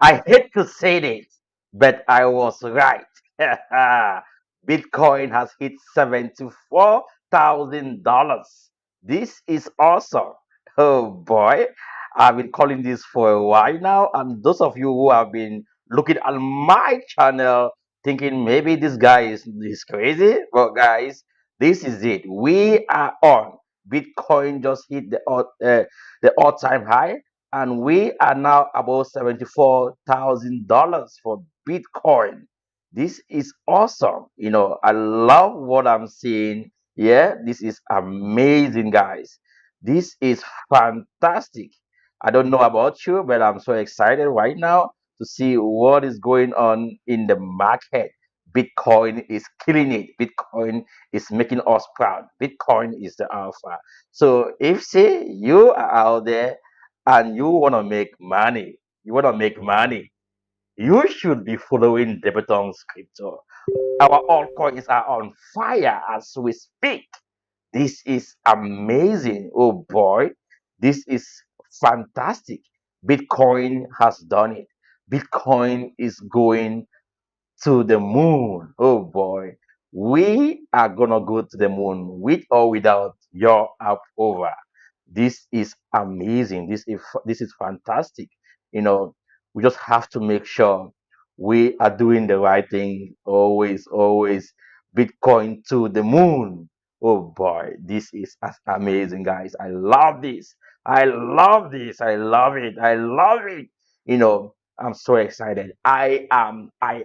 I hate to say this, but I was right. Bitcoin has hit $74,000. This is awesome. Oh boy, I've been calling this for a while now, and those of you who have been looking at my channel thinking maybe this guy is crazy, well, guys, this is it. We are on. Bitcoin just hit the all-time high, and we are now about $74,000 for Bitcoin. This is awesome. I love what I'm seeing. Yeah, this is amazing, guys. This is fantastic. I don't know about you, but I'm so excited right now to see what is going on in the market. Bitcoin is killing it. Bitcoin is making us proud. Bitcoin is the alpha. So if say you are out there and you want to make money, you should be following the BETONG crypto. Our altcoins are on fire as we speak. This is amazing. Oh boy, this is fantastic. Bitcoin has done it. Bitcoin is going to the moon. Oh boy, we are gonna go to the moon with or without your approval. This is amazing. This is fantastic. You know, we just have to make sure we are doing the right thing. Always, always, Bitcoin to the moon. Oh boy, this is amazing, guys. I love this. I love this. I love it. I love it. I'm so excited. I am a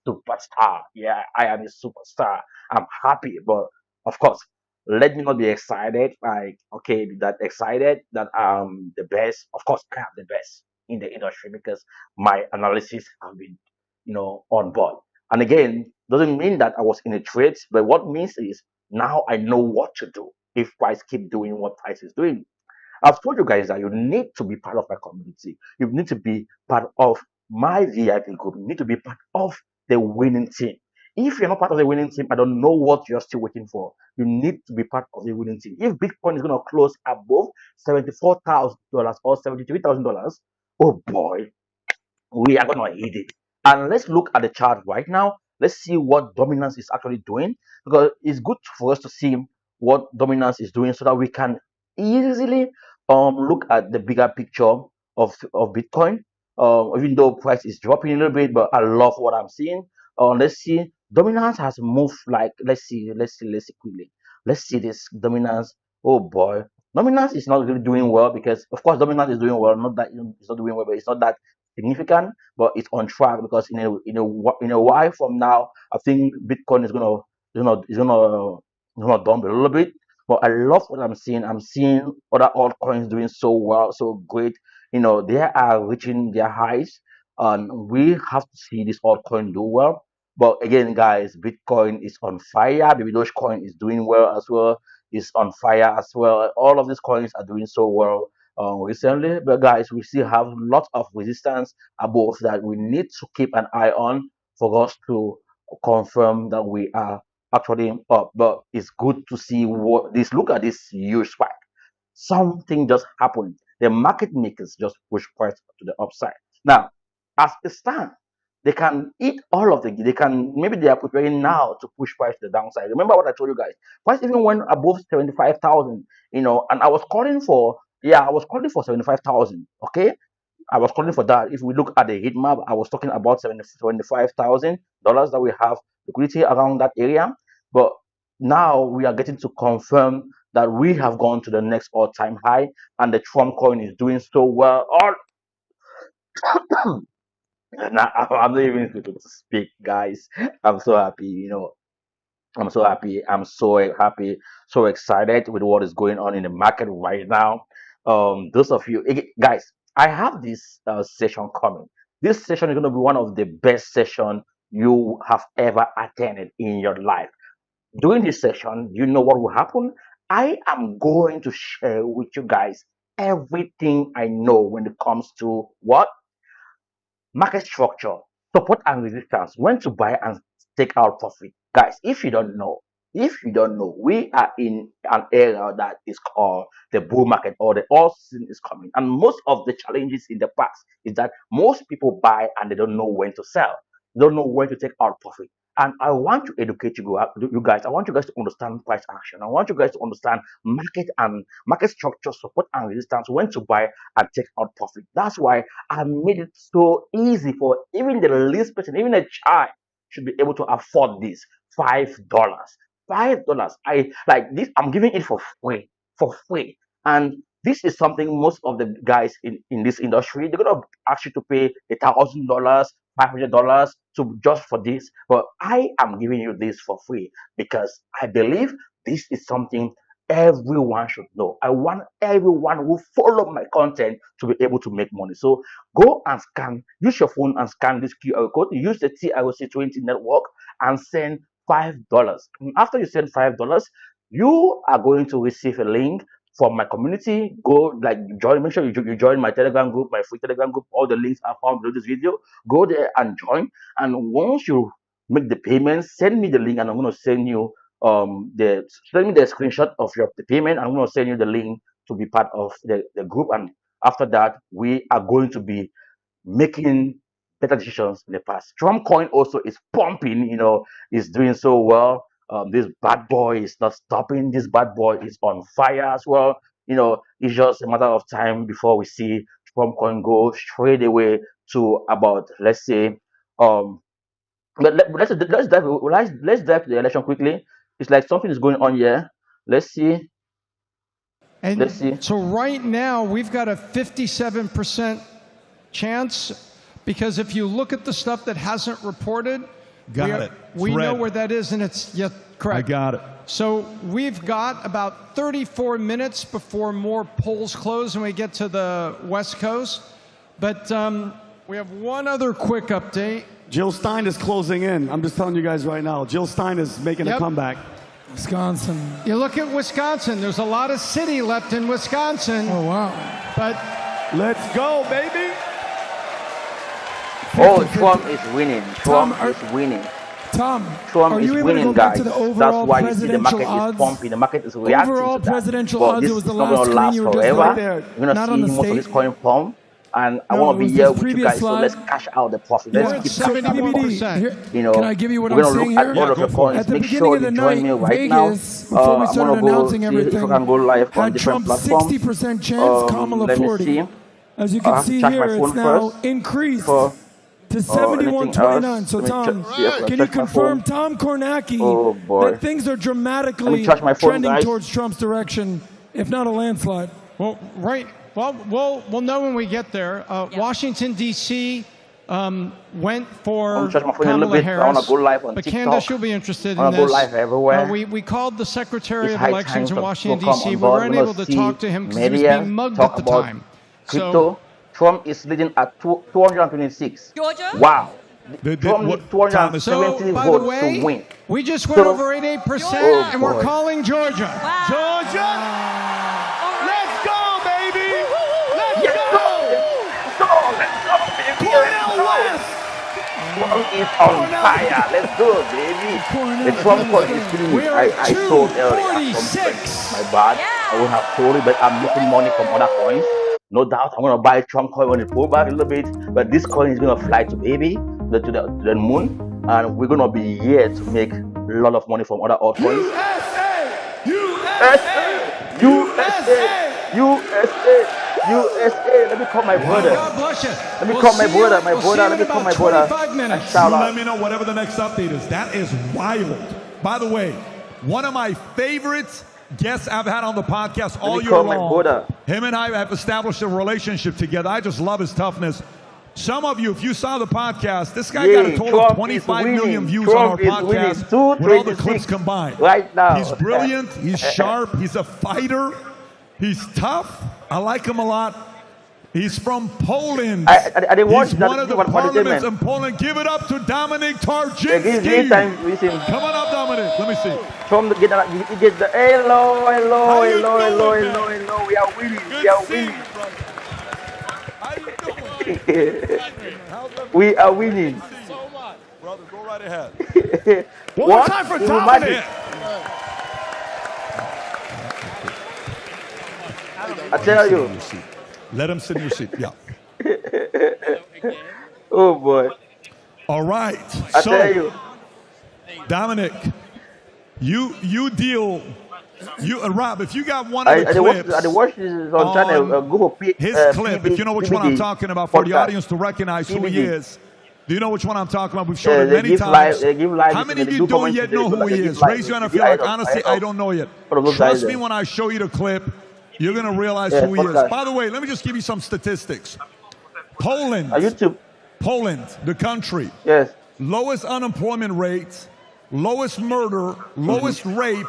superstar. Yeah, I am a superstar. I'm happy, but of course, let me not be excited. Like, okay, that excited that I'm the best. Of course, I am the best in the industry because my analysis have been, on board. And again, doesn't mean that I was in a trade, but what means is now I know what to do if price keep doing what price is doing. I've told you guys that you need to be part of my community. You need to be part of my VIP group. You need to be part of the winning team. If you're not part of the winning team, I don't know what you're still waiting for. You need to be part of the winning team. If Bitcoin is going to close above $74,000 or $73,000, oh boy, we are going to hit it. And let's look at the chart right now. Let's see what dominance is actually doing, because it's good for us to see what dominance is doing so that we can easily look at the bigger picture of Bitcoin. Even though price is dropping a little bit, but I love what I'm seeing. Let's see. Dominance has moved, like, let's see quickly. Let's see this dominance. Oh boy, dominance is not really doing well, because of course dominance is doing well. Not that it's not doing well, but it's not that significant, but it's on track, because in a while from now, I think Bitcoin is gonna dump a little bit. But I love what I'm seeing. I'm seeing other altcoins doing so well, so great. They are reaching their highs, and we have to see this altcoin do well. But again, guys, Bitcoin is on fire. Baby Dogecoin is doing well as well. Is on fire as well. All of these coins are doing so well recently. But guys, we still have lots of resistance above that we need to keep an eye on for us to confirm that we are actually up. But it's good to see what this. Look at this huge spike. Something just happened. The market makers just push price to the upside. Now, as it stands, they can eat all of the. They can, maybe they are preparing now to push price to the downside. Remember what I told you guys? Price even went above 75,000. And I was calling for 75,000. Okay, I was calling for that. If we look at the heat map, I was talking about $75,000 that we have liquidity around that area. But now we are getting to confirm that we have gone to the next all-time high, and the Trump coin is doing so well. Now, I'm not even able to speak, guys. I'm so happy. I'm so happy. I'm so happy, so excited with what is going on in the market right now. Those of you, guys, I have this session coming. This session is going to be one of the best session you have ever attended in your life. During this session, you know what will happen? I am going to share with you guys everything I know when it comes to what market structure, support and resistance, when to buy and take out profit. Guys, if you don't know, If you don't know, we are in an era that is called the bull market, or the all season is coming. And most of the challenges in the past is that most people buy and they don't know when to sell, they don't know when to take out profit. And I want to educate you guys. I want you guys to understand price action. I want you guys to understand market and market structure, support and resistance, when to buy and take out profit. That's why I made it so easy for even the least person, even a child should be able to afford this. $5. $5. I like this. I'm giving it for free. For free. And this is something most of the guys in this industry, they're gonna ask you to pay $1,000, $500 to just for this. But I am giving you this for free because I believe this is something everyone should know. I want everyone who follow my content to be able to make money. So go and use your phone and scan this QR code, use the TIOC20 network and send $5. After you send $5, you are going to receive a link from my community. Go like join, make sure you join my Telegram group, my free Telegram group. All the links are found below this video. Go there and join. And once you make the payment, send me the link and I'm going to send you send me the screenshot of your the payment. I'm going to send you the link to be part of the group. And after that, we are going to be making better decisions in the past. Trump coin also is pumping, is doing so well. This bad boy is not stopping. This bad boy is on fire as well. It's just a matter of time before we see Trump coin go straight away to about, let's say, but let's dive to the election quickly. It's like something is going on here. Let's see. Let's see. So right now we've got a 57% chance, because if you look at the stuff that hasn't reported, we know where that is, and it's correct. I got it. So we've got about 34 minutes before more polls close and we get to the West Coast. But we have one other quick update. Jill Stein is closing in. I'm just telling you guys right now. Jill Stein is making a comeback. Wisconsin. You look at Wisconsin. There's a lot of city left in Wisconsin. Oh, wow. But let's go, baby. Oh, Trump is winning. Trump is winning. Tom, Trump are is you able winning, to go back guys. to the overall That's why you see the market odds? is pumping. The market is reacting Overall to that. presidential But odds, this it was is the not last going to screen last you were just forever. right there. You're going Not to on see the most of state. this coin pump. And I No, want it to be was here this with you previous guys. So slide. let's cash out the profit. Yeah. Let's we're at keep 71%. Can I give you what We're I'm going to saying look at here? all of your coins. At the Make beginning sure of the you join me night, right now. Vegas, before we I'm started going to go announcing see if everything, I can go live on had different Trump platforms. 60% chance, Kamala Let me 40. see. As you can see charge my here, phone it's now first increased for to anything 71.29. else. So Let me Tom, see if I can you check my confirm, phone. Tom Kornacki, Oh, boy. that things are Let dramatically me charge my phone, trending guys. towards Trump's direction, if not a landslide? Well, right. Well, we'll know when we get there. Washington, D.C. Went for I'm charging my phone a little Kamala bit. I Harris. want to go live on But TikTok. Candace, you'll be interested I want in to this. go live everywhere. We called the Secretary It's of high Elections time in for Washington, people to come D.C. on We board. weren't We're able gonna to see talk to him because he was media, being mugged talk at the about time. crypto. So, Trump is leading at 226. Georgia? Wow. Did Trump what- needs Thomas, 270 by the votes way, to win. we just went So- over 88%, Oh, and we're boy. calling Georgia. Wow. Georgia, All right. let's go, baby. Let's Let's go. go! Let's go! Let's go, baby! Cornell Let's go! West. Trump is on fire. Let's go, baby. The Trump coin is killing me. We are I told earlier. 246. My bad. Yeah. I would have told it, but I'm making money from other coins. No doubt, I'm gonna buy Trump coin when it pull back a little bit. But this coin is gonna fly to baby, to the moon, and we're gonna be here to make a lot of money from other altcoins. USA, USA, USA, USA, USA. Let me call my brother. God bless you. Let me We'll call my see brother. you- My we'll brother. see you Let in me call about my brother. 25 And minutes. shout You out. let me know whatever the next update is. That is wild. By the way, one of my favorite guests I've had on the podcast all me year call my long. brother. Him and I have established a relationship together. I just love his toughness. Some of you, if you saw the podcast, this guy got a Yeah, total Trump of 25 is million winning. views Trump on our is winning. podcast with all the 226 clips combined. right now. He's brilliant. He's sharp. He's a fighter. He's tough. I like him a lot. He's from Poland. I didn't watch He's that. one of the What they parliaments meant. in Poland. Give it up to Dominic Give Tarczynski. time with him. Come on up, Dominic. Let me see. From the get the hello, hello, How you hello, doing, hello, man? hello, hello. We are winning. Good We are to see you, winning. brother. How you doing? How's everything? We are winning. Good to see you. So much. Brother, go right ahead. One more What? time for It will Dominic. magic. I tell you. Let him sit in your seat. Yeah. Oh boy. All right. I tell you. Dominic, you deal. Rob, if you got one of the clips, I watched this on channel. Google his clip. If you know which one I'm talking about, for the audience to recognize who he is. Do you know which one I'm talking about? We've shown it many times. How many of you don't yet know who he is? Raise your hand if you're like, honestly, I don't know yet. Trust me when I show you the clip, you're going to realize who he is. By the way, let me just give you some statistics. Poland, the country, lowest unemployment rates, lowest murder, lowest rape.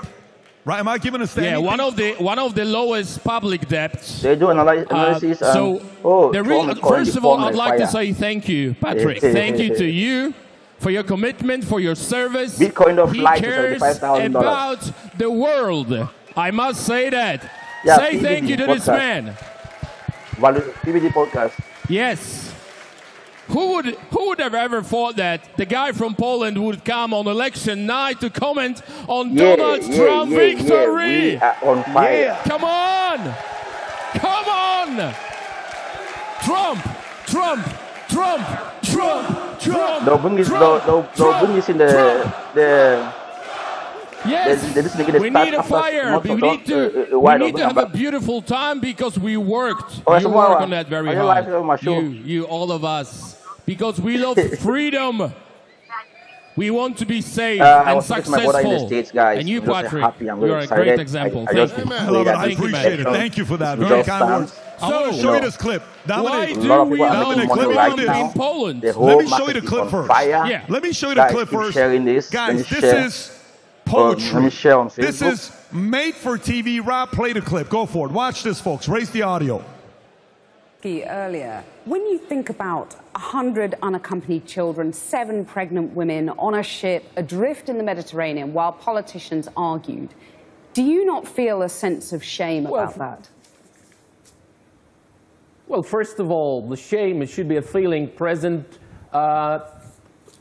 Right? Am I giving a statement? Yeah, one of the lowest public debts. They do analysis. First of all, I'd like to say thank you, Patrick. Thank you to you for your commitment, for your service. Bitcoin of he life cares to $75,000. about the world. I must say that. Yeah, say thank you to this man. PBD podcast. Yes. Who would have ever thought that the guy from Poland would come on election night to comment on Donald Trump's victory? We are on fire. Come on! Come on! Trump! They'll bring this in the Yes, we need a fire. We need to have a beautiful time because we worked. You work on that very hard. You, all of us. Because we love freedom. We want to be safe and successful. In the States, guys. And you, Patrick, you're a great example. Thank you. I appreciate it. Thank you for that. Very kind words. I want to show you this clip. Dominic, let me show you the clip first. Yeah. Let me show you the clip first. Guys, this is poetry. This is made for TV. Rob, play the clip. Go for it. Watch this, folks. Raise the audio. Earlier, when you think about 100 unaccompanied children, 7 pregnant women on a ship adrift in the Mediterranean while politicians argued, do you not feel a sense of shame about that? Well, first of all, the shame, it should be a feeling present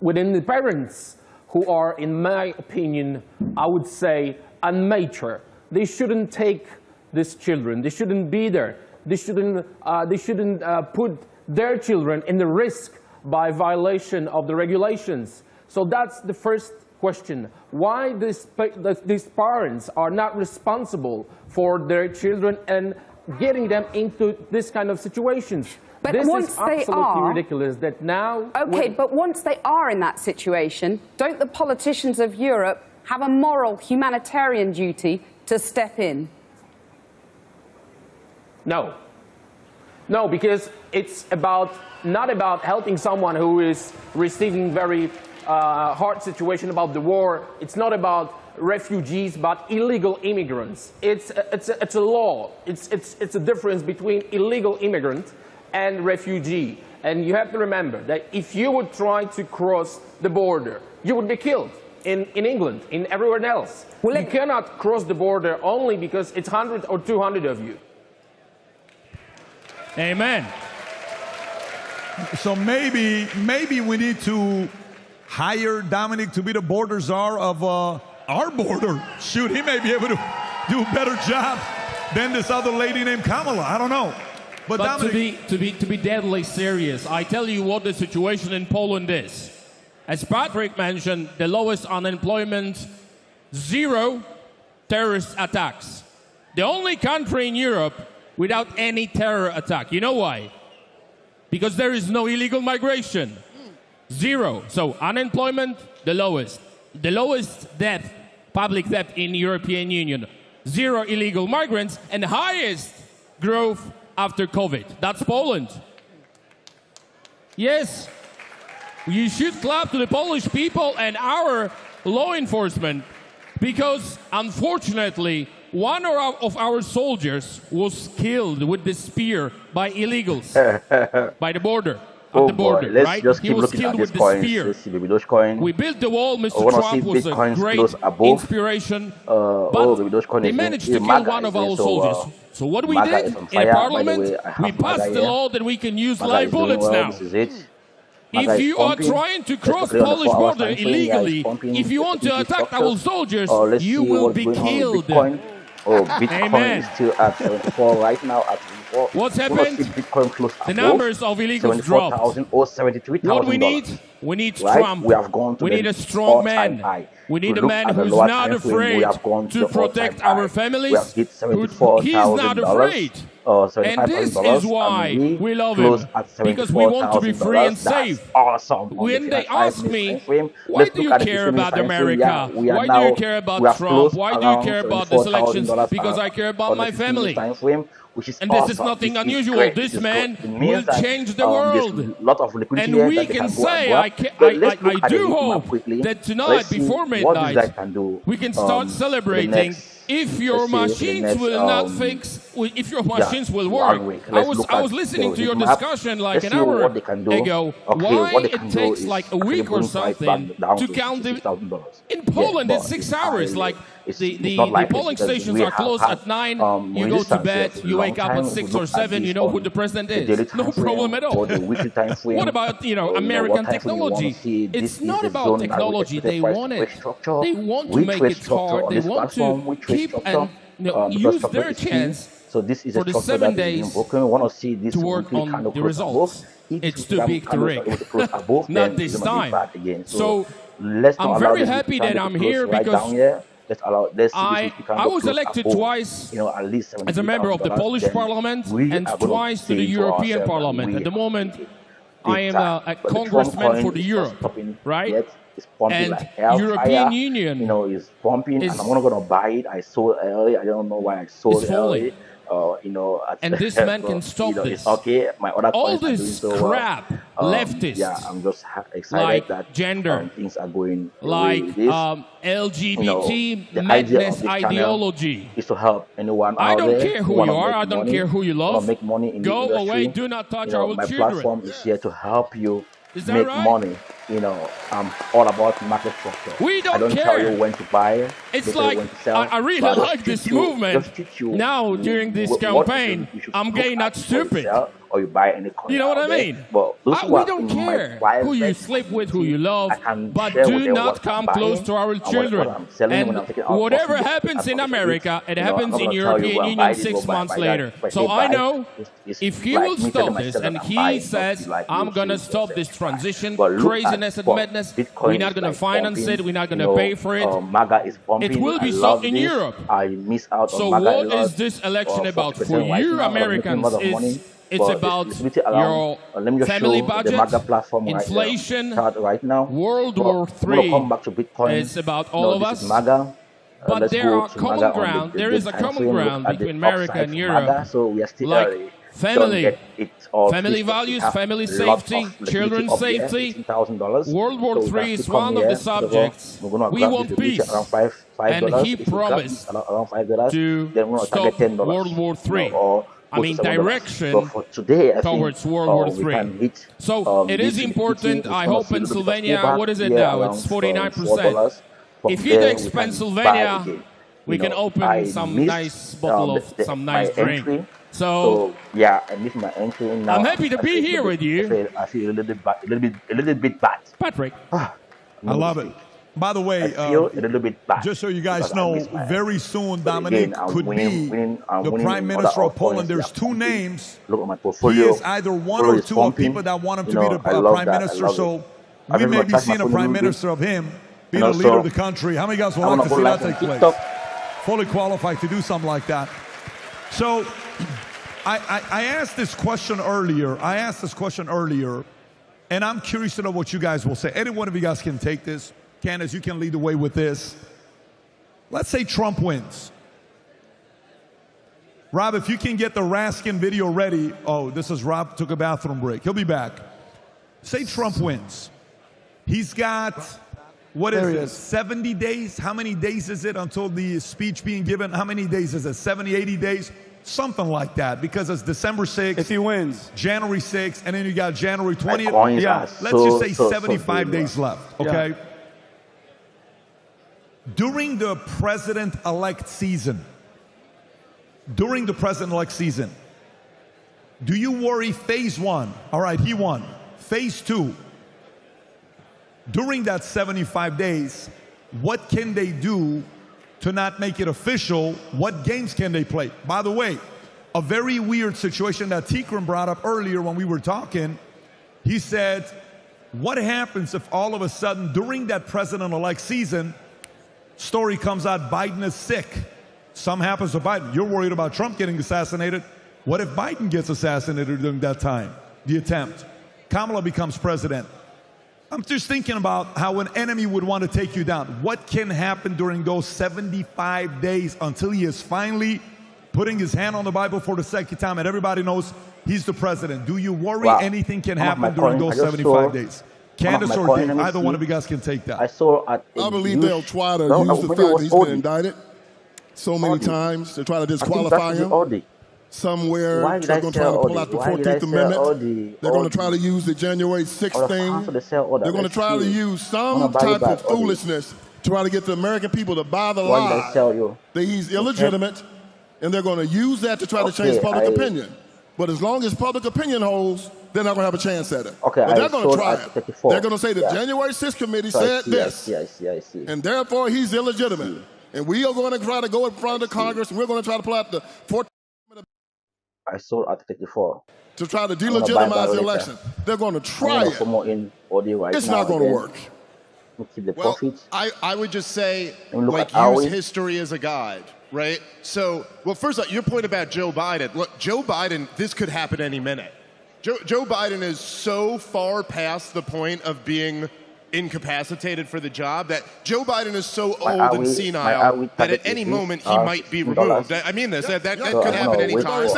within the parents who are, in my opinion, I would say, unmature. They shouldn't take these children. They shouldn't be there. They shouldn't put their children in the risk by violation of the regulations. So that's the first question. Why these parents are not responsible for their children and getting them into this kind of situations? But this once is absolutely ridiculous that now... Okay, but once they are in that situation, don't the politicians of Europe have a moral humanitarian duty to step in? No. No, because it's not about helping someone who is receiving very hard situation about the war. It's not about refugees, but illegal immigrants. It's a law. It's a difference between illegal immigrant and refugee. And you have to remember that if you would try to cross the border, you would be killed in England, in everywhere else. Well, you cannot cross the border only because it's 100 or 200 of you. Amen. So maybe we need to hire Dominic to be the border czar of our border. Shoot, he may be able to do a better job than this other lady named Kamala. I don't know. But Dominic, to be deadly serious, I tell you what the situation in Poland is. As Patrick mentioned, the lowest unemployment, 0 terrorist attacks. The only country in Europe without any terror attack. You know why? Because there is no illegal migration. 0. So unemployment, the lowest. The lowest debt, public debt in European Union. 0 illegal migrants and highest growth after COVID. That's Poland. Yes, you should clap to the Polish people and our law enforcement because unfortunately one of our soldiers was killed with the spear by illegals by the border. Oh the border, boy, let's right? just He keep was looking killed at with these the coins. spear. Let's see, baby Dogecoin. We built the wall. Mr. I wanna Trump see was a Bitcoins great close above. inspiration, Baby Dogecoin they is managed in- to in kill MAGA one of is in, our so, soldiers. So what we MAGA did is on in fire. By the Parliament, way, I have we passed MAGA the here. law that we can use MAGA live is doing bullets well. now. This is it. MAGA If is you are pumping. trying to Let's cross play on the Polish 4 hours border time frame. Yeah, it's illegally, pumping. if you want to Let's see attack our structures. soldiers, Let's you see will what's be going on with killed. Bitcoin. Oh, Bitcoin is still at 74 right now. At 74. What's happened? Bitcoin close the numbers of illegals dropped. Or $73,000. What we need? We need right? Trump. We have gone to we need a strong man. We need a man who's not afraid to protect our families. He's not afraid. And this is why we love him, because we want to be free and safe. Awesome. When they ask me, why do you care about America? Why do you care about Trump? Why do you care about these elections? Because I care about my family. And this is nothing unusual. This man will change the world. And we can say, I do hope that tonight, before midnight, we can start celebrating. If your machines will not fix, if your machines will work. I was listening to your discussion like an hour ago. Why it takes like a week or something to count the... In Poland, it's 6 hours. Like the polling stations are closed at 9. You go to bed. You wake up at 6 or 7. You know who the president is. No problem at all. What about, American technology? It's not about technology. They want it. They want to make it hard. They want to keep and use their chance for the 7 days to work on the results. It's too big to rig. Not this time. So I'm very happy that I'm here because I was elected twice as a member of the Polish Parliament and twice to the European Parliament. At the moment, I am a congressman for the Europe, right? And European Union is pumping, and I'm not going to buy it. I sold early. I don't know why I sold early. And this man can stop this. Okay, my other all this crap, leftist, I'm just excited that gender, things are going like LGBT madness ideology. Is to help anyone. I don't care who you are. I don't care who you love. Make money in Go the industry. away. Do not touch our my children. Platform is here to help you make money. I'm all about market structure. We don't I don't care. tell you when to buy. It's like, I really like this movement. Now, during this campaign, I'm gay, not stupid. Or you buy any you know what I mean? We don't care who you sleep with, who you love, but do not come close to our children. And whatever happens in America, it happens in European Union 6 months later. So I know if he will stop this, and he says, I'm going to stop this transition, craziness and madness, we're not going to finance it, we're not going to pay for it, it will be stopped in Europe. So what is this election about for you Americans? It's about your family budget, inflation, World War III. It's about all of us. But there are common ground. There is a common ground between America and Europe, like family values, family safety, children's safety. World War III is one of the subjects. We want peace, and he promised to stop World War III. I mean, direction towards World War III. So it is important. I hope Pennsylvania, what is it now? It's 49%. If he takes Pennsylvania, we can open some nice bottle of some nice drink. So yeah, I miss my entry now. I'm happy to be here with you. I feel a little bit bad. Patrick. I love it. By the way, just so you guys know, very soon Dominic could be the Prime Minister of Poland. There's two names. He is either one or two of people that want him to be the Prime Minister. So we may be seeing a Prime Minister of him be the leader of the country. How many guys would like to see that take place? Fully qualified to do something like that. So I asked this question earlier. And I'm curious to know what you guys will say. Any one of you guys can take this. Candace, you can lead the way with this. Let's say Trump wins. Rob, if you can get the Raskin video ready. Oh, this is Rob, took a bathroom break. He'll be back. Say Trump wins. He's got, what is it, 70 days? How many days is it until the speech being given? How many days is it? 70, 80 days? Something like that, because it's December 6th. If he wins. January 6th, and then you got January 20th. Yeah. Let's just say 75 days left, okay? Yeah. During the president-elect season, do you worry phase one? All right, he won. Phase two, during that 75 days, what can they do to not make it official, what games can they play? By the way, a very weird situation that Tikram brought up earlier when we were talking, he said, what happens if all of a sudden during that president-elect season, story comes out Biden is sick? Something happens to Biden. You're worried about Trump getting assassinated. What if Biden gets assassinated during that time, the attempt? Kamala becomes president. I'm just thinking about how an enemy would want to take you down. What can happen during those 75 days until he is finally putting his hand on the Bible for the second time and everybody knows he's the president? Do you worry anything can happen during those 75 days? Candace or Dave, either one of you guys can take that. I believe they'll try to use the fact that he's been indicted so many times to try to disqualify him. Somewhere they're going to try to pull out the 14th Amendment. They're going to try to use the January 6th thing. They're going to try to use some type of foolishness to try to get the American people to buy the lie that he's illegitimate, and they're going to use that to try to change public opinion. But as long as public opinion holds, they're not going to have a chance at it. But they're going to try it. They're going to say the January 6th committee said this, and therefore he's illegitimate. And we are going to try to go in front of the Congress, and we're going to try to pull out the 14th I saw Article 34 to try to delegitimize the election. They're going to try it. It's not going to work. Well, I would just say, like, use history as a guide, right? So, well, first of all, your point about Joe Biden. Look, Joe Biden, this could happen any minute. Joe Biden is so far past the point of being incapacitated for the job that Joe Biden is so old and senile that at any moment he might be removed. I mean this. That could happen any time.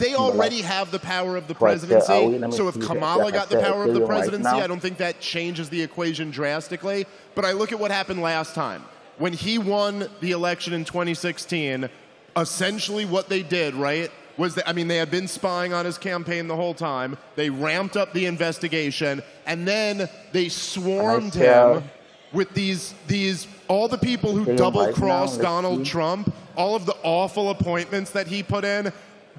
They already have the power of the presidency. So if Kamala got the power of the presidency, I don't think that changes the equation drastically. But I look at what happened last time. When he won the election in 2016, essentially what they did, right, was that, I mean, they had been spying on his campaign the whole time. They ramped up the investigation, and then they swarmed him with all the people who double-crossed Donald Trump, all of the awful appointments that he put in.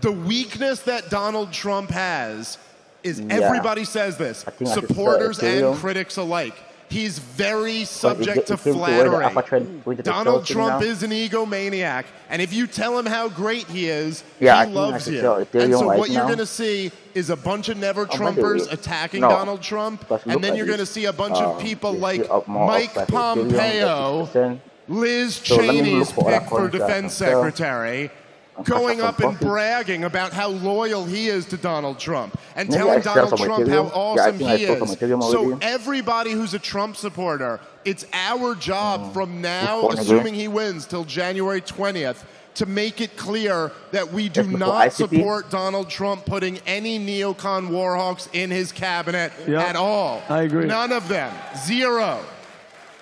The weakness that Donald Trump has is, everybody says this, supporters and critics alike. He's very subject to flattery. Donald Trump is an egomaniac, and if you tell him how great he is, he loves you. And so what you're going to see is a bunch of never-Trumpers attacking Donald Trump, and then you're going to see a bunch of people like Mike Pompeo, Liz Cheney's pick for defense secretary, going up and bragging about how loyal he is to Donald Trump and telling Donald Trump how awesome he is. So everybody who's a Trump supporter, it's our job from now, assuming he wins, till January 20th, to make it clear that we do not support Donald Trump putting any neocon warhawks in his cabinet at all. I agree. None of them. Zero.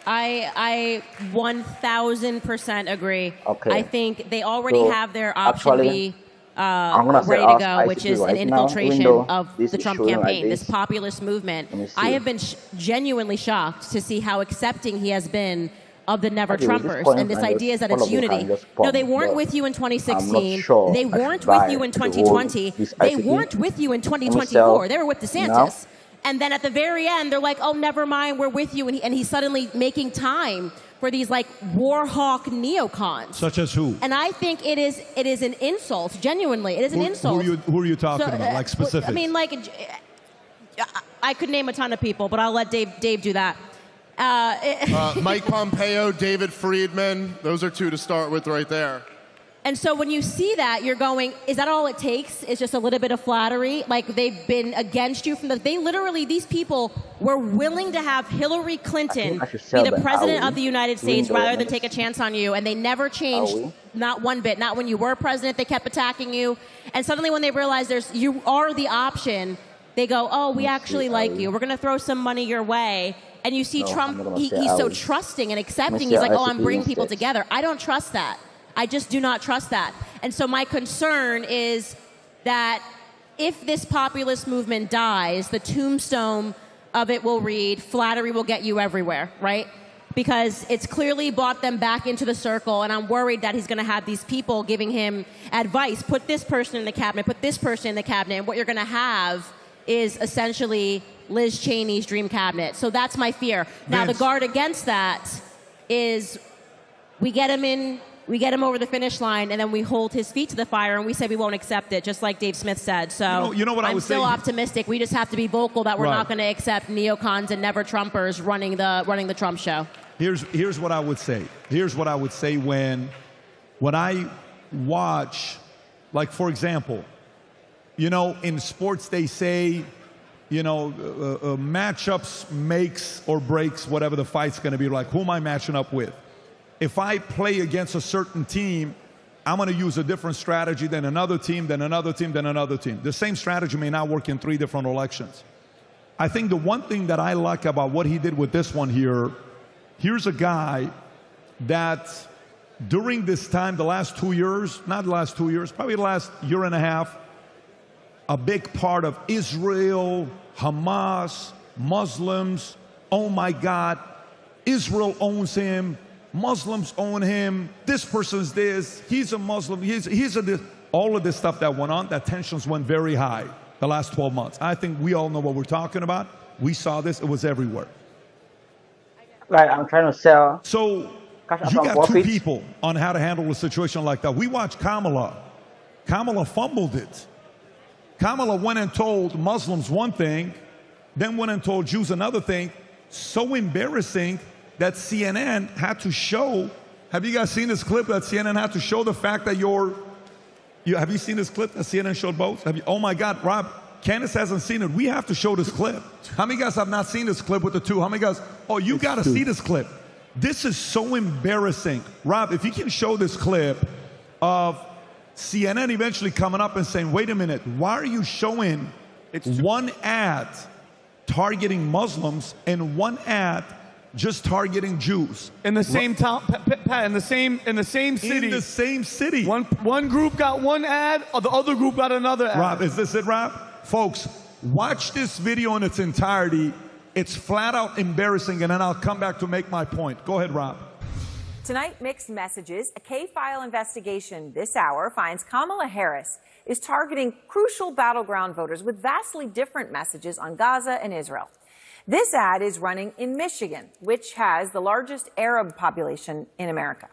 I 1000% agree. I think they already have their option B ready to go, which is an infiltration of the Trump campaign, this populist movement. I have been genuinely shocked to see how accepting he has been of the never-Trumpers, and this idea is that it's unity. No, they weren't with you in 2016. They weren't with you in 2020. They weren't with you in 2024. They were with DeSantis. And then at the very end, they're like, oh, never mind, we're with you. And he's suddenly making time for these, like, war hawk neocons. Such as who? And I think it is an insult, genuinely. It is an insult. Who are you talking about, like specifics? I mean, like, I could name a ton of people, but I'll let Dave do that. Mike Pompeo, David Friedman, those are two to start with right there. And so when you see that, you're going, is that all it takes? Is just a little bit of flattery? Like, they've been against you from they literally, these people were willing to have Hillary Clinton be the president of the United States rather than take a chance on you. And they never changed, not one bit. Not when you were president, they kept attacking you. And suddenly when they realize you are the option, they go, oh, we actually like you. We're going to throw some money your way. And you see Trump, he's so trusting and accepting. He's like, oh, I'm bringing people together. I don't trust that. I just do not trust that. And so my concern is that if this populist movement dies, the tombstone of it will read, flattery will get you everywhere, right? Because it's clearly brought them back into the circle, and I'm worried that he's going to have these people giving him advice. Put this person in the cabinet, put this person in the cabinet, and what you're going to have is essentially Liz Cheney's dream cabinet. So that's my fear. Now, the guard against that is we get him over the finish line, and then we hold his feet to the fire, and we say we won't accept it, just like Dave Smith said. So you know what I'm still optimistic. We just have to be vocal that we're not going to accept neocons and never Trumpers running the Trump show. Here's what I would say. Here's what I would say when I watch, like, for example, in sports they say, matchups makes or breaks whatever the fight's going to be. Like, who am I matching up with? If I play against a certain team, I'm going to use a different strategy than another team, than another team, than another team. The same strategy may not work in 3 different elections. I think the one thing that I like about what he did with this one here, here's a guy that during this time, the last 2 years, not the last 2 years, probably the last year and a half, a big part of Israel, Hamas, Muslims, oh my God, Israel owns him, Muslims own him, this person's this, he's a Muslim, he's a this. All of this stuff that went on, that tensions went very high the last 12 months. I think we all know what we're talking about. We saw this, it was everywhere. Right, I'm trying to sell. So you got two people on how to handle a situation like that. We watched Kamala. Kamala fumbled it. Kamala went and told Muslims one thing, then went and told Jews another thing. So embarrassing that CNN had to show. Have you guys seen this clip that CNN had to show the fact that have you seen this clip that CNN showed both? Oh my God, Rob, Candace hasn't seen it. We have to show this clip. How many guys have not seen this clip with the two? How many guys? Oh, you got to see this clip. This is so embarrassing. Rob, if you can show this clip of CNN eventually coming up and saying, wait a minute, why are you showing one ad targeting Muslims and one ad just targeting Jews in the same town, in the same city. In the same city. One group got one ad, or the other group got another ad. Rob, is this it, Rob? Folks, watch this video in its entirety. It's flat out embarrassing, and then I'll come back to make my point. Go ahead, Rob. Tonight, mixed messages. A K-file investigation this hour finds Kamala Harris is targeting crucial battleground voters with vastly different messages on Gaza and Israel. This ad is running in Michigan, which has the largest Arab population in America.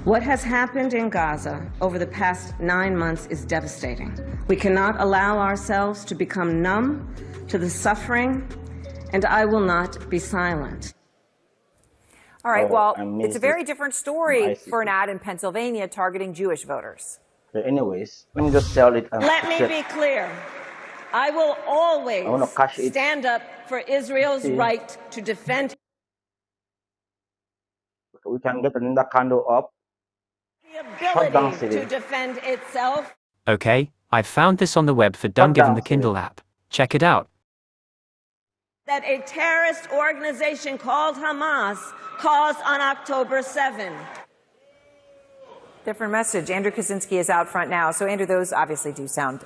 What has happened in Gaza over the past 9 months is devastating. We cannot allow ourselves to become numb to the suffering, and I will not be silent. All right, well, it's a very different story for an ad in Pennsylvania targeting Jewish voters. But anyways, let me just sell it. Let me be clear. I will always stand up for Israel's right to defend. We can get another candle up. The ability to defend itself. Okay, I've found this on the web for Done given the Kindle app. Check it out. That a terrorist organization called Hamas caused on October 7. Different message. Andrew Kaczynski is out front now. So, Andrew, those obviously do sound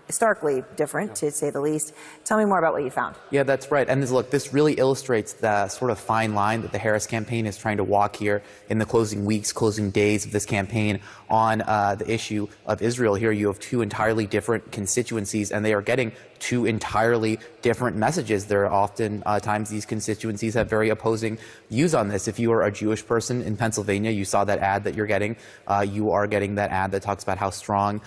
starkly different, to say the least. Tell me more about what you found. Yeah, that's right. And this really illustrates the sort of fine line that the Harris campaign is trying to walk here in the closing weeks, closing days of this campaign on the issue of Israel. Here you have two entirely different constituencies, and they are getting two entirely different messages. There are often times these constituencies have very opposing views on this. If you are a Jewish person in Pennsylvania, you saw that ad that you're getting. You are getting that ad that talks about how strong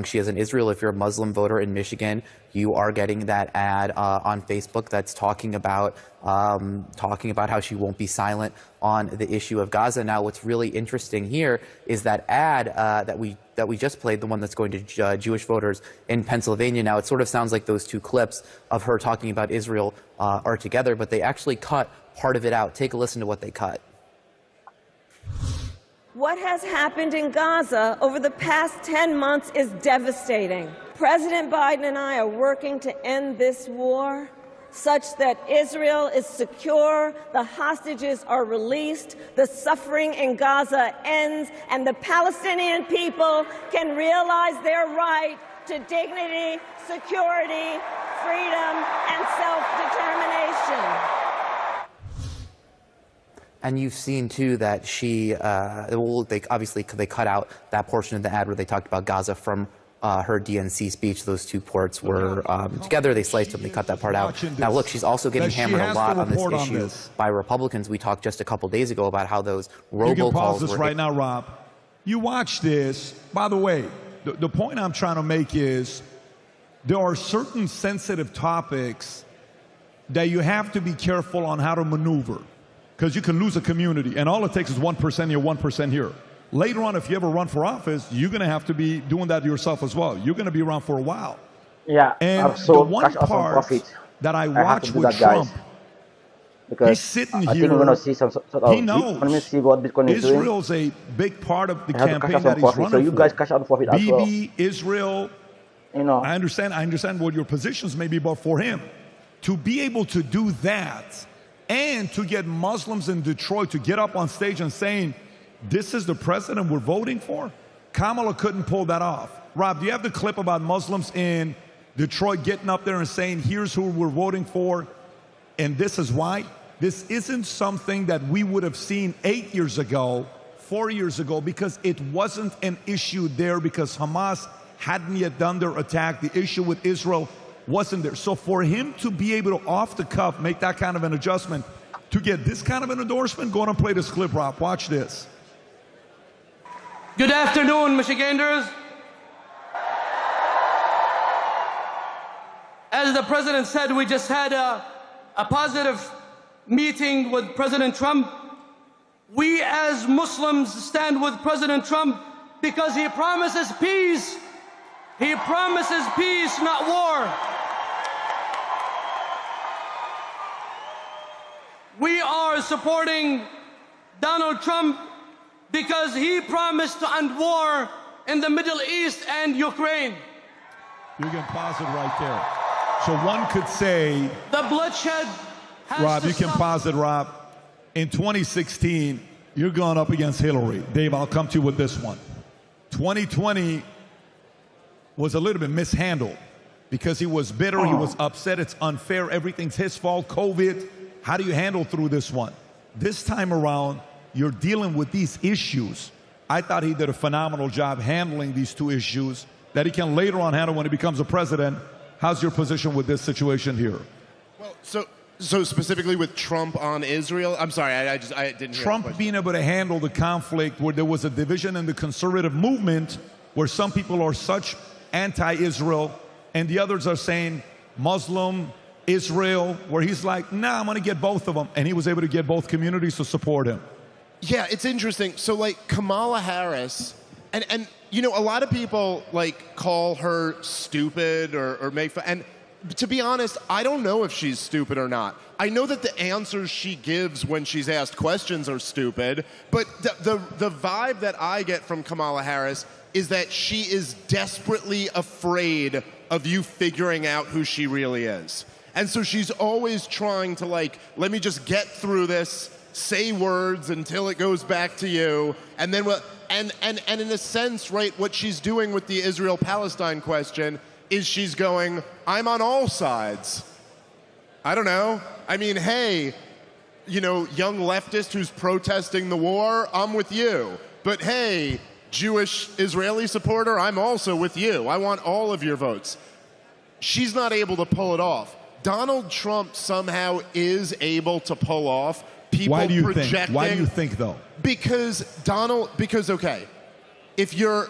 she is in Israel. If you're a Muslim voter in Michigan, you are getting that ad on Facebook that's talking about how she won't be silent on the issue of Gaza. Now, what's really interesting here is that ad that we just played, the one that's going to Jewish voters in Pennsylvania. Now, it sort of sounds like those two clips of her talking about Israel are together, but they actually cut part of it out. Take a listen to what they cut. What has happened in Gaza over the past 10 months is devastating. President Biden and I are working to end this war such that Israel is secure, the hostages are released, the suffering in Gaza ends, and the Palestinian people can realize their right to dignity, security, freedom, and self-determination. And you've seen, too, that they cut out that portion of the ad where they talked about Gaza from her DNC speech. Those two parts were together. They sliced them. They cut that part out. Now, look, she's also getting hammered a lot on this issue by Republicans. We talked just a couple days ago about how those robocalls You can pause this right now, Rob. You watch this. By the way, the point I'm trying to make is there are certain sensitive topics that you have to be careful on how to maneuver, because you can lose a community, and all it takes is 1% here, 1% here. Later on, if you ever run for office, you're going to have to be doing that yourself as well. You're going to be around for a while. Yeah, and the one part that I watch with Trump, he's sitting here, we're going to see some sort of he knows Let me see what Bitcoin is doing. Israel's a big part of the campaign that he's running so you guys cash out the profit as well. Israel, you know. I understand what your positions may be, but for him, to be able to do that and to get Muslims in Detroit to get up on stage and saying, this is the president we're voting for, Kamala couldn't pull that off. Rob, do you have the clip about Muslims in Detroit getting up there and saying, here's who we're voting for, and this is why? This isn't something that we would have seen 8 years ago, 4 years ago, because it wasn't an issue there, because Hamas hadn't yet done their attack. The issue with Israel wasn't there. So for him to be able to, off the cuff, make that kind of an adjustment, to get this kind of an endorsement, go on and play this clip, Rob. Watch this. Good afternoon, Michiganders. As the president said, we just had a positive meeting with President Trump. We as Muslims stand with President Trump because he promises peace. He promises peace, not war. We are supporting Donald Trump because he promised to end war in the Middle East and Ukraine. You can pause it right there. So one could say, the bloodshed has Rob, to you can stop. pause it, Rob. In 2016, you're going up against Hillary. Dave, I'll come to you with this one. 2020 was a little bit mishandled because he was bitter, he was upset, it's unfair, everything's his fault, COVID. How do you handle through this one? This time around, you're dealing with these issues. I thought he did a phenomenal job handling these two issues that he can later on handle when he becomes a president. How's your position with this situation here? Well, so specifically with Trump on Israel, I'm sorry, I didn't hear Trump being able to handle the conflict where there was a division in the conservative movement where some people are such anti-Israel and the others are saying Muslim, Israel, where he's like, nah, I'm going to get both of them. And he was able to get both communities to support him. Yeah, it's interesting. So, like, Kamala Harris, and you know, a lot of people, like, call her stupid or make fun. And to be honest, I don't know if she's stupid or not. I know that the answers she gives when she's asked questions are stupid, but the vibe that I get from Kamala Harris is that she is desperately afraid of you figuring out who she really is. And so she's always trying to, like, let me just get through this, say words until it goes back to you, and then and in a sense, right, what she's doing with the Israel-Palestine question is she's going, I'm on all sides. I don't know. I mean, hey, you know, young leftist who's protesting the war, I'm with you. But hey, Jewish Israeli supporter, I'm also with you. I want all of your votes. She's not able to pull it off. Donald Trump somehow is able to pull off people Why do you projecting. think? Why do you think, though? Because okay, if you're,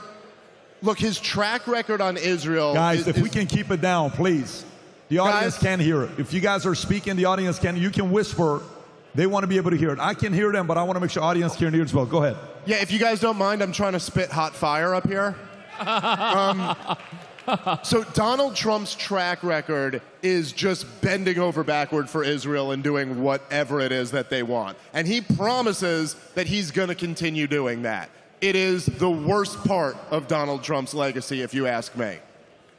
look, his track record on Israel. Guys, if we can keep it down, please. The audience can't hear it. If you guys are speaking, the audience can. You can whisper. They want to be able to hear it. I can hear them, but I want to make sure the audience can hear it as well. Go ahead. Yeah, if you guys don't mind, I'm trying to spit hot fire up here. So Donald Trump's track record is just bending over backward for Israel and doing whatever it is that they want. And he promises that he's going to continue doing that. It is the worst part of Donald Trump's legacy, if you ask me.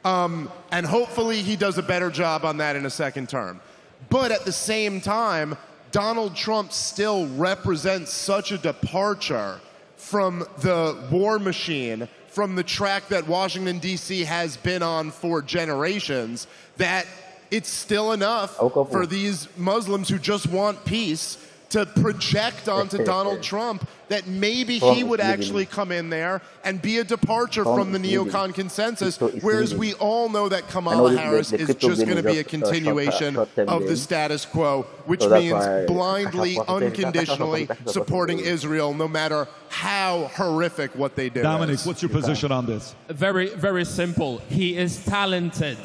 And hopefully he does a better job on that in a second term. But at the same time, Donald Trump still represents such a departure from the war machine, from the track that Washington, D.C. has been on for generations, that it's still enough for these Muslims who just want peace to project onto Donald Trump that maybe he would actually come in there and be a departure from the neocon consensus, whereas we all know that Kamala Harris is just going to be a continuation of the status quo, which means blindly, unconditionally supporting Israel, no matter how horrific what they do. Dominic, what's your position on this? Very, very simple. He is talented.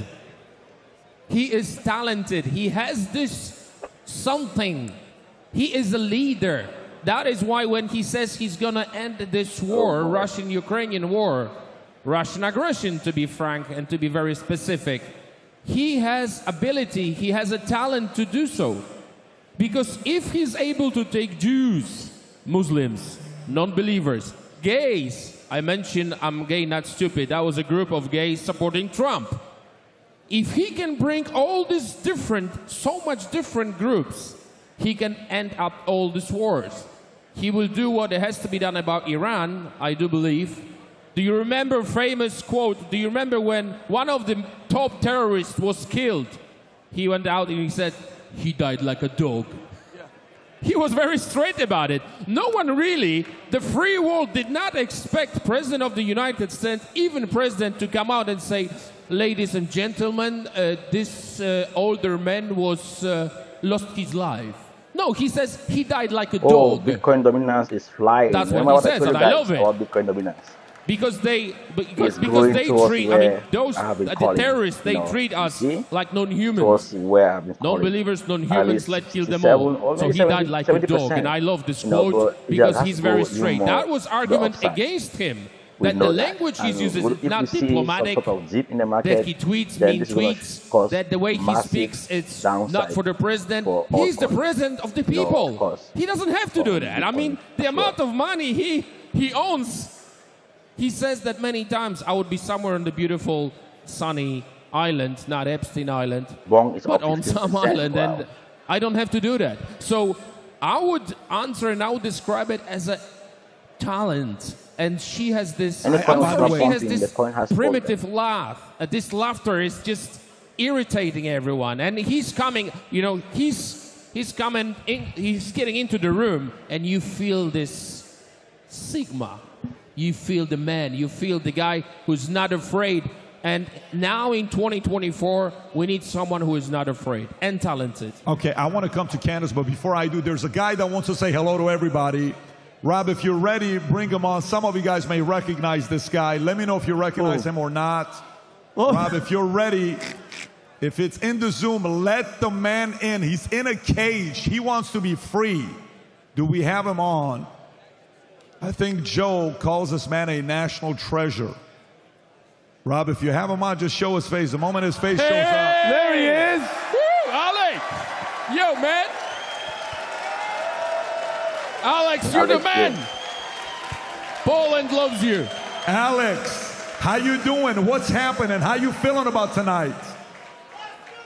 He is talented. He has this something. He is a leader. That is why when he says he's going to end this war, Russian-Ukrainian war, Russian aggression, to be frank and to be very specific, he has ability, he has a talent to do so. Because if he's able to take Jews, Muslims, non-believers, gays, I mentioned I'm gay, not stupid, that was a group of gays supporting Trump. If he can bring all these different, so much different groups, he can end up all these wars. He will do what has to be done about Iran, I do believe. Do you remember famous quote? Do you remember when one of the top terrorists was killed? He went out and he said, he died like a dog. Yeah. He was very straight about it. No one really, the free world did not expect President of the United States, even President, to come out and say, ladies and gentlemen, this older man was lost his life. No, he says he died like a dog. Bitcoin dominance is flying. That's what he says, and I love it. Bitcoin dominance. Because they treat, I mean, those the terrorists, they treat us like non-humans. Non-believers, non-humans, let's kill them all. So he died like a dog, and I love this quote because he's very straight. That was argument against him. That the language he uses is not diplomatic, that he tweets mean tweets, that the way he speaks, it's not for the president. He's the president of the people. He doesn't have to do that. I mean, the amount of money he owns, he says that many times, I would be somewhere on the beautiful, sunny island, not Epstein Island, but on some island, and I don't have to do that. So I would answer and I would describe it as a talent. And she has this, primitive laugh. This laughter is just irritating everyone. And he's coming, you know, he's coming, he's getting into the room, and you feel this sigma. You feel the man. You feel the guy who's not afraid. And now in 2024, we need someone who is not afraid and talented. Okay, I want to come to Candace, but before I do, there's a guy that wants to say hello to everybody. Rob, if you're ready, bring him on. Some of you guys may recognize this guy. Let me know if you recognize him or not. Rob, if you're ready, if it's in the Zoom, let the man in. He's in a cage. He wants to be free. Do we have him on? I think Joe calls this man a national treasure. Rob, if you have him on, just show his face. The moment his face shows up. There he is. Woo, Alex. Yo, man. Alex, you're the man. Poland loves you. Alex, how you doing? What's happening? How you feeling about tonight?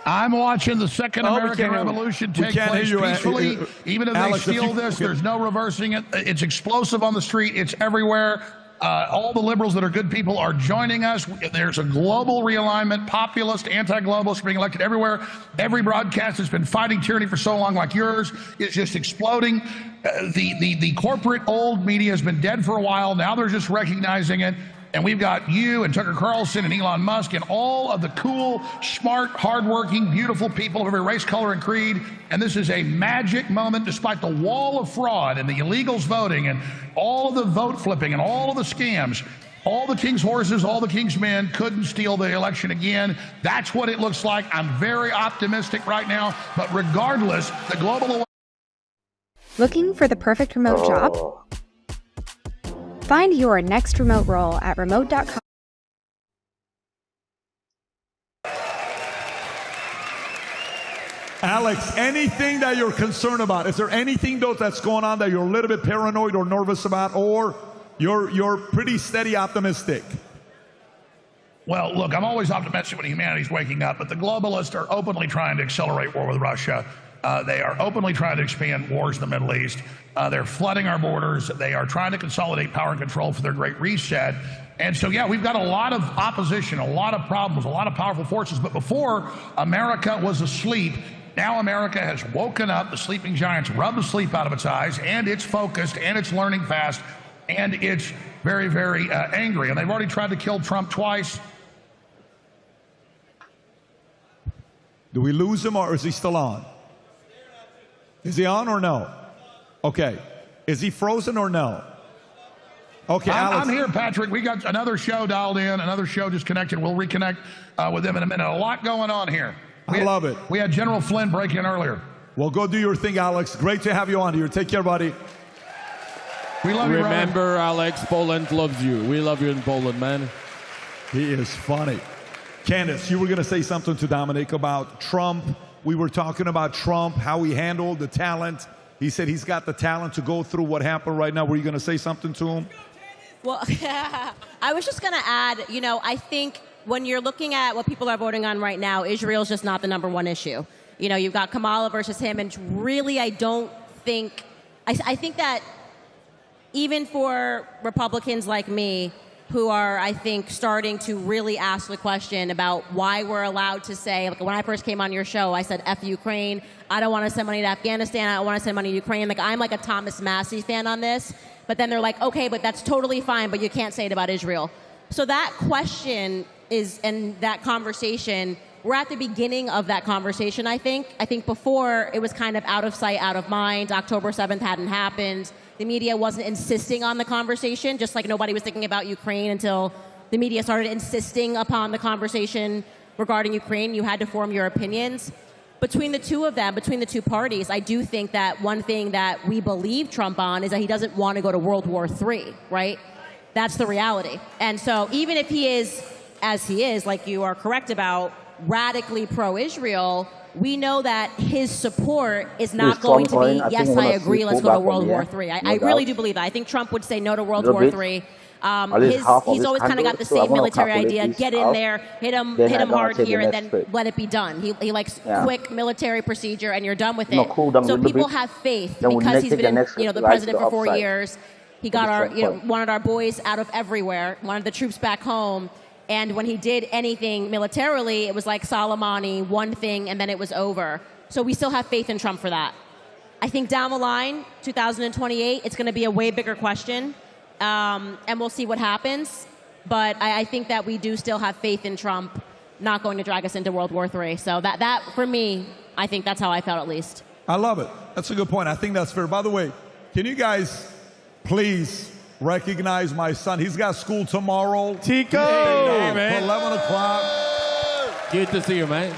I'm watching the Second American Revolution take place peacefully. Even if they steal this, there's no reversing it. It's explosive on the street. It's everywhere. All the liberals that are good people are joining us. There's a global realignment, populist, anti-globalist being elected everywhere. Every broadcast has been fighting tyranny for so long, like yours, is just exploding. The corporate old media has been dead for a while. Now they're just recognizing it. And we've got you and Tucker Carlson and Elon Musk and all of the cool, smart, hardworking, beautiful people of every race, color, and creed. And this is a magic moment despite the wall of fraud and the illegals voting and all of the vote flipping and all of the scams. All the king's horses, all the king's men couldn't steal the election again. That's what it looks like. I'm very optimistic right now. But regardless, the global... Looking for the perfect remote job? Find your next remote role at remote.com. Alex, anything that you're concerned about? Is there anything though that's going on that you're a little bit paranoid or nervous about, or you're pretty steady optimistic? Well, look, I'm always optimistic when humanity's waking up, but the globalists are openly trying to accelerate war with Russia. They are openly trying to expand wars in the Middle East. They're flooding our borders. They are trying to consolidate power and control for their great reset. And so, yeah, we've got a lot of opposition, a lot of problems, a lot of powerful forces. But before America was asleep, Now America has woken up, the sleeping giants rubbed the sleep out of its eyes, and it's focused, and it's learning fast, and it's very, very angry. And they've already tried to kill Trump twice. Do we lose him, or is he still on? Is he on or no? Okay. Is he frozen or no? Okay, Alex. I'm here, Patrick. We got another show dialed in, another show disconnected. We'll reconnect with them in a minute. A lot going on here. I love it. We had General Flynn break in earlier. Well, go do your thing, Alex. Great to have you on here. Take care, buddy. We love you, Remember, Alex, Poland loves you. We love you in Poland, man. He is funny. Candace, you were going to say something to Dominic about Trump. We were talking about Trump, how he handled the talent. He said he's got the talent to go through what happened right now. Were you going to say something to him? Well, I was just going to add, you know, I think when you're looking at what people are voting on right now, Israel's just not the number one issue. You know, you've got Kamala versus him, and really I don't think, I think that even for Republicans like me, who are, I think, starting to really ask the question about why we're allowed to say, like when I first came on your show, I said, F Ukraine, I don't want to send money to Afghanistan, I don't want to send money to Ukraine. Like, I'm like a Thomas Massey fan on this. But then they're like, okay, but that's totally fine, but you can't say it about Israel. So that question is, and that conversation, we're at the beginning of that conversation, I think. I think before, it was kind of out of sight, out of mind. October 7th hadn't happened. The media wasn't insisting on the conversation, just like nobody was thinking about Ukraine until the media started insisting upon the conversation regarding Ukraine. You had to form your opinions. Between the two of them, between the two parties, I do think that one thing that we believe Trump on is that he doesn't want to go to World War III, right? That's the reality. And so even if he is, as he is, like you are correct about, radically pro-Israel, we know that his support is not going to be, yes, I agree, let's go to World War III. I really do believe that. I think Trump would say no to World War III. He's always kind of got the same military idea. Get in there, hit him hard here, and then let it be done. He likes quick military procedure, and you're done with it. So people have faith because he's been, the president for 4 years. He got wanted our boys out of everywhere, wanted the troops back home. And when he did anything militarily, it was like Soleimani, one thing, and then it was over. So we still have faith in Trump for that. I think down the line, 2028, it's going to be a way bigger question. And we'll see what happens. But I think that we do still have faith in Trump not going to drag us into World War III. So that for me, I think that's how I felt at least. I love it. That's a good point. I think that's fair. By the way, can you guys please recognize my son? He's got school tomorrow. Tico! Hey, man. 11 o'clock. Good to see you, man.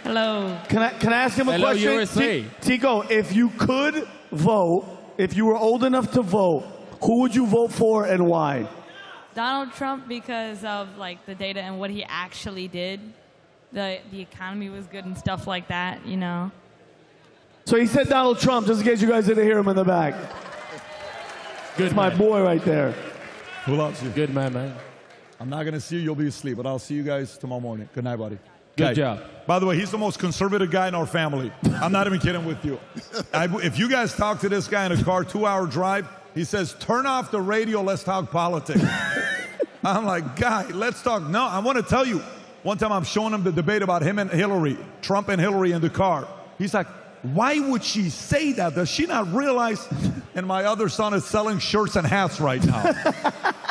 Hello. Can I ask him a Hello, question? USA. Tico, if you could vote, if you were old enough to vote, who would you vote for and why? Donald Trump, because of the data and what he actually did. The economy was good and stuff like that, you know. So he said Donald Trump, just in case you guys didn't hear him in the back. That's my boy right there. Who loves you? Good man, man. I'm not going to see you. You'll be asleep, but I'll see you guys tomorrow morning. Good night, buddy. Good job. By the way, he's the most conservative guy in our family. I'm not even kidding with you. If you guys talk to this guy in a car, 2-hour drive, he says, turn off the radio, let's talk politics. I'm like, guy, let's talk. No, I want to tell you, one time I'm showing him the debate about him and Hillary, Trump and Hillary in the car. He's like, why would she say that? Does she not realize? And my other son is selling shirts and hats right now.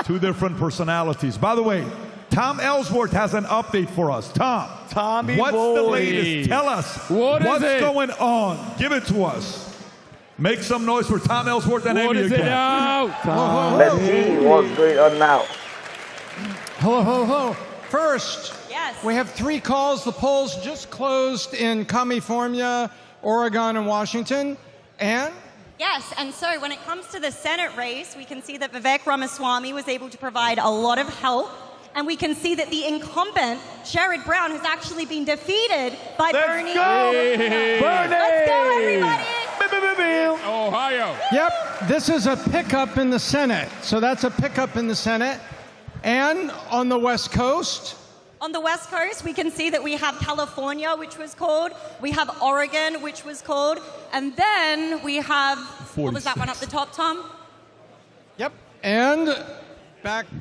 Two different personalities. By the way, Tom Ellsworth has an update for us. Tommy what's boy. the latest? Tell us what's going on. Give it to us. Make some noise for Tom Ellsworth and Amy again. Let's see what's going on now. Hello, hello, hello. First, we have 3 calls. The polls just closed in California, Oregon, and Washington. And? Yes, and so when it comes to the Senate race, we can see that Vivek Ramaswamy was able to provide a lot of help. And we can see that the incumbent, Sherrod Brown, has actually been defeated by Bernie. Let's go! Bernie! Let's go, everybody! Ohio. Yep, this is a pickup in the Senate. So that's a pickup in the Senate. And on the West Coast? On the West Coast, we can see that we have California, which was called. We have Oregon, which was called. And then we have, what was that one up the top, Tom? Yep. And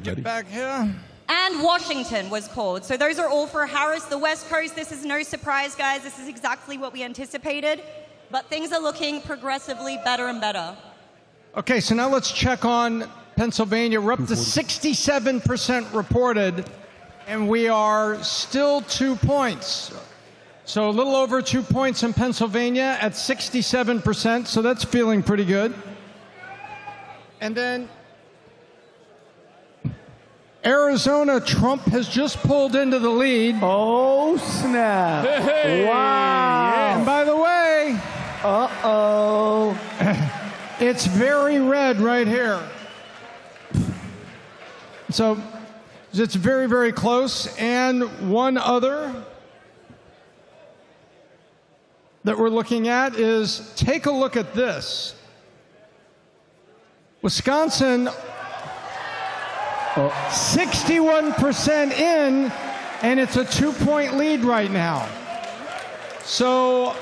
get back here. and Washington was pulled. So those are all for Harris. The West Coast, this is no surprise, guys. This is exactly what we anticipated. But things are looking progressively better and better. Okay, so now let's check on Pennsylvania. We're up to 67% reported, and we are still 2 points. So a little over 2 points in Pennsylvania at 67%, so that's feeling pretty good. And then Arizona, Trump has just pulled into the lead. Oh, snap. Hey, wow. And by the way, it's very red right here. So it's very, very close. And one other that we're looking at is, take a look at this. Wisconsin, 61% in, and it's a 2-point lead right now. So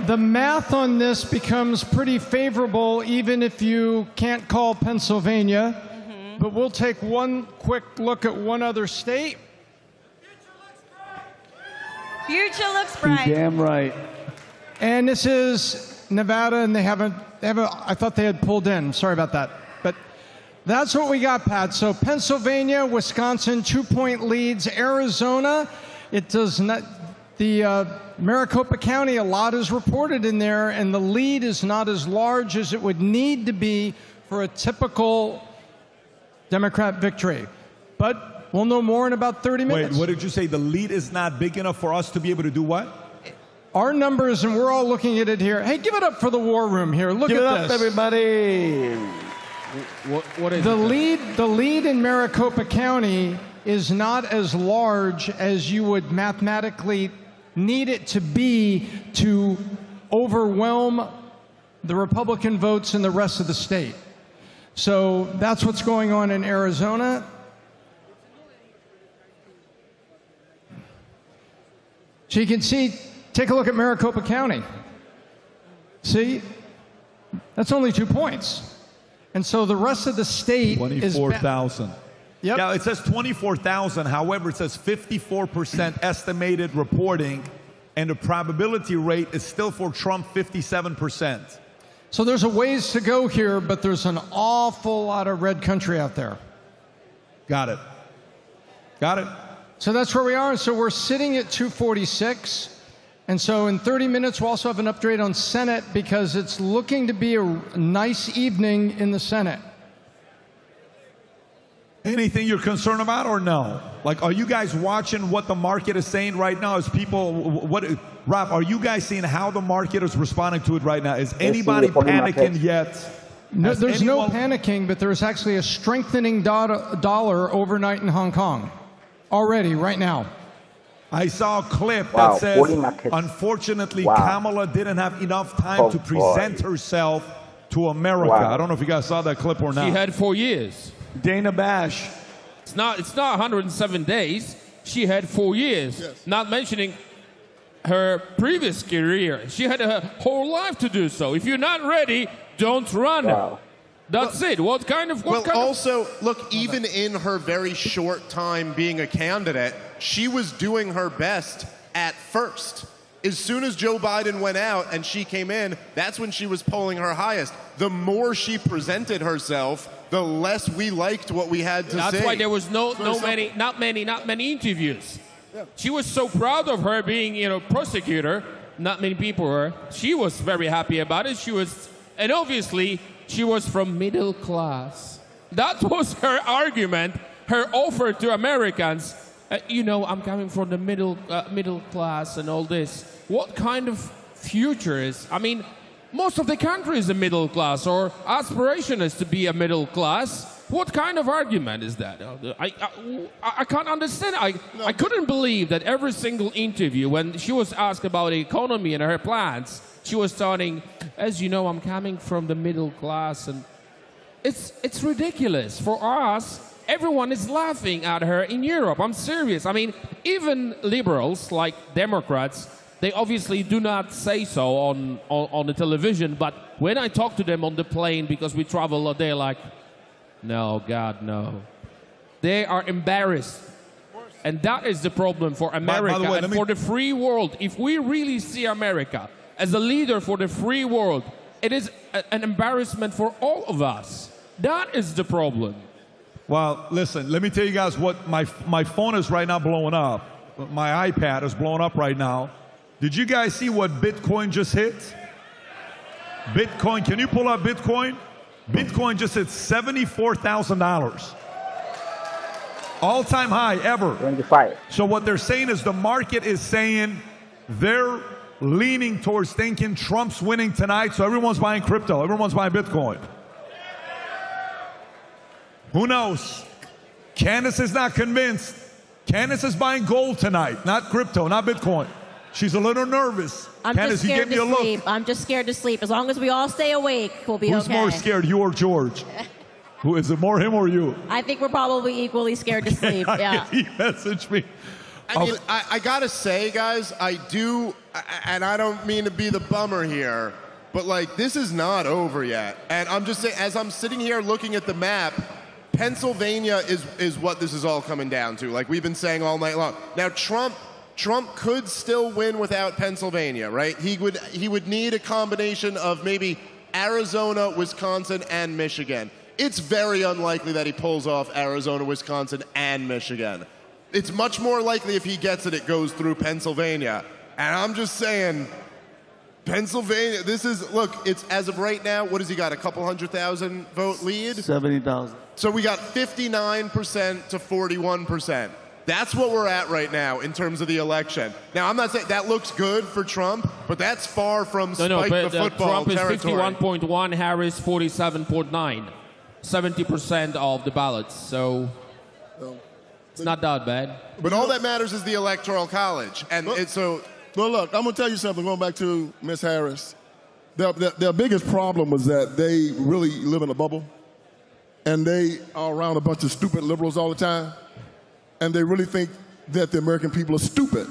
the math on this becomes pretty favorable, even if you can't call Pennsylvania. But we'll take one quick look at one other state. Future looks bright. Damn right. And this is Nevada, and they haven't, I thought they had pulled in. Sorry about that. But that's what we got, Pat. So Pennsylvania, Wisconsin, 2-point leads. Arizona, it does not, the Maricopa County, a lot is reported in there, and the lead is not as large as it would need to be for a typical Democrat victory. But we'll know more in about 30 minutes. Wait, what did you say? The lead is not big enough for us to be able to do what? Our numbers, and we're all looking at it here. Hey, give it up for the war room here. Look at this. Give it up, everybody. What is the lead? The lead in Maricopa County is not as large as you would mathematically need it to be to overwhelm the Republican votes in the rest of the state. So that's what's going on in Arizona. So you can see, take a look at Maricopa County. See, that's only 2 points. And so the rest of the state is 24,000. Yep. Yeah, it says 24,000. However, it says 54% estimated reporting, and the probability rate is still for Trump 57%. So there's a ways to go here, but there's an awful lot of red country out there. Got it. Got it. So that's where we are. So we're sitting at 246. And so in 30 minutes, we'll also have an update on Senate, because it's looking to be a nice evening in the Senate. Anything you're concerned about or no? Like, are you guys watching what the market is saying right now? Is people, Rob, are you guys seeing how the market is responding to it right now? Is anybody panicking yet? No, there's no panicking, but there's actually a strengthening dollar overnight in Hong Kong already, right now. I saw a clip that says, unfortunately, Kamala didn't have enough time to present herself to America. I don't know if you guys saw that clip or not. She had 4 years. Dana Bash. It's not 107 days. She had 4 years. Yes. Not mentioning her previous career. She had her whole life to do so. If you're not ready, don't run. That's it. What kind of... also, look, even in her very short time being a candidate, she was doing her best at first. As soon as Joe Biden went out and she came in, that's when she was polling her highest. The more she presented herself, the less we liked what we had to say. That's why there was not many interviews. Yeah. She was so proud of her being, prosecutor. Not many people were. She was very happy about it. And obviously, she was from middle class. That was her argument, her offer to Americans. I'm coming from the middle class and all this. What kind of future is? I mean, most of the country is a middle class, or aspiration is to be a middle class. What kind of argument is that? I can't understand. I couldn't believe that every single interview, when she was asked about the economy and her plans, she was starting, as you know, I'm coming from the middle class, and it's ridiculous. For us, everyone is laughing at her in Europe. I'm serious. I mean, even liberals like Democrats, they obviously do not say so on the television, but when I talk to them on the plane, because we travel, they're like, no, God, no. They are embarrassed. And that is the problem for America way, and for the free world. If we really see America as a leader for the free world, it is an embarrassment for all of us. That is the problem. Well, listen, let me tell you guys what my phone is right now blowing up. My iPad is blowing up right now. Did you guys see what Bitcoin just hit? Bitcoin, can you pull up Bitcoin? Bitcoin just hit $74,000. All-time high ever. 25. So what they're saying is the market is saying they're leaning towards thinking Trump's winning tonight, so everyone's buying crypto, everyone's buying Bitcoin. Who knows? Candace is not convinced. Candace is buying gold tonight, not crypto, not Bitcoin. She's a little nervous. I'm Candace, just scared you give me to a sleep. look. I'm just scared to sleep. As long as we all stay awake, we'll be Who's okay. more scared, you or George? Who is it, more him or you? I think we're probably equally scared to sleep. Yeah. He messaged me. I mean, I gotta say, guys, I do, and I don't mean to be the bummer here, but like, this is not over yet. And I'm just saying, as I'm sitting here looking at the map, Pennsylvania is what this is all coming down to, like we've been saying all night long. Now, Trump could still win without Pennsylvania, right? He would need a combination of maybe Arizona, Wisconsin, and Michigan. It's very unlikely that he pulls off Arizona, Wisconsin, and Michigan. It's much more likely if he gets it, it goes through Pennsylvania. And I'm just saying, Pennsylvania, this is, look, it's as of right now, what has he got, a couple 100,000 vote lead? 70,000. So we got 59% to 41%. That's what we're at right now in terms of the election. Now, I'm not saying that looks good for Trump, but that's far from Spike the football Trump is territory. 51.1, Harris 47.9. 70% of the ballots, so it's not that bad. But all that matters is the Electoral College, and it's so. Well, look, I'm going to tell you something, going back to Ms. Harris. Their biggest problem was that they really live in a bubble, and they are around a bunch of stupid liberals all the time, and they really think that the American people are stupid.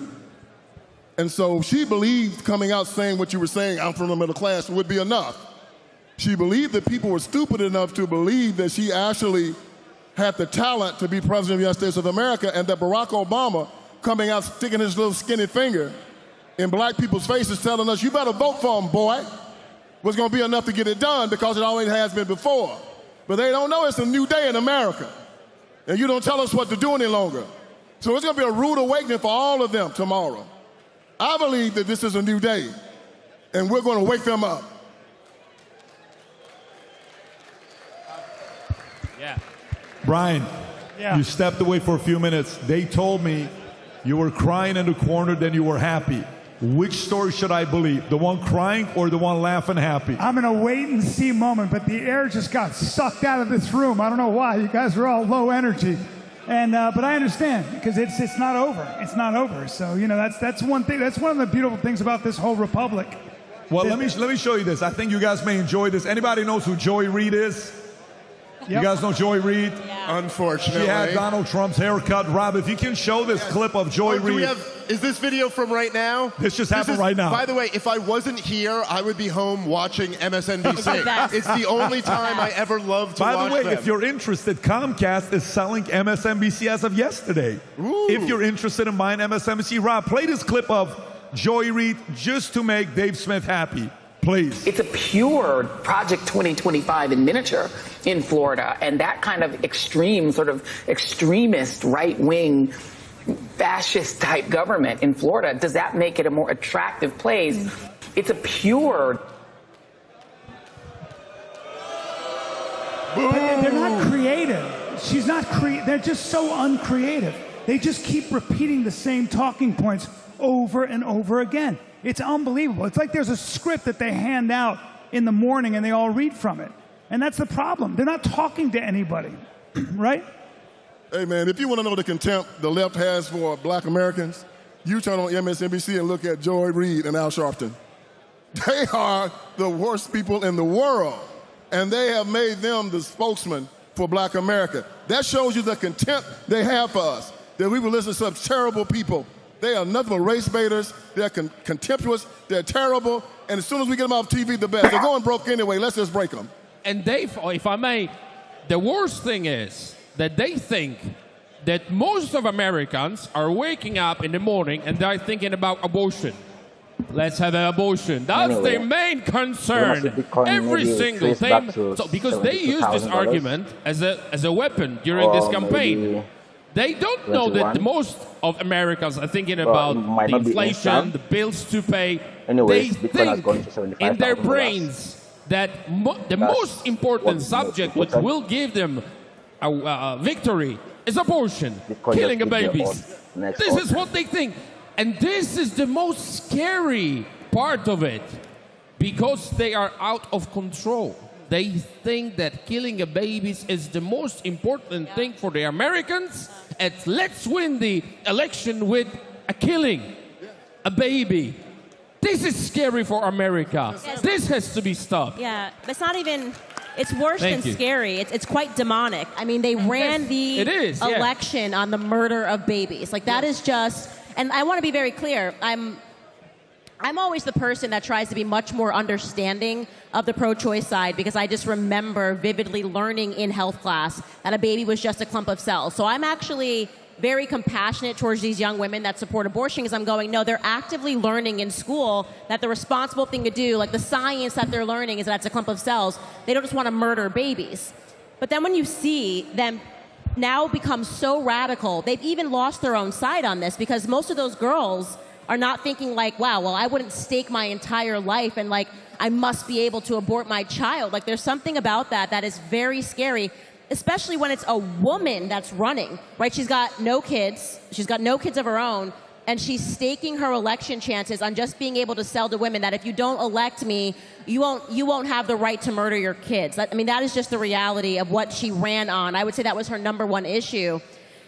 And so she believed coming out saying what you were saying, I'm from the middle class, would be enough. She believed that people were stupid enough to believe that she actually had the talent to be president of the United States of America, and that Barack Obama coming out sticking his little skinny finger in black people's faces telling us, you better vote for him, boy, was going to be enough to get it done because it always has been before. But they don't know it's a new day in America. And you don't tell us what to do any longer. So it's going to be a rude awakening for all of them tomorrow. I believe that this is a new day, and we're going to wake them up. Yeah. Brian, you stepped away for a few minutes. They told me you were crying in the corner, then you were happy. Which story should I believe? The one crying or the one laughing happy? I'm in a wait and see moment, but the air just got sucked out of this room. I don't know why. You guys are all low energy. And but I understand because it's not over. It's not over. So, you know, that's one thing. That's one of the beautiful things about this whole republic. Well, let me show you this. I think you guys may enjoy this. Anybody knows who Joy Reid is? Yep. You guys know Joy Reid? Yeah. Unfortunately. She had Donald Trump's haircut. Rob, if you can show this clip of Joy Reid. Is this video from right now? This just happened right now. By the way, if I wasn't here, I would be home watching MSNBC. It's the only time I ever loved to watch By the way, them. if you're interested, Comcast is selling MSNBC as of yesterday. Ooh. If you're interested in buying MSNBC, Rob, play this clip of Joy Reid just to make Dave Smith happy. Please. It's a pure Project 2025 in miniature in Florida, and that kind of extreme, sort of extremist, right-wing, fascist-type government in Florida, does that make it a more attractive place? It's a pure... But they're not creative. She's not they're just so uncreative. They just keep repeating the same talking points over and over again. It's unbelievable. It's like there's a script that they hand out in the morning and they all read from it. And that's the problem. They're not talking to anybody, right? Hey, man, if you want to know the contempt the left has for black Americans, you turn on MSNBC and look at Joy Reid and Al Sharpton. They are the worst people in the world, and they have made them the spokesman for black America. That shows you the contempt they have for us, that we will listen to such terrible people. They are nothing but race baiters. They're contemptuous. They're terrible. And as soon as we get them off TV, the best. They're going broke anyway. Let's just break them. And Dave, if I may, the worst thing is that they think that most of Americans are waking up in the morning and they're thinking about abortion. Let's have an abortion. That's their main concern. Every single thing. So because they use this argument as a weapon during this campaign. They don't know that most of Americans are thinking about the inflation, the bills to pay. They think in their brains that the most important subject which will give them a victory is abortion, killing babies. This is what they think. And this is the most scary part of it, because they are out of control. They think that killing babies is the most important thing for the Americans, and let's win the election with a killing, a baby. This is scary for America. Yes. This has to be stopped. Yeah, but it's not even... It's worse than scary. It's quite demonic. I mean, they ran the election on the murder of babies. Like, that is just... And I want to be very clear. I'm always the person that tries to be much more understanding of the pro-choice side, because I just remember vividly learning in health class that a baby was just a clump of cells. So I'm actually very compassionate towards these young women that support abortion, because I'm going, no, they're actively learning in school that the responsible thing to do, like the science that they're learning, is that it's a clump of cells. They don't just want to murder babies. But then when you see them now become so radical, they've even lost their own side on this, because most of those girls are not thinking like, wow, well, I wouldn't stake my entire life and like, I must be able to abort my child. Like, there's something about that is very scary, especially when it's a woman that's running, right? She's got no kids. She's got no kids of her own. And she's staking her election chances on just being able to sell to women that if you don't elect me, you won't have the right to murder your kids. I mean, that is just the reality of what she ran on. I would say that was her #1 issue.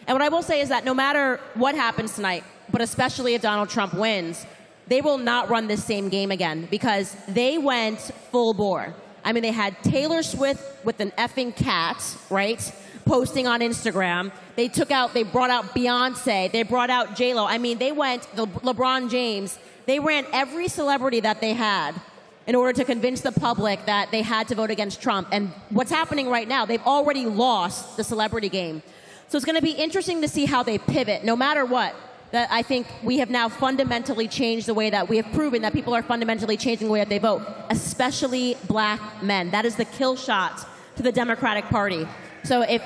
And what I will say is that no matter what happens tonight, but especially if Donald Trump wins, they will not run this same game again, because they went full bore. I mean, they had Taylor Swift with an effing cat, right, posting on Instagram. They brought out Beyonce. They brought out J-Lo. I mean, they went, LeBron James. They ran every celebrity that they had in order to convince the public that they had to vote against Trump. And what's happening right now, they've already lost the celebrity game. So it's going to be interesting to see how they pivot, no matter what. That I think we have now fundamentally changed the way that we have proven that people are fundamentally changing the way that they vote, especially black men. That is the kill shot to the Democratic Party. So if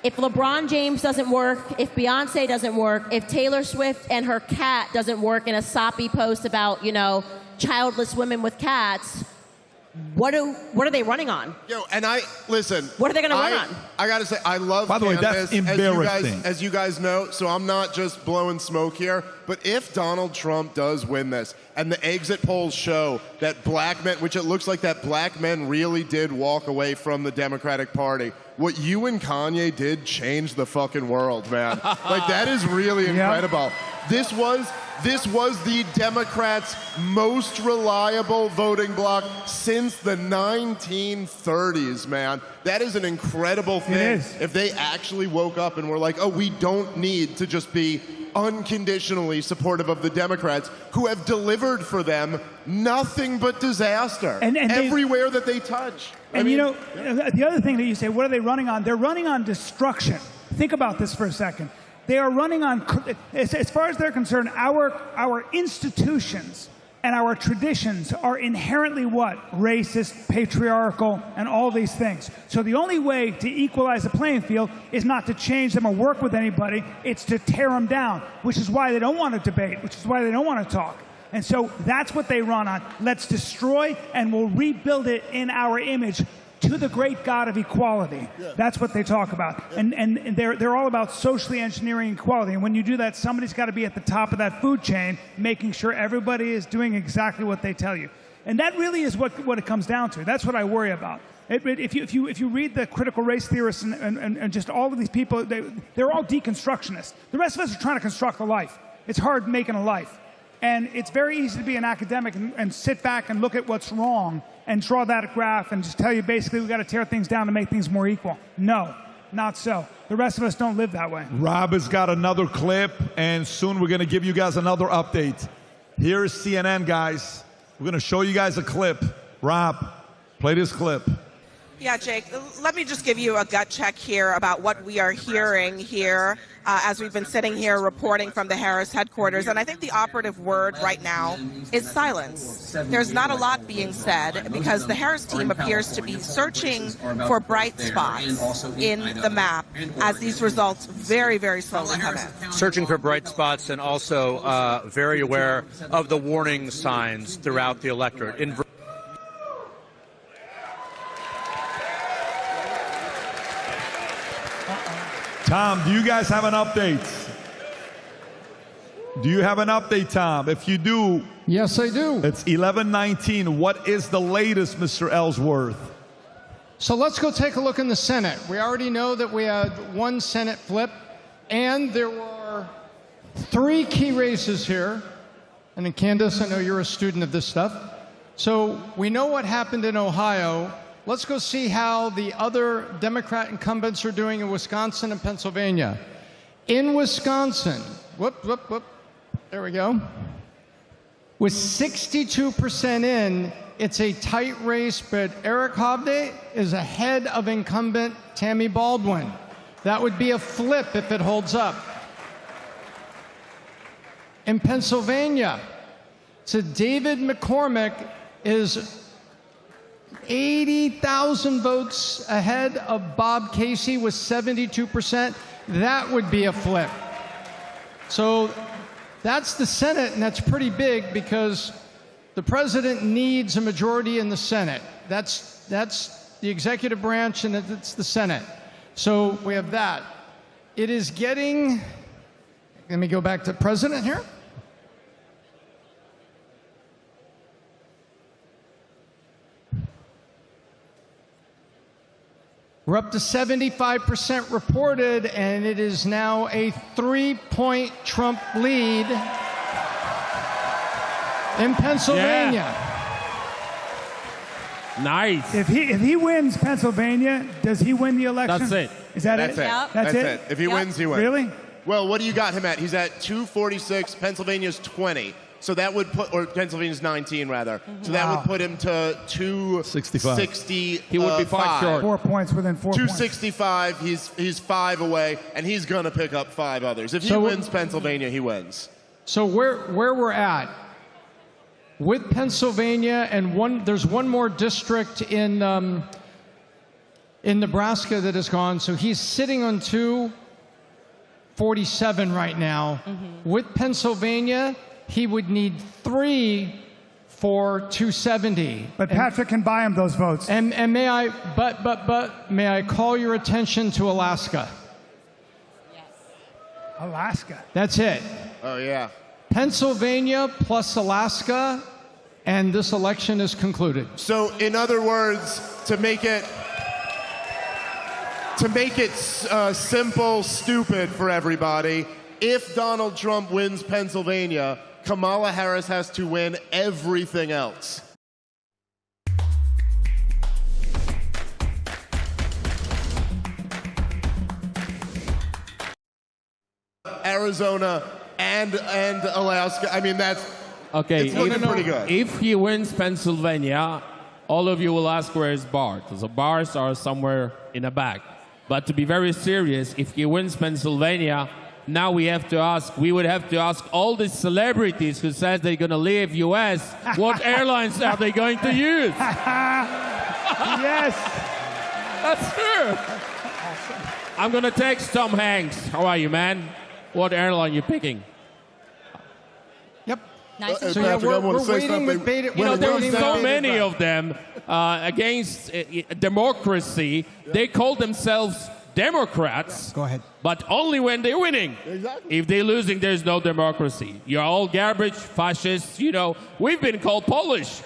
LeBron James doesn't work, if Beyonce doesn't work, if Taylor Swift and her cat doesn't work in a soppy post about, childless women with cats, what are they running on? And listen. What are they going to run on? I got to say, I love By the way, that's embarrassing. As you guys know, so I'm not just blowing smoke here, but if Donald Trump does win this, and the exit polls show that black men, which it looks like that black men really did walk away from the Democratic Party, what you and Kanye did changed the fucking world, man. Like, that is really incredible. This was the Democrats' most reliable voting bloc since the 1930s, man. That is an incredible thing. It is. If they actually woke up and were like, oh, we don't need to just be unconditionally supportive of the Democrats, who have delivered for them nothing but disaster and everywhere that they touch. And the other thing that you say, what are they running on? They're running on destruction. Think about this for a second. They are running on, as far as they're concerned, our institutions and our traditions are inherently what? Racist, patriarchal, and all these things. So the only way to equalize the playing field is not to change them or work with anybody, it's to tear them down, which is why they don't want to debate, which is why they don't want to talk. And so that's what they run on. Let's destroy, and we'll rebuild it in our image to the great God of equality. Yeah. That's what they talk about. And they're all about socially engineering equality. And when you do that, somebody's got to be at the top of that food chain, making sure everybody is doing exactly what they tell you. And that really is what it comes down to. That's what I worry about. If you read the critical race theorists and just all of these people, they're all deconstructionists. The rest of us are trying to construct a life. It's hard making a life. And it's very easy to be an academic and sit back and look at what's wrong and draw that graph and just tell you basically we've got to tear things down to make things more equal. No, not so. The rest of us don't live that way. Rob has got another clip, and soon we're going to give you guys another update. Here is CNN, guys. We're going to show you guys a clip. Rob, play this clip. Yeah, Jake, let me just give you a gut check here about what we are hearing here as we've been sitting here reporting from the Harris headquarters. And I think the operative word right now is silence. There's not a lot being said because the Harris team appears to be searching for bright spots in the map as these results very, very slowly come in. Searching for bright spots and also very aware of the warning signs throughout the electorate. Tom, do you guys have an update? Do you have an update, Tom? If you do. Yes, I do. It's 11:19. What is the latest, Mr. Ellsworth? So let's go take a look in the Senate. We already know that we had one Senate flip, and there were 3 key races here. And then Candace, I know you're a student of this stuff. So we know what happened in Ohio. Let's go see how the other Democrat incumbents are doing in Wisconsin and Pennsylvania. In Wisconsin, there we go. With 62% in, it's a tight race, but Eric Hovde is ahead of incumbent Tammy Baldwin. That would be a flip if it holds up. In Pennsylvania, so David McCormick is 80,000 votes ahead of Bob Casey with 72%. That would be a flip. So that's the Senate, and that's pretty big because the president needs a majority in the Senate. That's the executive branch, and it's the Senate. So we have that. It is getting, let me go back to president here. We're up to 75% reported, and it is now a 3-point Trump lead in Pennsylvania. Yeah. Nice. If he wins Pennsylvania, does he win the election? That's it. Is that That's it? it. That's it? If he wins, he wins. Really? Well, what do you got him at? He's at 246. Pennsylvania's 20. So that would put, or Pennsylvania's 19 rather. So that would put him to 265. He would be 5 short. 4 points within 4 points. 265. He's 5 away, and he's gonna pick up 5 others. If he wins Pennsylvania, he wins. So where we're at with Pennsylvania, and there's one more district in Nebraska that has gone. So he's sitting on 247 right now. With Pennsylvania, he would need 3 for 270. But Patrick can buy him those votes. And may I call your attention to Alaska? Alaska. That's it. Oh yeah. Pennsylvania plus Alaska, and this election is concluded. So in other words, to make it simple, stupid for everybody, if Donald Trump wins Pennsylvania, Kamala Harris has to win everything else. Arizona and Alaska. I mean, that's okay. It's looking pretty good. If he wins Pennsylvania, all of you will ask where is Bart. So bars are somewhere in the back. But to be very serious, if he wins Pennsylvania, now we would have to ask all the celebrities who says they're going to leave U.S., what airlines are they going to use? Yes. That's true. I'm going to text Tom Hanks. How are you, man? What airline you picking? Yep. Nice. So yeah, we're waiting with beta. There are so many of them against democracy. They call themselves Democrats. Go ahead. But only when they're winning. Exactly. If they're losing, there's no democracy. You're all garbage, fascists. You know, we've been called Polish.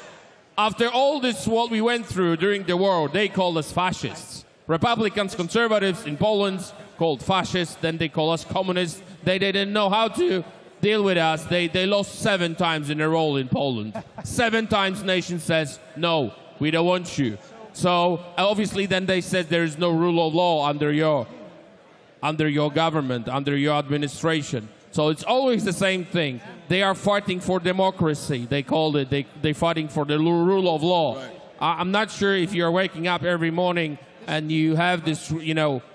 After all this, what we went through during the war, they called us fascists. Republicans, conservatives in Poland called fascists. Then they call us communists. They didn't know how to deal with us. They lost 7 times in a row in Poland. 7 times nation says, no, we don't want you. So obviously then they said there is no rule of law under your government, under your administration. So it's always the same thing. They are fighting for democracy. They called it. They're fighting for the rule of law. I'm not sure if you're waking up every morning and you have this,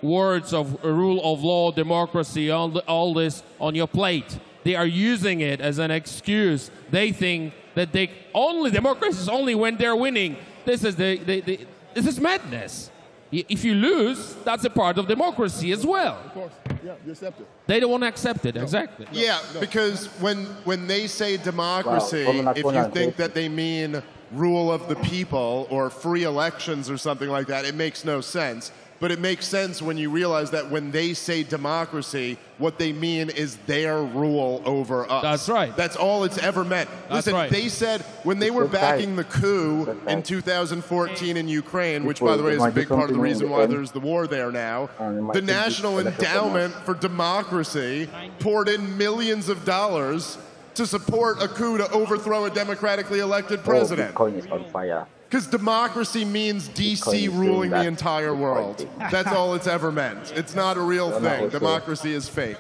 words of rule of law, democracy, all this on your plate. They are using it as an excuse. They think that democracy is only when they're winning. This is madness. If you lose, that's a part of democracy as well. Of course, yeah, you accept it. They don't want to accept it, exactly. Yeah, because when they say democracy, if you think that they mean rule of the people or free elections or something like that, it makes no sense. But it makes sense when you realize that when they say democracy, what they mean is their rule over us. That's right. That's all it's ever meant. That's Listen, right. they said when they were backing the coup in 2014 in Ukraine, which, by the way, is a big part of the reason why there's the war there now, the National Endowment for Democracy poured in millions of dollars to support a coup to overthrow a democratically elected president. Bitcoin is on fire. Because democracy means DC ruling the entire world. That's all it's ever meant. It's not a real thing. Democracy is fake.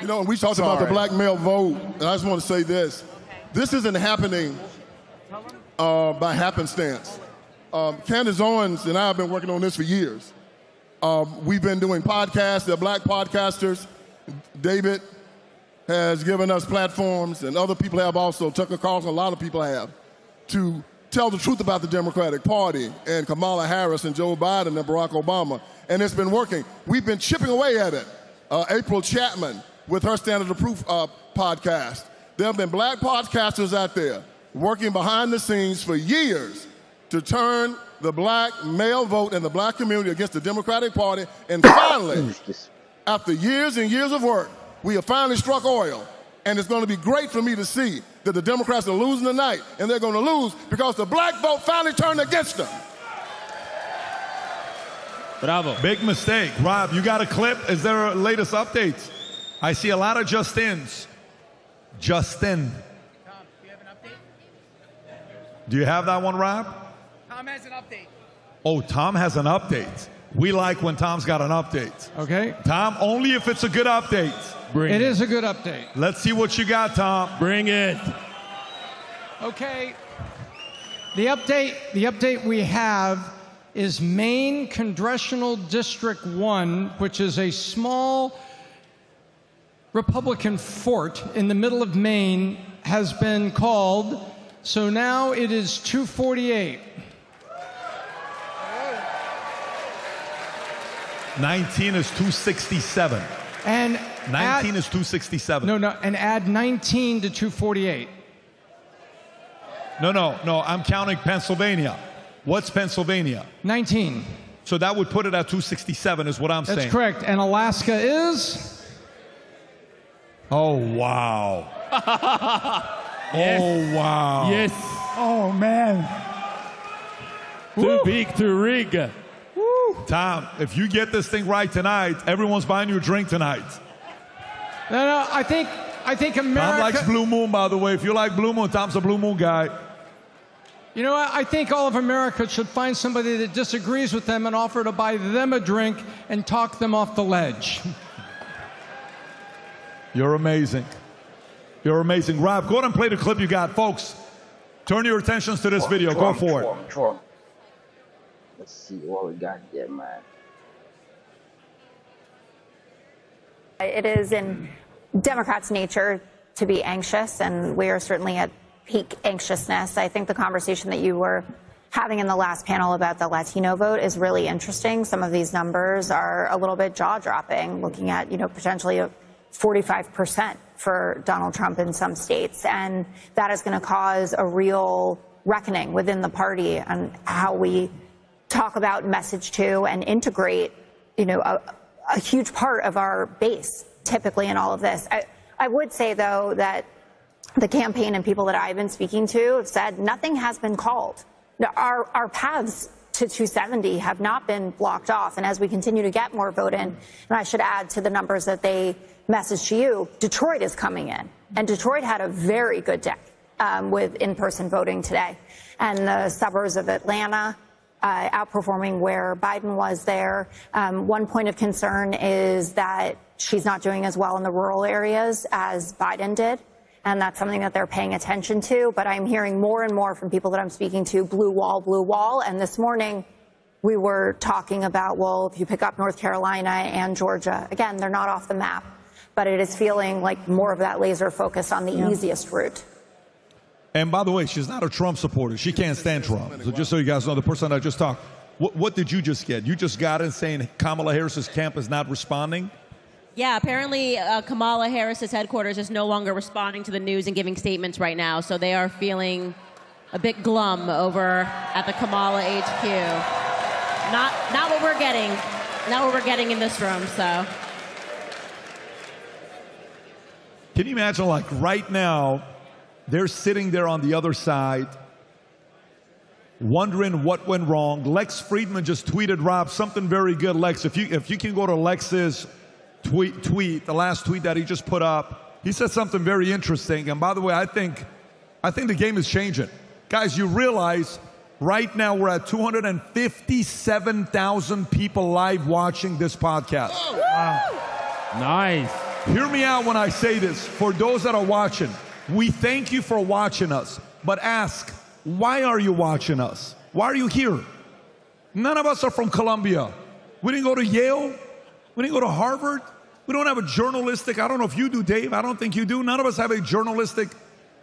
You know, we talked about the black male vote, and I just want to say this. This isn't happening by happenstance. Candace Owens and I have been working on this for years. We've been doing podcasts. They're black podcasters. David has given us platforms, and other people have also. Tucker Carlson, a lot of people have, to tell the truth about the Democratic Party and Kamala Harris and Joe Biden and Barack Obama. And it's been working. We've been chipping away at it. April Chapman with her Standard of Proof podcast. There have been black podcasters out there working behind the scenes for years to turn the black male vote in the black community against the Democratic Party. And finally, after years and years of work, we have finally struck oil. And it's going to be great for me to see that the Democrats are losing tonight, and they're going to lose because the black vote finally turned against them. Bravo. Big mistake. Rob, you got a clip? Is there a latest updates? I see a lot of Justins. Justin. Tom, do you have an update? Do you have that one, Rob? Tom has an update. Oh, Tom has an update. We like when Tom's got an update. Okay. Tom, only if it's a good update. It is a good update. Let's see what you got, Tom. Bring it. Okay. The update we have is Maine Congressional District 1, which is a small Republican fort in the middle of Maine, has been called. So now it is 248. 19 is 267. And 19 is 267. No, and add 19 to 248. No, I'm counting Pennsylvania. What's Pennsylvania? 19. So that would put it at 267 is what I'm saying. That's correct. And Alaska is? Oh, wow. Yes. Oh, wow. Yes. Oh, man. Too big to rig. Tom, if you get this thing right tonight, everyone's buying you a drink tonight. No, I think America... Tom likes Blue Moon, by the way. If you like Blue Moon, Tom's a Blue Moon guy. You know what? I think all of America should find somebody that disagrees with them and offer to buy them a drink and talk them off the ledge. You're amazing. You're amazing. Rob, go ahead and play the clip you got. Folks, turn your attentions to this video. Go for it. Let's see what we got here, man. It is in Democrats' nature to be anxious, and we are certainly at peak anxiousness. I think the conversation that you were having in the last panel about the Latino vote is really interesting. Some of these numbers are a little bit jaw-dropping, looking at, potentially 45% for Donald Trump in some states. And that is going to cause a real reckoning within the party on how we talk about, message to, and integrate, a huge part of our base, typically, in all of this. I would say, though, that the campaign and people that I've been speaking to have said nothing has been called. Our paths to 270 have not been blocked off. And as we continue to get more vote in, and I should add to the numbers that they messaged to you, Detroit is coming in. And Detroit had a very good day with in-person voting today. And the suburbs of Atlanta outperforming where Biden was there. One point of concern is that she's not doing as well in the rural areas as Biden did. and that's something that they're paying attention to. But I'm hearing more and more from people that I'm speaking to, blue wall. And this morning, we were talking about, well, if you pick up North Carolina and Georgia, again, they're not off the map, but it is feeling like more of that laser focus on the easiest route. And by the way, she's not a Trump supporter. She can't stand Trump. So just so you guys know, the person I just talked, what did you just get? You just got in saying Kamala Harris's camp is not responding? Yeah, apparently Kamala Harris's headquarters is no longer responding to the news and giving statements right now, so they are feeling a bit glum over at the Kamala HQ. Not what we're getting. Not what we're getting in this room, so. Can you imagine, like, right now, they're sitting there on the other side, wondering what went wrong. Lex Friedman just tweeted, Rob, something very good. Lex, if you can go to Lex's tweet, the last tweet that he just put up, he said something very interesting. And by the way, I think the game is changing. Guys, you realize right now we're at 257,000 people live watching this podcast. Wow. Nice. Hear me out when I say this. For those that are watching, we thank you for watching us, but ask, why are you watching us? Why are you here? None of us are from Columbia. We didn't go to Yale. We didn't go to Harvard. We don't have a journalistic, I don't know if you do, Dave. I don't think you do. None of us have a journalistic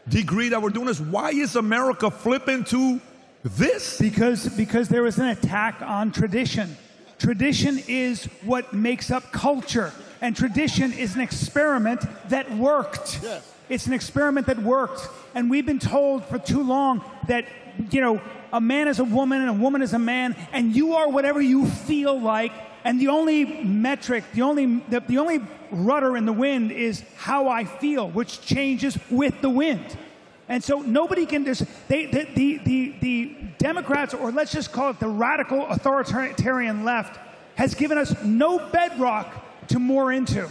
degree that we're doing this. Why is America flipping to this? Because there was an attack on tradition. Tradition is what makes up culture. And tradition is an experiment that worked. Yes. It's an experiment that worked. And we've been told for too long that, you know, a man is a woman and a woman is a man, and you are whatever you feel like. And the only metric, the only rudder in the wind is how I feel, which changes with the wind. And so nobody can just, the Democrats, or let's just call it the radical authoritarian left, has given us no bedrock to moor into.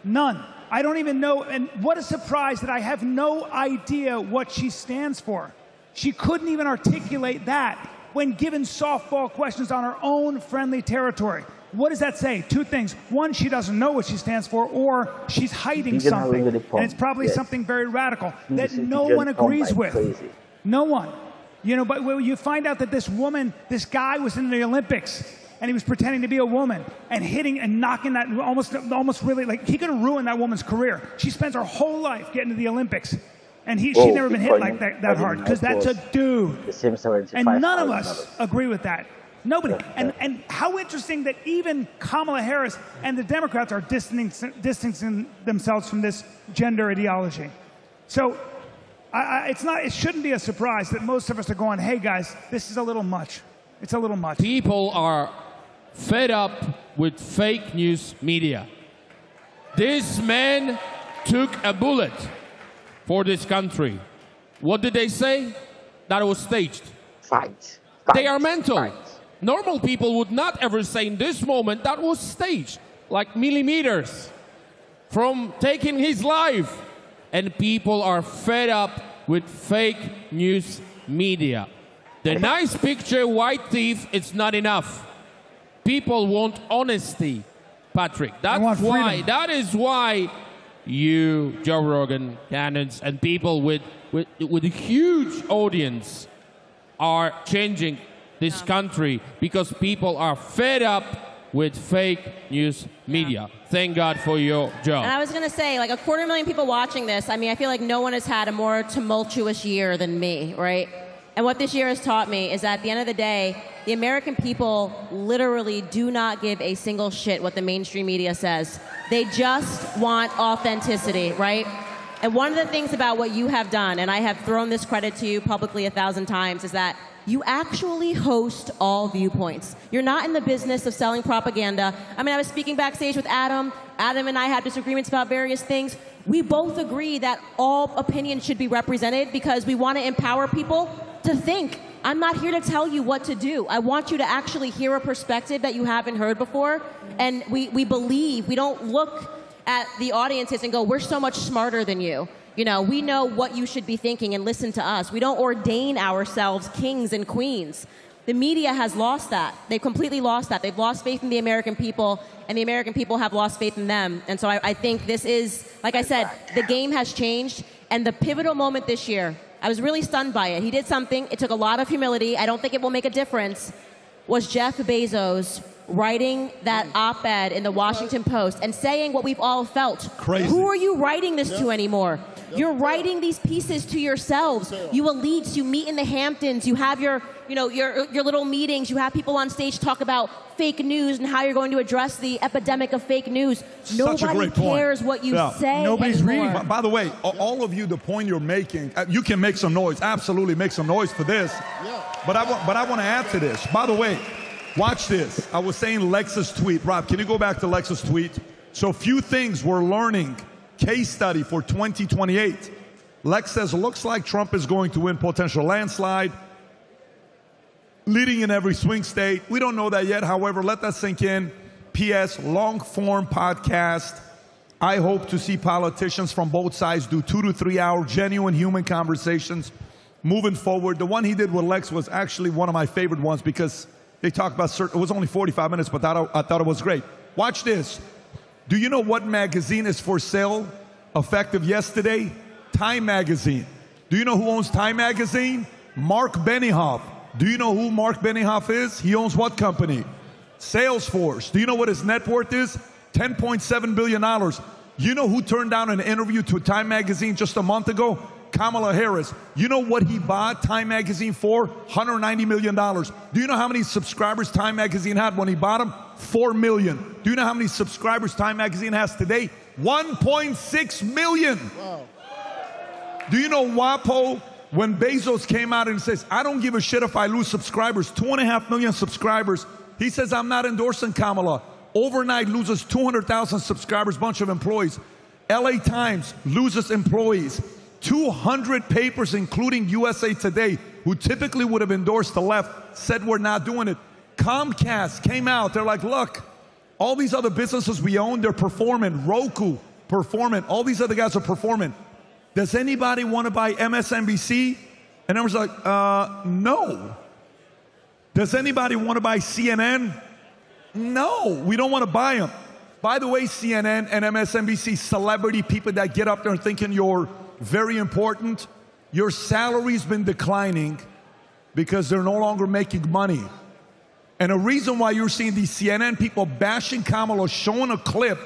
None. I don't even know, and what a surprise that I have no idea what she stands for. She couldn't even articulate that when given softball questions on her own friendly territory. What does that say? Two things. One, she doesn't know what she stands for, or she's hiding something. And it's probably something very radical that no one agrees with. No one. You know, but when you find out that this guy was in the Olympics, and he was pretending to be a woman and hitting and knocking that almost really, like, he could have ruined that woman's career. She spends her whole life getting to the Olympics, and she's never been hit like that hard, because that's a dude. And none of us agree with that. Nobody. And how interesting that even Kamala Harris and the Democrats are distancing themselves from this gender ideology. So it shouldn't be a surprise that most of us are going, hey guys, this is a little much. It's a little much. People are fed up with fake news media. This man took a bullet for this country. What did they say? That it was staged. Fight. They are mental. Normal people would not ever say in this moment that was staged, like millimeters from taking his life. And people are fed up with fake news media. The nice picture, white teeth, it's not enough. People want honesty, Patrick. That is why you, Joe Rogan, Cannons, and people with a huge audience are changing this country, because people are fed up with fake news media. Thank God for your job. And I was going to say, like, 250,000 people watching this, I mean, I feel like no one has had a more tumultuous year than me, right? And what this year has taught me is that at the end of the day, the American people literally do not give a single shit what the mainstream media says. They just want authenticity, right? And one of the things about what you have done, and I have thrown this credit to you publicly 1,000 times, is that you actually host all viewpoints. You're not in the business of selling propaganda. I mean, I was speaking backstage with Adam. Adam and I had disagreements about various things. We both agree that all opinions should be represented because we want to empower people to think. I'm not here to tell you what to do. I want you to actually hear a perspective that you haven't heard before. And we believe, we don't look at the audiences and go, we're so much smarter than you. You know, we know what you should be thinking and listen to us. We don't ordain ourselves kings and queens. The media has lost that. They've completely lost that. They've lost faith in the American people, and the American people have lost faith in them. And so I think this is, like I said, the game has changed, And the pivotal moment this year, I was really stunned by it. He did something. It took a lot of humility. I don't think it will make a difference. Was Jeff Bezos writing that op-ed in the Washington Post and saying what we've all felt. Crazy. Who are you writing this to anymore? You're writing these pieces to yourselves. You elites, you meet in the Hamptons, you have your little meetings, you have people on stage talk about fake news and how you're going to address the epidemic of fake news. Nobody cares what you say. Nobody's anymore. reading. By the way, all of you, the point you're making, you can make some noise. Absolutely make some noise for this. But I want to add to this. By the way, watch this. I was saying Lex's tweet. Rob, can you go back to Lex's tweet? So few things we're learning. Case study for 2028. Lex says, looks like Trump is going to win potential landslide, leading in every swing state. We don't know that yet. However, let that sink in. P.S. Long form podcast. I hope to see politicians from both sides do 2 to 3 hour genuine human conversations moving forward. The one he did with Lex was actually one of my favorite ones because they talked about it was only 45 minutes, but I thought it was great. Watch this. Do you know what magazine is for sale effective yesterday? Time Magazine. Do you know who owns Time Magazine? Mark Benioff. Do you know who Mark Benioff is? He owns what company? Salesforce. Do you know what his net worth is? $10.7 billion. You know who turned down an interview to Time Magazine just a month ago? Kamala Harris. You know what he bought Time Magazine for? $190 million. Do you know how many subscribers Time Magazine had when he bought them? 4 million. Do you know how many subscribers Time Magazine has today? 1.6 million. Wow. Do you know WAPO, when Bezos came out and says, I don't give a shit if I lose subscribers, 2.5 million subscribers. He says, I'm not endorsing Kamala. Overnight loses 200,000 subscribers, bunch of employees. LA Times loses employees. 200 papers, including USA Today, who typically would have endorsed the left, said we're not doing it. Comcast came out. They're like, look, all these other businesses we own, they're performing. Roku, performing. All these other guys are performing. Does anybody want to buy MSNBC? And I was like, no. Does anybody want to buy CNN? No, we don't want to buy them. By the way, CNN and MSNBC, celebrity people that get up there and thinking you're very important, your salary's been declining because they're no longer making money. And a reason why you're seeing these CNN people bashing Kamala, showing a clip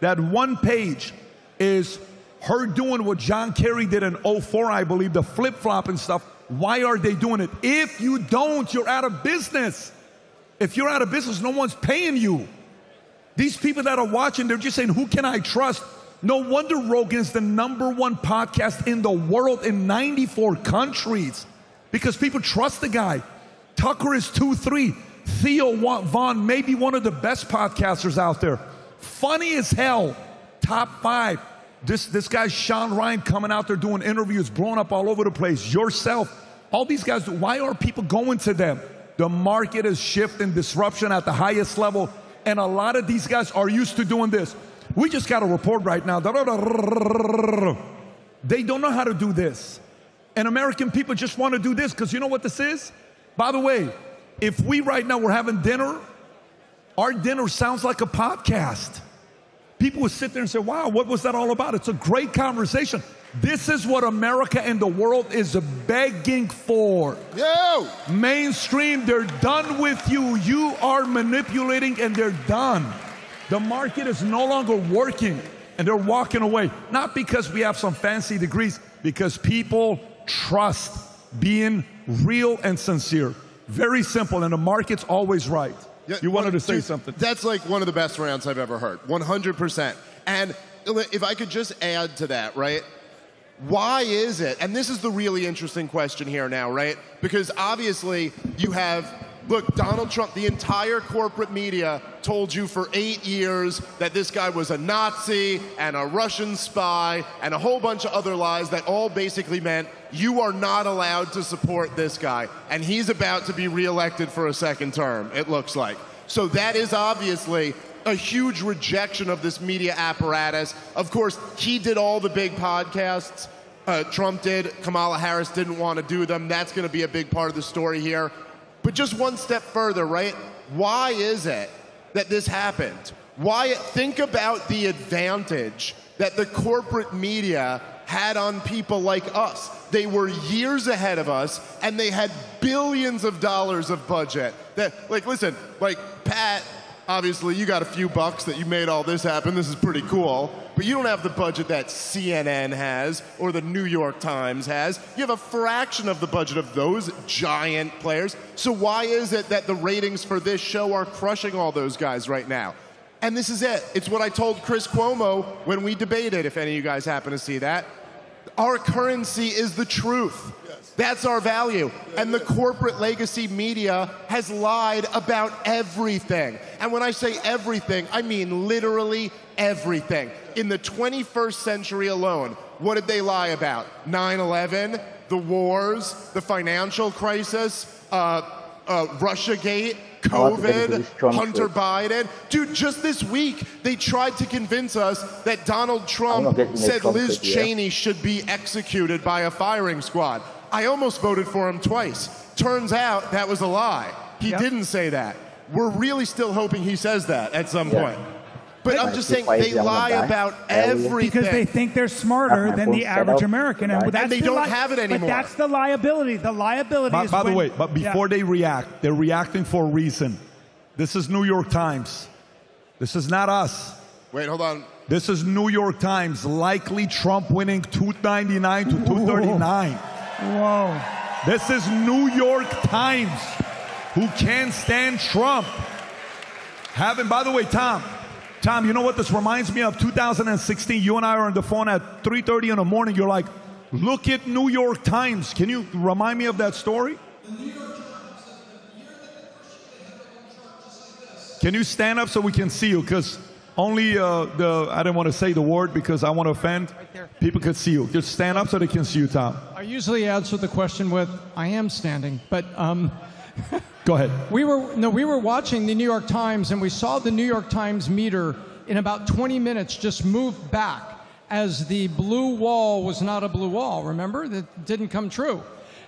that one page is her doing what John Kerry did in 2004, I believe, the flip-flop and stuff. Why are they doing it? If you don't, you're out of business. If you're out of business, no one's paying you. These people that are watching, they're just saying, who can I trust? No wonder Rogan's the #1 podcast in the world in 94 countries because people trust the guy. Tucker is 2-3. Theo Vaughn may be one of the best podcasters out there. Funny as hell. Top 5. This guy Sean Ryan coming out there doing interviews, blowing up all over the place. Yourself. All these guys, why are people going to them? The market is shifting, disruption at the highest level. And a lot of these guys are used to doing this. We just got a report right now. They don't know how to do this. And American people just want to do this because you know what this is? By the way, if we right now were having dinner, our dinner sounds like a podcast. People would sit there and say, wow, what was that all about? It's a great conversation. This is what America and the world is begging for. Yo! Mainstream, they're done with you. You are manipulating and they're done. The market is no longer working and they're walking away. Not because we have some fancy degrees, because people trust being real and sincere. Very simple, and the market's always right. Yeah, you wanted to say something. That's like one of the best rants I've ever heard, 100%. And if I could just add to that, right? Why is it, and this is the really interesting question here now, right? Because obviously you have, look, Donald Trump, the entire corporate media told you for 8 years that this guy was a Nazi and a Russian spy and a whole bunch of other lies that all basically meant you are not allowed to support this guy. And he's about to be reelected for a second term, it looks like. So that is obviously a huge rejection of this media apparatus. Of course, he did all the big podcasts. Trump did. Kamala Harris didn't want to do them. That's going to be a big part of the story here. But just one step further, right? Why is it that this happened? Think about the advantage that the corporate media had on people like us. They were years ahead of us, and they had billions of dollars of budget. That, like, listen, like, Pat, obviously, you got a few bucks that you made all this happen. This is pretty cool. But you don't have the budget that CNN has or the New York Times has. You have a fraction of the budget of those giant players. So why is it that the ratings for this show are crushing all those guys right now? And this is it. It's what I told Chris Cuomo when we debated, if any of you guys happen to see that. Our currency is the truth. That's our value. And the corporate legacy media has lied about everything. And when I say everything, I mean literally everything. In the 21st century alone, what did they lie about? 9/11, the wars, the financial crisis, Russiagate, COVID, Hunter Biden. Dude, just this week, they tried to convince us that Donald Trump said Liz Cheney should be executed by a firing squad. I almost voted for him twice. Turns out that was a lie. He didn't say that. We're really still hoping he says that at some point. But I'm just saying they lie about everything. Because they think they're smarter than the average American. And they don't have it anymore. But that's the liability. The liability is by the way, but before they react, they're reacting for a reason. This is New York Times. This is not us. Wait, hold on. This is New York Times. Likely Trump winning 299 to 239. Whoa. This is New York Times, who can't stand Trump. By the way, Tom, you know what this reminds me of? 2016, you and I are on the phone at 3:30 in the morning. You're like, look at New York Times. Can you remind me of that story? Can you stand up so we can see you? Because only I didn't want to say the word because I want to offend. People could see you. Just stand up so they can see you, Tom. I usually answer the question with, I am standing, but go ahead. We were watching the New York Times, and we saw the New York Times meter in about 20 minutes just move back as the blue wall was not a blue wall. Remember? That didn't come true.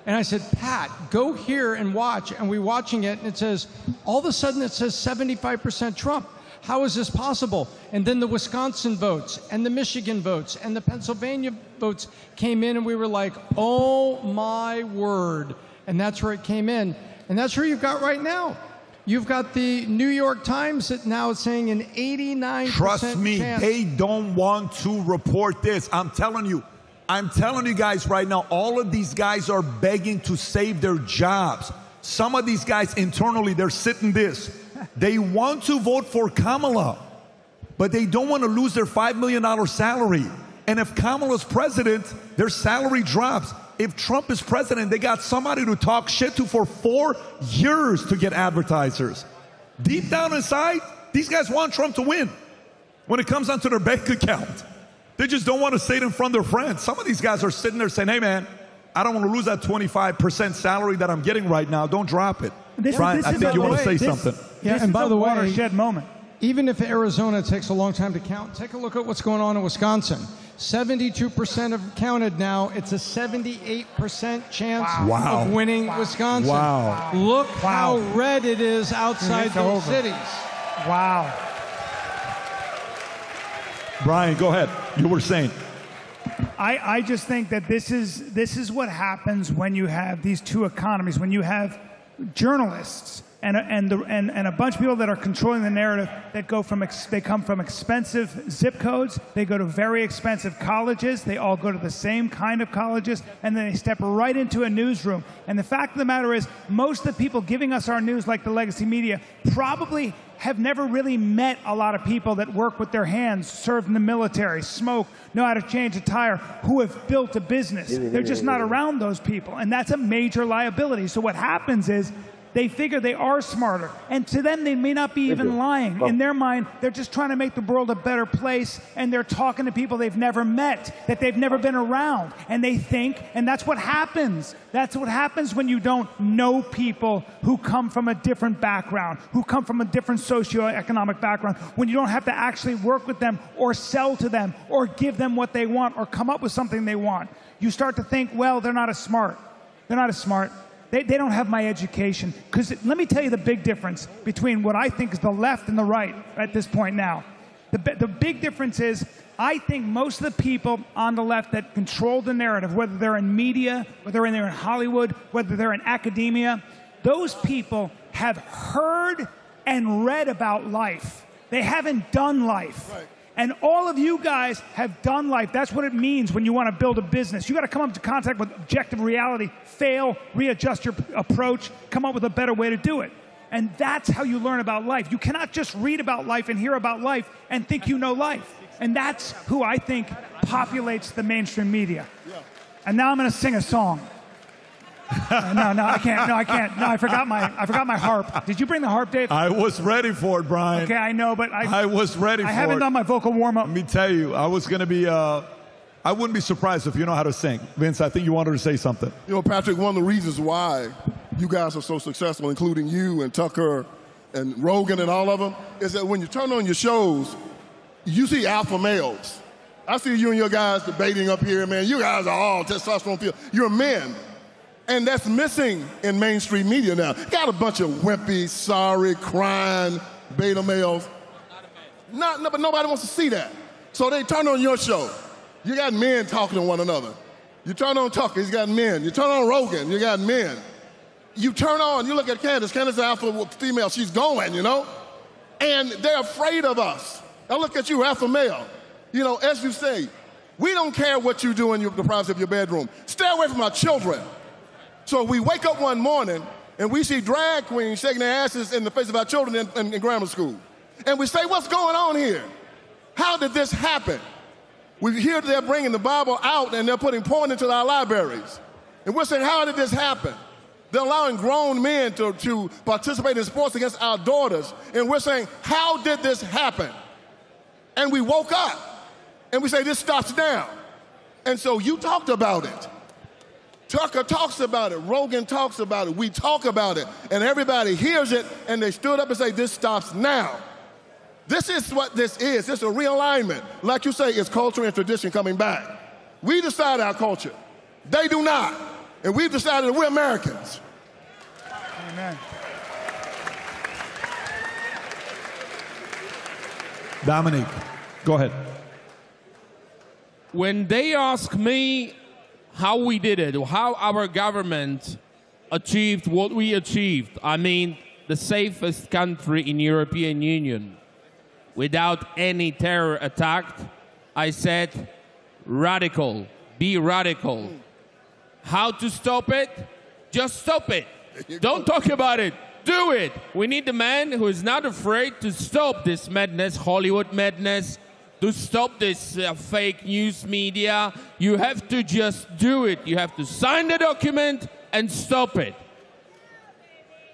And I said, Pat, go here and watch. And we're watching it, and it says, all of a sudden it says 75% Trump. How is this possible? And then the Wisconsin votes and the Michigan votes and the Pennsylvania votes came in, and we were like, oh my word. And that's where it came in. And that's where you've got right now. You've got the New York Times that now is saying an 89% Trust me, chance. They don't want to report this. I'm telling you guys right now, all of these guys are begging to save their jobs. Some of these guys internally, they're sitting this. They want to vote for Kamala, but they don't want to lose their $5 million salary. And if Kamala's president, their salary drops. If Trump is president, they got somebody to talk shit to for 4 years to get advertisers. Deep down inside, these guys want Trump to win. When it comes down to their bank account, they just don't want to say it in front of their friends. Some of these guys are sitting there saying, hey man, I don't want to lose that 25% salary that I'm getting right now. Don't drop it. Brian, I think you want to say something. Yeah, and by the way, watershed moment. Even if Arizona takes a long time to count, take a look at what's going on in Wisconsin. 72% have counted now. It's a 78% chance of winning Wisconsin. Wow. Look how red it is outside those cities. Wow. Brian, go ahead. You were saying. I just think that this is what happens when you have these two economies, when you have journalists and a bunch of people that are controlling the narrative that they come from expensive zip codes, they go to very expensive colleges, they all go to the same kind of colleges, and then they step right into a newsroom. And the fact of the matter is, most of the people giving us our news, like the legacy media, probably have never really met a lot of people that work with their hands, served in the military, smoke, know how to change a tire, who have built a business. They're just not around those people, and that's a major liability. So what happens is, they figure they are smarter, and to them they may not be even lying. In their mind, they're just trying to make the world a better place, and they're talking to people they've never met, that they've never been around, and they think, and that's what happens. That's what happens when you don't know people who come from a different background, who come from a different socioeconomic background, when you don't have to actually work with them or sell to them or give them what they want or come up with something they want. You start to think, well, they're not as smart. They're not as smart. They don't have my education. Because let me tell you the big difference between what I think is the left and the right at this point now. The big difference is, I think most of the people on the left that control the narrative, whether they're in media, whether they're in Hollywood, whether they're in academia, those people have heard and read about life. They haven't done life. Right. And all of you guys have done life. That's what it means when you want to build a business. You got to come into contact with objective reality, fail, readjust your approach, come up with a better way to do it. And that's how you learn about life. You cannot just read about life and hear about life and think you know life. And that's who I think populates the mainstream media. And now I'm going to sing a song. No, I can't. No, I can't. No, I forgot my harp. Did you bring the harp, Dave? I was ready for it, Brian. Okay, I know, but I was ready for it. I haven't done my vocal warm-up. Let me tell you, I was going to be, I wouldn't be surprised if you know how to sing. Vince, I think you wanted to say something. You know, Patrick, one of the reasons why you guys are so successful, including you and Tucker and Rogan and all of them, is that when you turn on your shows, you see alpha males. I see you and your guys debating up here, man. You guys are all testosterone filled. You're men. And that's missing in mainstream media now. Got a bunch of wimpy, sorry, crying beta males. But nobody wants to see that. So they turn on your show. You got men talking to one another. You turn on Tucker, he's got men. You turn on Rogan, you got men. You turn on, you look at Candace is alpha female, she's going, you know? And they're afraid of us. I look at you, alpha male. You know, as you say, we don't care what you do in the privacy of your bedroom. Stay away from our children. So we wake up one morning and we see drag queens shaking their asses in the face of our children in grammar school. And we say, what's going on here? How did this happen? We hear they're bringing the Bible out and they're putting porn into our libraries. And we're saying, how did this happen? They're allowing grown men to participate in sports against our daughters. And we're saying, how did this happen? And we woke up and we say, this stops now. And so you talked about it. Tucker talks about it. Rogan talks about it. We talk about it. And everybody hears it, and they stood up and say, this stops now. This is what this is. It's a realignment. Like you say, it's culture and tradition coming back. We decide our culture. They do not. And we've decided that we're Americans. Amen. Dominic, go ahead. When they ask me how we did it, how our government achieved what we achieved, I mean, the safest country in European Union without any terror attack, I said, radical, be radical. How to stop it? Just stop it. Don't talk about it. Do it. We need the man who is not afraid to stop this madness, Hollywood madness, to stop this fake news media. You have to just do it. You have to sign the document and stop it.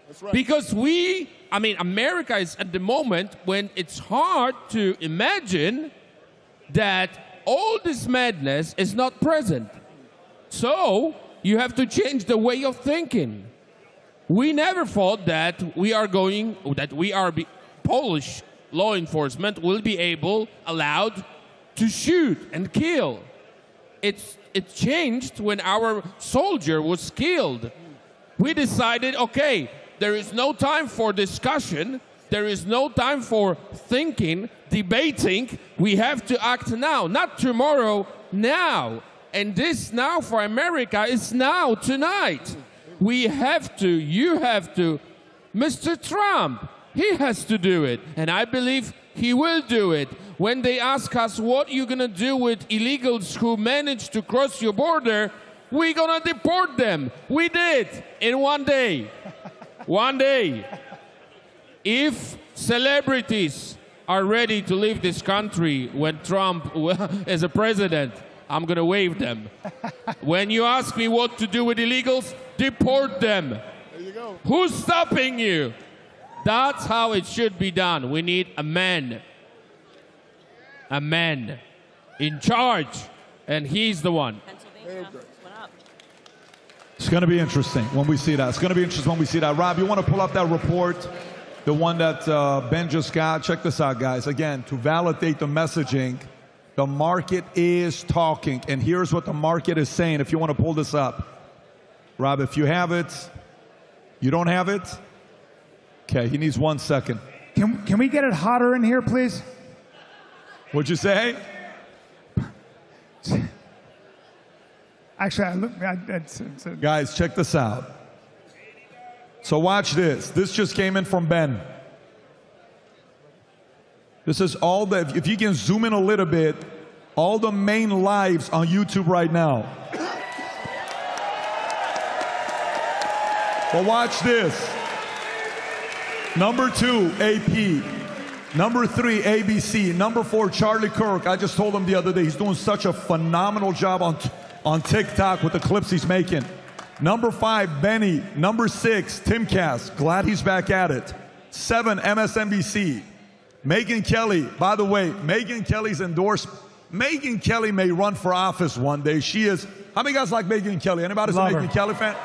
That's right. Because America is at the moment when it's hard to imagine that all this madness is not present. So you have to change the way of thinking. We never thought that Polish law enforcement will be allowed to shoot and kill. It changed when our soldier was killed. We decided, okay, there is no time for discussion. There is no time for thinking, debating. We have to act now, not tomorrow, now. And this now for America is now, tonight. We have to, you have to. Mr. Trump, he has to do it. And I believe he will do it. When they ask us what you're going to do with illegals who manage to cross your border, we're going to deport them. We did in one day. One day. If celebrities are ready to leave this country when Trump is a president, I'm going to wave them. When you ask me what to do with illegals, deport them. There you go. Who's stopping you? That's how it should be done. We need a man in charge, and he's the one. It's going to be interesting when we see that. It's going to be interesting when we see that. Rob, you want to pull up that report, the one that Ben just got? Check this out, guys. Again, to validate the messaging, the market is talking, and here's what the market is saying. If you want to pull this up. Rob, if you have it, you don't have it? Okay, he needs 1 second. Can we get it hotter in here, please? What'd you say? Actually, guys, check this out. So watch this. This just came in from Ben. This is all the, if you can zoom in a little bit, all the main lives on YouTube right now. Well, watch this. Number 2, AP. Number 3, ABC. Number 4, Charlie Kirk. I just told him the other day, he's doing such a phenomenal job on TikTok with the clips he's making. Number 5, Benny. Number 6, Timcast. Glad he's back at it. 7, MSNBC. Megyn Kelly. By the way, Megyn Kelly's endorsed. Megyn Kelly may run for office one day. She is. How many guys like Megyn Kelly? Anybody's a Megyn Kelly fan?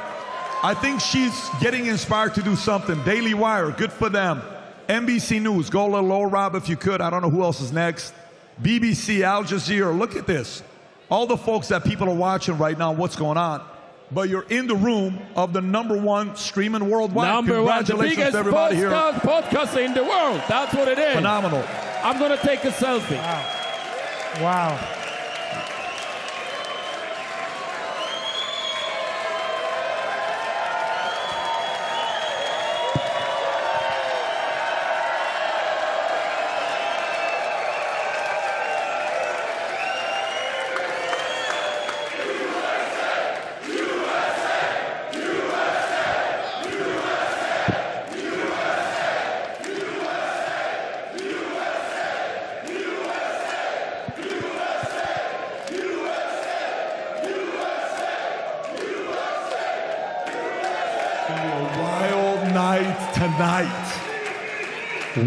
I think she's getting inspired to do something. Daily Wire, good for them. NBC News, go a little lower, Rob, if you could. I don't know who else is next. BBC, Al Jazeera, look at this. All the folks that people are watching right now, what's going on. But you're in the room of the ¡1 streaming worldwide. Congratulations to everybody here. Podcast in the world. That's what it is. Phenomenal. I'm going to take a selfie. Wow.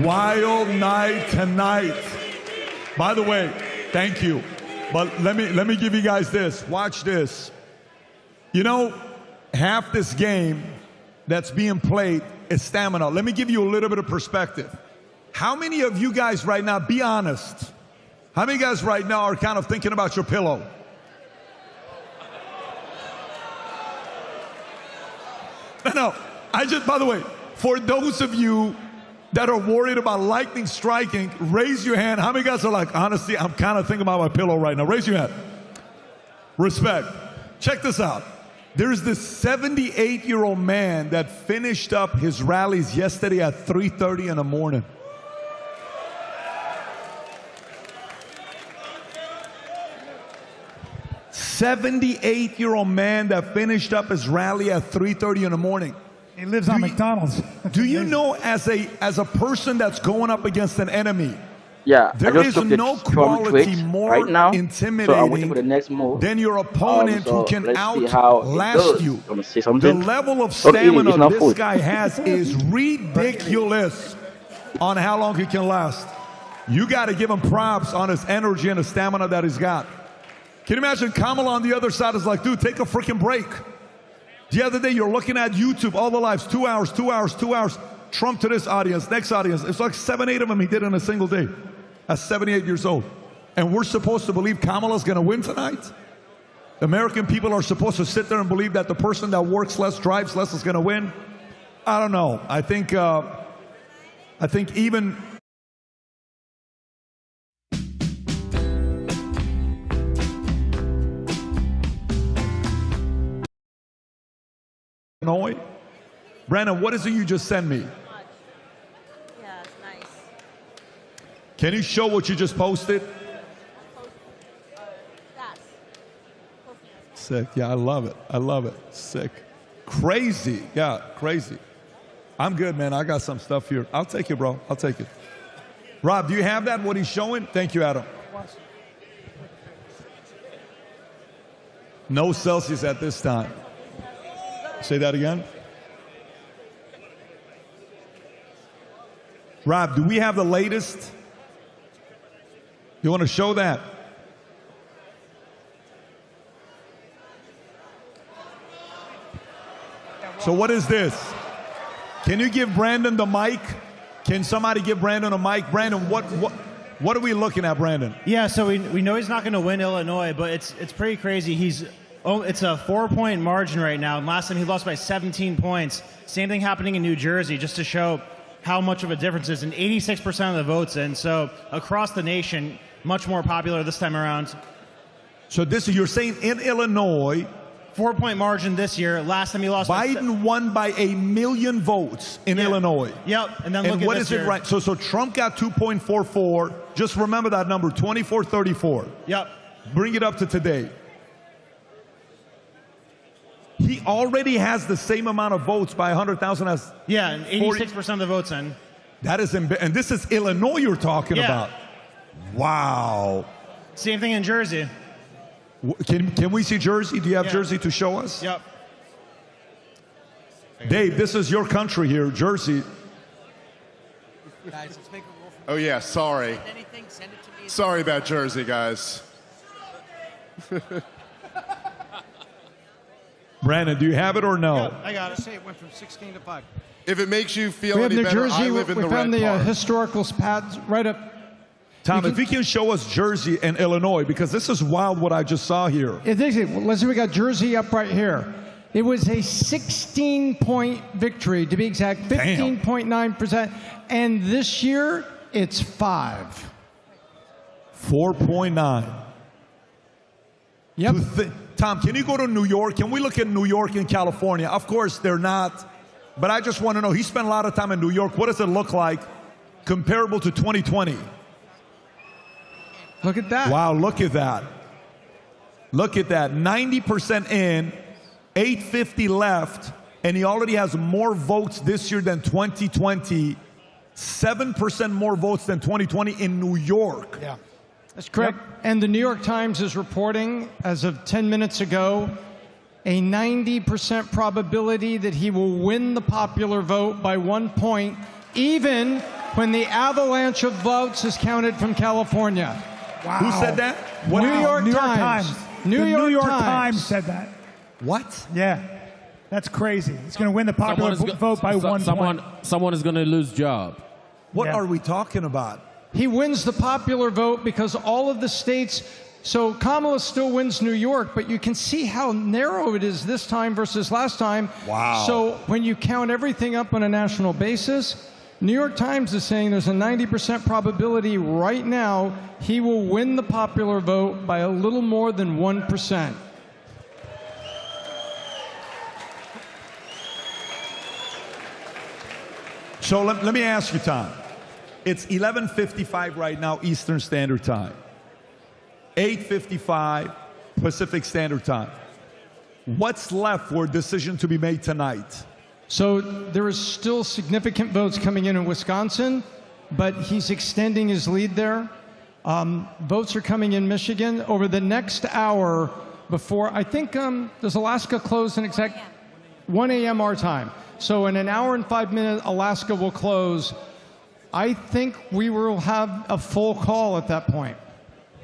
Wild night tonight. By the way, thank you. But let me give you guys this. Watch this. You know, half this game that's being played is stamina. Let me give you a little bit of perspective. How many of you guys right now, be honest, how many guys right now are kind of thinking about your pillow? No, by the way, for those of you that are worried about lightning striking, raise your hand. How many guys are like, honestly, I'm kind of thinking about my pillow right now? Raise your hand. Respect. Check this out. There's this 78-year-old man that finished up his rallies yesterday at 3:30 in the morning. '78-year-old man that finished up his rally at 3:30 in the morning. He lives on McDonald's. Do you know, as a person that's going up against an enemy, there is no quality more right now, intimidating so I'm waiting for the next move. than your opponent who can outlast you. The The level of stamina this guy has is ridiculous on how long he can last. You got to give him props on his energy and the stamina that he's got. Can you imagine Kamala on the other side is like, dude, take a freaking break. The other day, you're looking at YouTube, all the lives, 2 hours, 2 hours, 2 hours. Trump to this audience, next audience. It's like 7, 8 of them he did in a single day at 78 years old. And we're supposed to believe Kamala's going to win tonight? American people are supposed to sit there and believe that the person that works less, drives less is going to win? I don't know. I think even... Brandon, what is it you just sent me? Yeah, it's nice. Can you show what you just posted? Sick. Yeah, I love it. I love it. Sick. Crazy. Yeah, crazy. I'm good, man. I got some stuff here. I'll take it, bro. I'll take it. Rob, do you have that, what he's showing? Thank you, Adam. No Celsius at this time. Say that again. Rob, do we have the latest? You want to show that? So what is this? Can you give Brandon the mic? Can somebody give Brandon a mic? Brandon, what are we looking at, Brandon? Yeah, so we know he's not going to win Illinois, but it's pretty crazy. It's a 4-point margin right now. And last time he lost by 17 points. Same thing happening in New Jersey, just to show how much of a difference it is. And 86% of the votes in. So across the nation, much more popular this time around. So you're saying in Illinois, 4-point margin this year. Last time he lost, Biden won by 1 million votes in Illinois. Yep. And then look at what this is it year. right? So Trump got 2.44. Just remember that number, 24-34. Yep. Bring it up to today. He already has the same amount of votes by 100,000 as and 86% of the votes in. That is, and this is Illinois you're talking about. Wow. Same thing in Jersey. Can we see Jersey? Do you have Jersey to show us? Yep. Dave, this is your country here, Jersey. Guys, let's make a roll for oh yeah, sorry. Anything, send it to me. Sorry about Jersey, guys. Brandon, do you have it or no? Yeah, I got it. Say it went from 16 to 5. If it makes you feel We have any New better, Jersey. I live in We the found red the part. historical pads right up. Tom, if you can show us Jersey and Illinois, because this is wild what I just saw here. Let's see, we got Jersey up right here. It was a 16-point victory, to be exact, 15.9%. And this year, it's 5. 4.9. Yep. Tom, can you go to New York? Can we look at New York and California? Of course, they're not. But I just want to know, he spent a lot of time in New York. What does it look like comparable to 2020? Look at that. Wow, look at that. Look at that. 90% in, 850 left, and he already has more votes this year than 2020. 7% more votes than 2020 in New York. Yeah, that's correct. Yep. And the New York Times is reporting, as of 10 minutes ago, a 90% probability that he will win the popular vote by 1 point, even when the avalanche of votes is counted from California. Wow. Who said that? What? New York Times. New York Times said that. What? Yeah. That's crazy. He's going to win the popular vote by 1 point. Someone is going to lose job. What are we talking about? He wins the popular vote because all of the states. So Kamala still wins New York, but you can see how narrow it is this time versus last time. Wow. So when you count everything up on a national basis, New York Times is saying there's a 90% probability right now he will win the popular vote by a little more than 1%. So let me ask you, Tom. It's 11:55 right now, Eastern Standard Time. 8:55 Pacific Standard Time. What's left for a decision to be made tonight? So there is still significant votes coming in Wisconsin, but he's extending his lead there. Votes are coming in Michigan over the next hour before, I think, does Alaska close in exact 1 a.m. our time? So in an hour and 5 minutes, Alaska will close. I think we will have a full call at that point.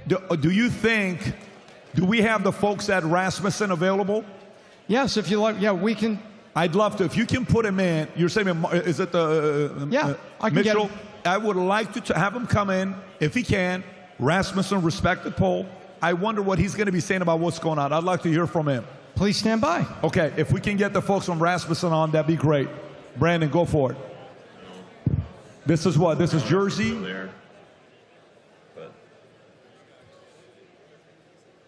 Do you think, do we have the folks at Rasmussen available? Yes, if you like, yeah, we can. I'd love to. If you can put him in, you're saying, is it the I can Mitchell? get him. I would like to have him come in, if he can. Rasmussen, respected poll. I wonder what he's going to be saying about what's going on. I'd like to hear from him. Please stand by. Okay, if we can get the folks from Rasmussen on, that'd be great. Brandon, go for it. This is what? This is Jersey?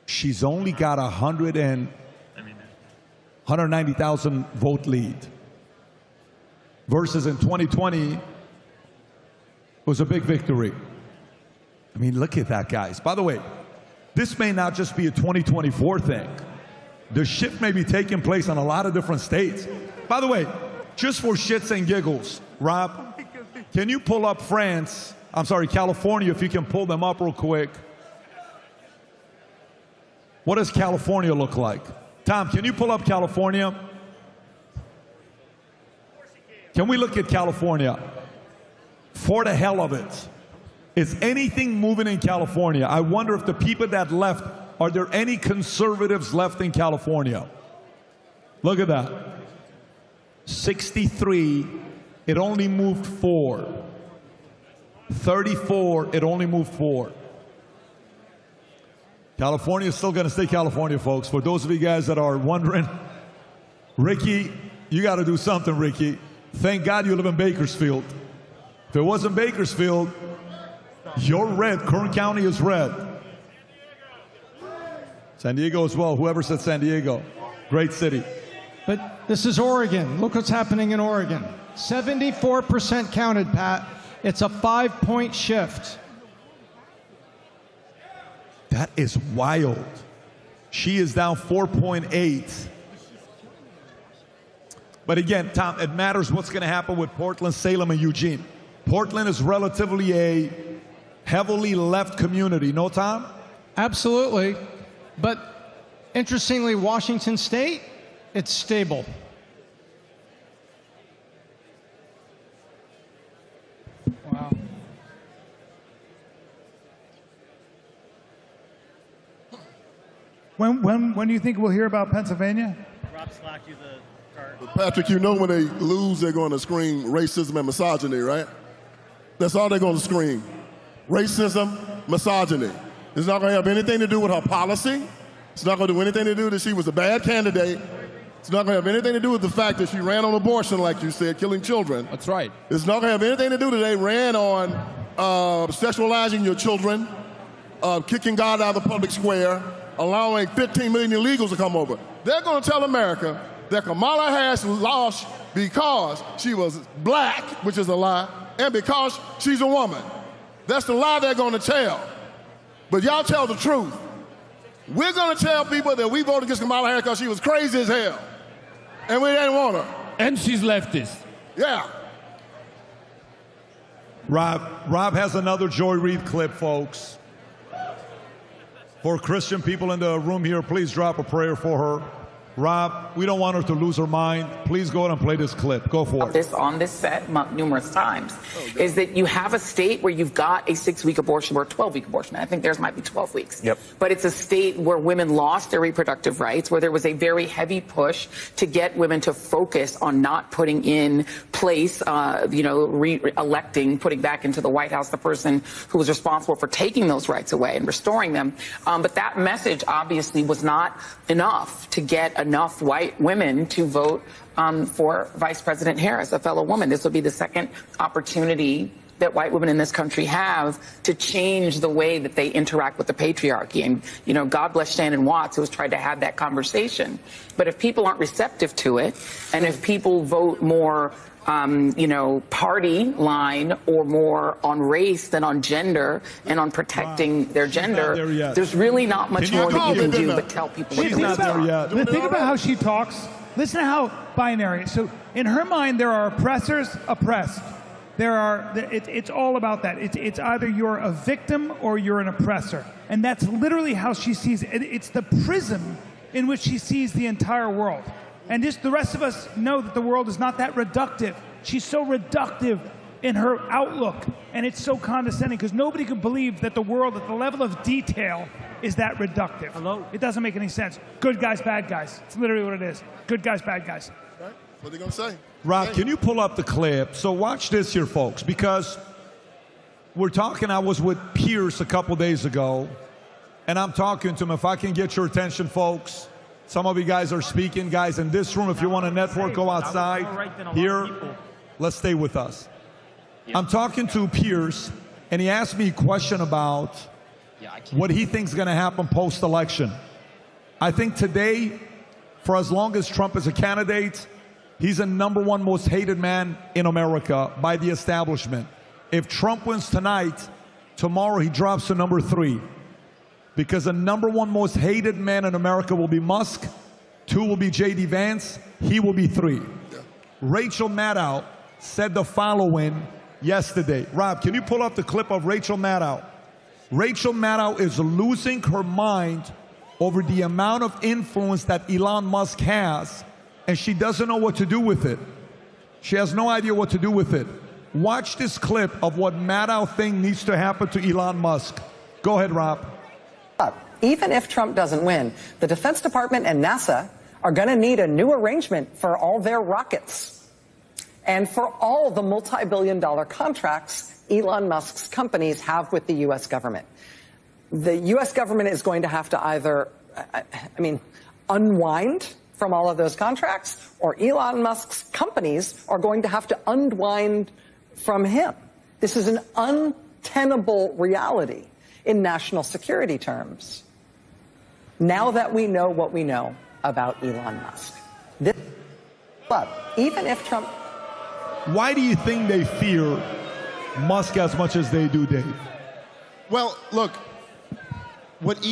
She's only got 190,000 vote lead. Versus in 2020, was a big victory. I mean, look at that, guys. By the way, this may not just be a 2024 thing. The shift may be taking place in a lot of different states. By the way, just for shits and giggles, Rob, can you pull up California, if you can pull them up real quick. What does California look like? Tom, can you pull up California? Can we look at California? For the hell of it. Is anything moving in California? I wonder if the people that left, are there any conservatives left in California? Look at that. 63, it only moved 4. 34, it only moved 4. California is still going to stay California, folks. For those of you guys that are wondering, Ricky, you got to do something, Ricky. Thank God you live in Bakersfield. If it wasn't Bakersfield, You're red. Kern County is red. San Diego as well. Whoever said San Diego. Great city. But this is Oregon. Look what's happening in Oregon. 74% counted, Pat. It's a 5-point shift. That is wild. She is down 4.8. But again, Tom, it matters what's going to happen with Portland, Salem, and Eugene. Portland is relatively a heavily left community. No, Tom? Absolutely. But interestingly, Washington State, it's stable. Wow. When do you think we'll hear about Pennsylvania? Rob slacked you the card. Patrick, you know when they lose, they're going to scream racism and misogyny, right? That's all they're going to scream. Racism, misogyny. It's not going to have anything to do with her policy. It's not going to do anything to do that she was a bad candidate. It's not going to have anything to do with the fact that she ran on abortion, like you said, killing children. That's right. It's not going to have anything to do that they ran on sexualizing your children, kicking God out of the public square, allowing 15 million illegals to come over. They're going to tell America that Kamala Harris lost because she was black, which is a lie, and because she's a woman. That's the lie they're going to tell. But y'all tell the truth. We're going to tell people that we voted against Kamala Harris because she was crazy as hell. And we didn't want her. And she's leftist. Yeah. Rob has another Joy Reid clip, folks. For Christian people in the room here, please drop a prayer for her. Rob, we don't want her to lose her mind. Please go ahead and play this clip. Go for it. This on this set numerous times is that you have a state where you've got a 6-week abortion or a 12-week abortion. I think theirs might be 12 weeks. Yep. But it's a state where women lost their reproductive rights, where there was a very heavy push to get women to focus on not putting in place, electing, putting back into the White House the person who was responsible for taking those rights away and restoring them. But that message obviously was not enough to get enough white women to vote for Vice President Harris, a fellow woman. This will be the second opportunity that white women in this country have to change the way that they interact with the patriarchy. And, God bless Shannon Watts, who has tried to have that conversation. But if people aren't receptive to it, and if people vote more party line or more on race than on gender and on protecting their gender, there's really not much more that you can do but tell people what Think about how she talks. Listen to how binary. So in her mind, there are oppressors, oppressed. It's all about that. It's either you're a victim or you're an oppressor. And that's literally how she sees it. It's the prism in which she sees the entire world. And the rest of us know that the world is not that reductive. She's so reductive in her outlook, and it's so condescending because nobody could believe that the world at the level of detail is that reductive. Hello? It doesn't make any sense. Good guys, bad guys. It's literally what it is. Good guys, bad guys. Right. What are they going to say? Rob, can you pull up the clip? So watch this here, folks, because we're talking, I was with Pierce a couple days ago, and I'm talking to him. If I can get your attention, folks. Some of you guys are speaking. Guys, in this room, if you want to network, go outside. Here, let's stay with us. I'm talking to Pierce, and he asked me a question about what he thinks is going to happen post-election. I think today, for as long as Trump is a candidate, he's the #1 most hated man in America by the establishment. If Trump wins tonight, tomorrow he drops to #3. Because the #1 most hated man in America will be Musk, 2 will be J.D. Vance, he will be 3. Yeah. Rachel Maddow said the following yesterday. Rob, can you pull up the clip of Rachel Maddow? Rachel Maddow is losing her mind over the amount of influence that Elon Musk has, and she doesn't know what to do with it. She has no idea what to do with it. Watch this clip of what Maddow thinks needs to happen to Elon Musk. Go ahead, Rob. Even if Trump doesn't win, the Defense Department and NASA are going to need a new arrangement for all their rockets and for all the multi-billion-dollar contracts Elon Musk's companies have with the U.S. government. The U.S. government is going to have to either, unwind from all of those contracts, or Elon Musk's companies are going to have to unwind from him. This is an tenable reality in national security terms. Now that we know what we know about Elon Musk, even if Trump... Why do you think they fear Musk as much as they do, Dave? Well, look, what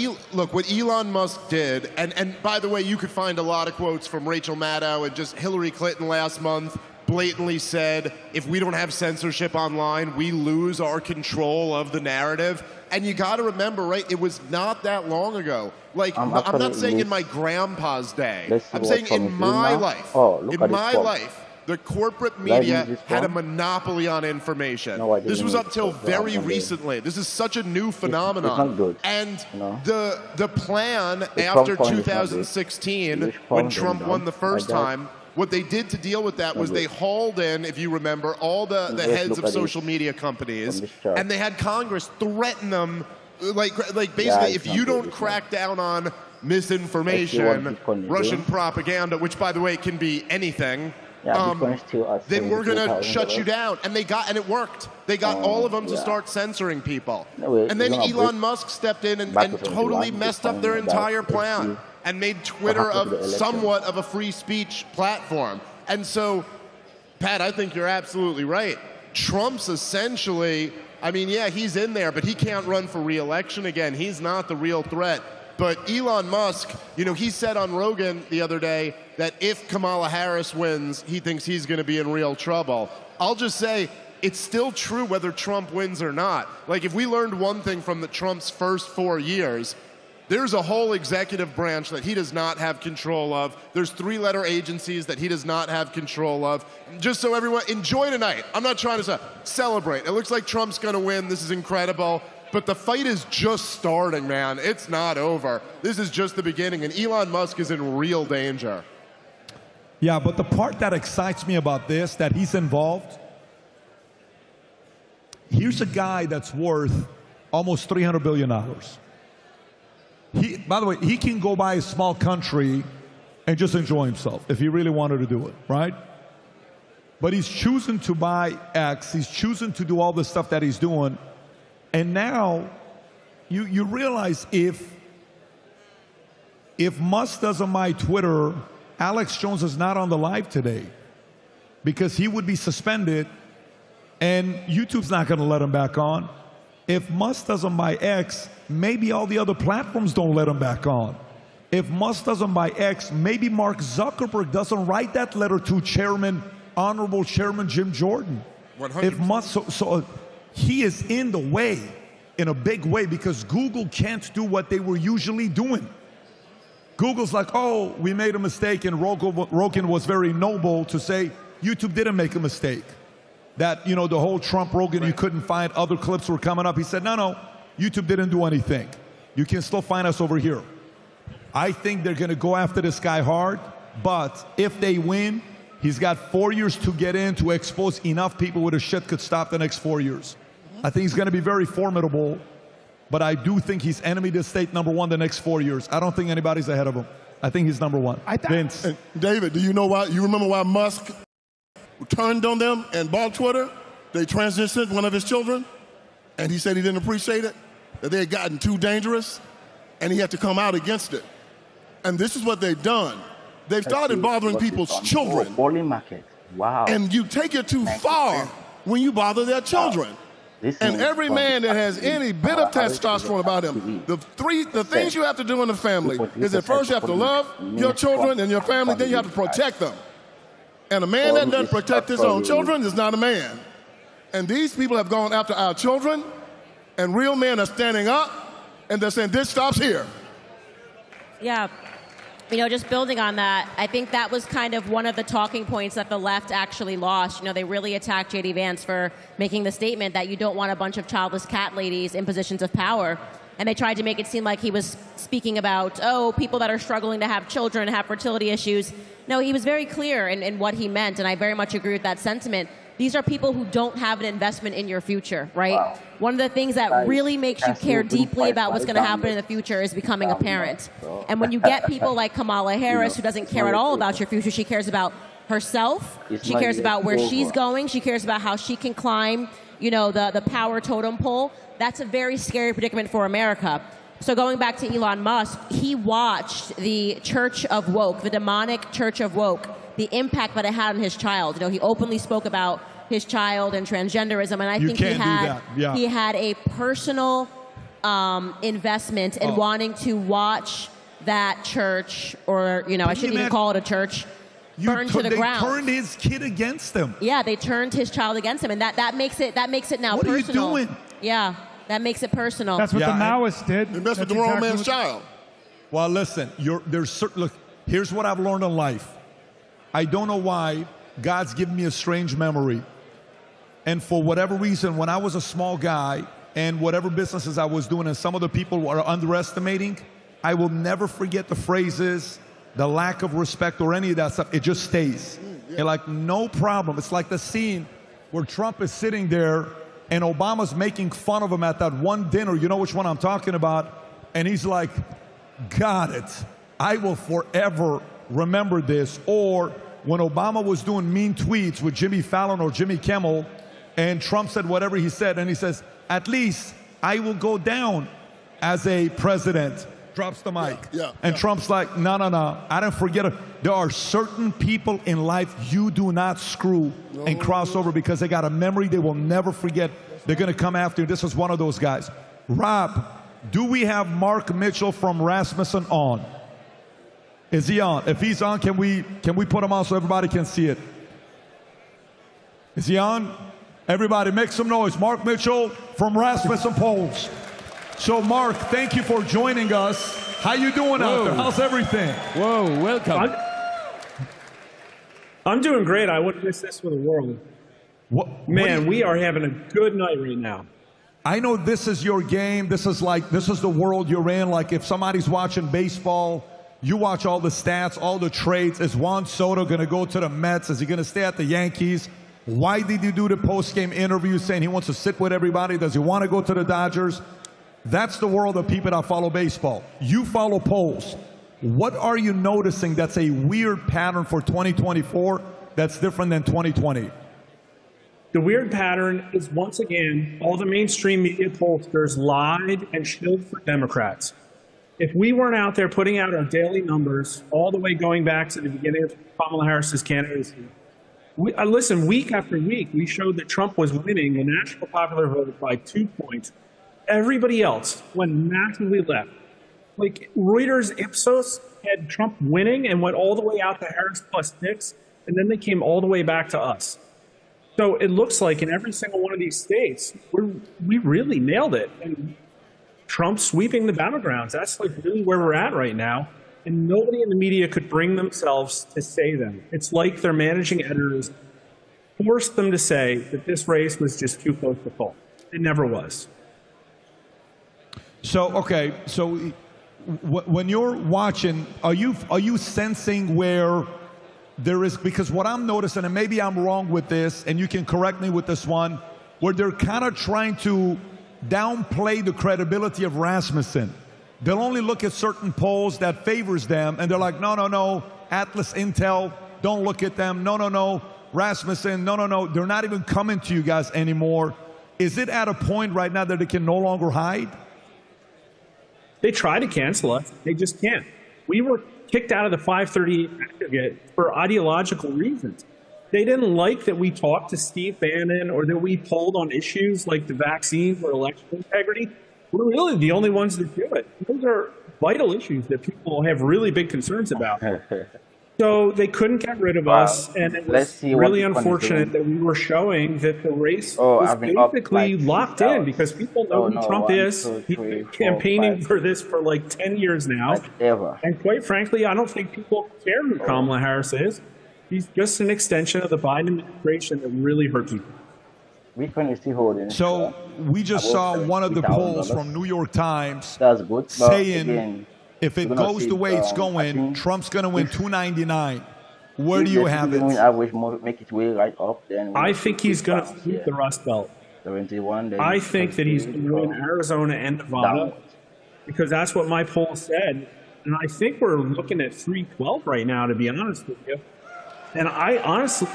Elon Musk did, and by the way, you could find a lot of quotes from Rachel Maddow and just Hillary Clinton last month blatantly said, if we don't have censorship online, we lose our control of the narrative. And you got to remember, right, it was not that long ago. Like, I'm not saying in my grandpa's day. I'm saying in my life. In my life, the corporate media had a monopoly on information. This was up till very recently. This is such a new phenomenon. And the plan after 2016, when Trump won the first time, what they did to deal with that was they hauled in, if you remember, all the heads of social media companies, and they had Congress threaten them, like basically, if you don't crack down on misinformation, Russian propaganda, which, by the way, can be anything, then we're going to shut you down. And it worked. They got all of them to start censoring people. And then Elon Musk stepped in and totally messed up their entire plan and made Twitter somewhat of a free speech platform. And so, Pat, I think you're absolutely right. Trump's essentially, I mean, yeah, he's in there, but he can't run for re-election again. He's not the real threat. But Elon Musk, he said on Rogan the other day that if Kamala Harris wins, he thinks he's going to be in real trouble. I'll just say, it's still true whether Trump wins or not. Like, if we learned one thing from Trump's first 4 years, there's a whole executive branch that he does not have control of. There's 3-letter agencies that he does not have control of. Just so everyone, enjoy tonight. I'm not trying to celebrate. It looks like Trump's going to win. This is incredible. But the fight is just starting, man. It's not over. This is just the beginning, and Elon Musk is in real danger. Yeah, but the part that excites me about this, that he's involved, here's a guy that's worth almost $300 billion. By the way, he can go buy a small country and just enjoy himself if he really wanted to do it, right? But he's choosing to buy X. He's choosing to do all the stuff that he's doing. And now you realize if Musk doesn't buy Twitter, Alex Jones is not on the live today because he would be suspended and YouTube's not going to let him back on. If Musk doesn't buy X, maybe all the other platforms don't let him back on. If Musk doesn't buy X, maybe Mark Zuckerberg doesn't write that letter to Honorable Chairman Jim Jordan. 100%. If Musk, so he is in the way, in a big way, because Google can't do what they were usually doing. Google's like, oh, we made a mistake, and Rogan was very noble to say YouTube didn't make a mistake. That, the whole Trump-Rogan, you couldn't find, other clips were coming up. He said, no, YouTube didn't do anything. You can still find us over here. I think they're going to go after this guy hard, but if they win, he's got 4 years to get in to expose enough people where the shit could stop the next 4 years. I think he's going to be very formidable, but I do think he's enemy to state #1 the next 4 years. I don't think anybody's ahead of him. I think he's #1. Vince. David, do you know why? You remember why Musk turned on them and bought Twitter? They transitioned one of his children, and he said he didn't appreciate it, that they had gotten too dangerous, and he had to come out against it. And this is what they've done. They've started bothering people's children. Wow. And you take it too far when you bother their children. And every man that has any bit of testosterone about him, the things you have to do in the family is that first you have to love your children and your family, then you have to protect them. And a man that doesn't protect his own children is not a man. And these people have gone after our children, and real men are standing up, and they're saying, this stops here. Yeah. Just building on that, I think that was kind of one of the talking points that the left actually lost. They really attacked J.D. Vance for making the statement that you don't want a bunch of childless cat ladies in positions of power. And they tried to make it seem like he was speaking about, people that are struggling to have children, have fertility issues. No, he was very clear in what he meant, and I very much agree with that sentiment. These are people who don't have an investment in your future, right? Wow. One of the things that really makes you care deeply about what's going to happen in the future is becoming a parent. And when you get people like Kamala Harris, who doesn't care at all about your future, she cares about herself, she cares about where she's going, she cares about how she can climb the power totem pole, that's a very scary predicament for America. So going back to Elon Musk, he watched the Church of Woke, the demonic Church of Woke, the impact that it had on his child. He openly spoke about his child and transgenderism, and I think he had a personal investment in wanting to watch that church, or I shouldn't even call it a church, burn to the ground. They turned his kid against him. Yeah, they turned his child against him, and that makes it now what personal. What are you doing? Yeah, that makes it personal. That's what the Maoists did. They messed with the wrong man's child. Well, listen, look, here's what I've learned in life. I don't know why God's given me a strange memory. And for whatever reason, when I was a small guy and whatever businesses I was doing and some of the people were underestimating, I will never forget the phrases, the lack of respect or any of that stuff. It just stays. And like, no problem. It's like the scene where Trump is sitting there and Obama's making fun of him at that one dinner. You know which one I'm talking about? And he's like, got it. I will forever remember this. Or when Obama was doing mean tweets with Jimmy Fallon or Jimmy Kimmel, and Trump said whatever he said, and he says, at least I will go down as a president. Drops the mic. And Trump's like, no, I don't forget it. There are certain people in life you do not screw and cross over because they got a memory they will never forget. They're going to come after you. This is one of those guys. Rob, do we have Mark Mitchell from Rasmussen on? Is he on? If he's on, can we put him on so everybody can see it? Is he on? Everybody make some noise. Mark Mitchell from Rasmussen Polls. So, Mark, thank you for joining us. How you doing out there? How's everything? Whoa, welcome. I'm doing great. I wouldn't miss this for the world. Man, we are having a good night right now. I know this is your game. This is the world you're in. Like if somebody's watching baseball, you watch all the stats, all the trades. Is Juan Soto going to go to the Mets? Is he going to stay at the Yankees? Why did he do the post-game interview saying he wants to sit with everybody? Does he want to go to the Dodgers? That's the world of people that follow baseball. You follow polls. What are you noticing that's a weird pattern for 2024 that's different than 2020? The weird pattern is, once again, all the mainstream media pollsters lied and shilled for Democrats. If we weren't out there putting out our daily numbers all the way going back to the beginning of Kamala Harris's candidacy, listen, week after week, we showed that Trump was winning the national popular vote by 2 points. Everybody else went massively left. Like Reuters Ipsos had Trump winning and went all the way out to Harris +6, and then they came all the way back to us. So it looks like in every single one of these states, we really nailed it. And Trump's sweeping the battlegrounds. That's like really where we're at right now. And nobody in the media could bring themselves to say them. It's like their managing editors forced them to say that this race was just too close to call. It never was. So, okay, so when you're watching, are you sensing where there is, because what I'm noticing, and maybe I'm wrong with this, and you can correct me with this one, where they're kind of trying to downplay the credibility of Rasmussen. They'll only look at certain polls that favors them, and they're like, no, Atlas Intel, don't look at them, no, Rasmussen, no, they're not even coming to you guys anymore. Is it at a point right now that they can no longer hide? They try to cancel us. They just can't. We were kicked out of the 538 aggregate for ideological reasons. They didn't like that we talked to Steve Bannon or that we polled on issues like the vaccines or election integrity. We're really the only ones that do it. Those are vital issues that people have really big concerns about. So they couldn't get rid of us, and it was really unfortunate that we were showing that the race was basically locked in because people know who Trump is. He's been campaigning for this for like 10 years now. And quite frankly, I don't think people care who Kamala Harris is. He's just an extension of the Biden administration that really hurt people. So we just saw one of the polls from New York Times saying if it goes the way it's going, Trump's going to win 299. Where do you have it? I think he's going to sweep the Rust Belt. I think that he's going to win Arizona and Nevada because that's what my poll said. And I think we're looking at 312 right now, to be honest with you. And I honestly,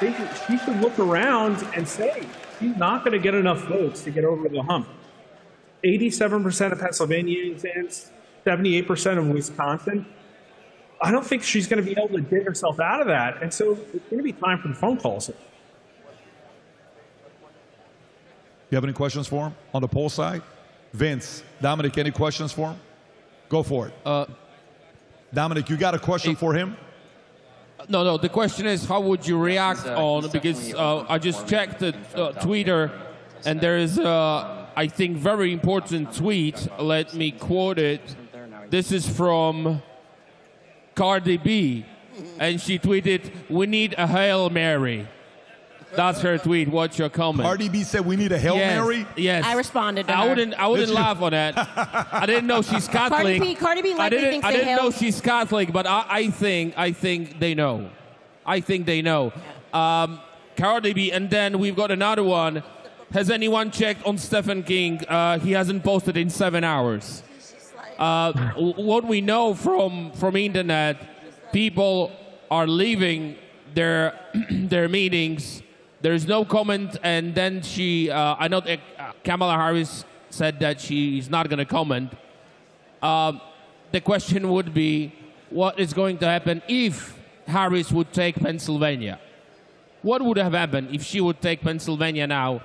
she should look around and say she's not going to get enough votes to get over the hump. 87% of Pennsylvanians, 78% of Wisconsin. I don't think she's going to be able to dig herself out of that. And so it's going to be time for the phone calls. You have any questions for him on the poll side? Vince, Dominic, any questions for him? Go for it. Dominic, you got a question for him? No. The question is, how would you react on, because I just checked the Twitter, and there is, I think, very important tweet. Let me quote it. This is from Cardi B, and she tweeted, "We need a Hail Mary." That's her tweet. What's your comment? Cardi B said we need a Hail Mary? Yes. I responded to her. I wouldn't laugh on that. I didn't know she's Catholic. Cardi B likely thinks I didn't know she's Catholic, but I think they know. I think they know. Cardi B, and then we've got another one. Has anyone checked on Stephen King? He hasn't posted in 7 hours. What we know from internet, people are leaving their meetings. There's no comment, and then I know Kamala Harris said that she's not going to comment. The question would be, what is going to happen if Harris would take Pennsylvania? What would have happened if she would take Pennsylvania now?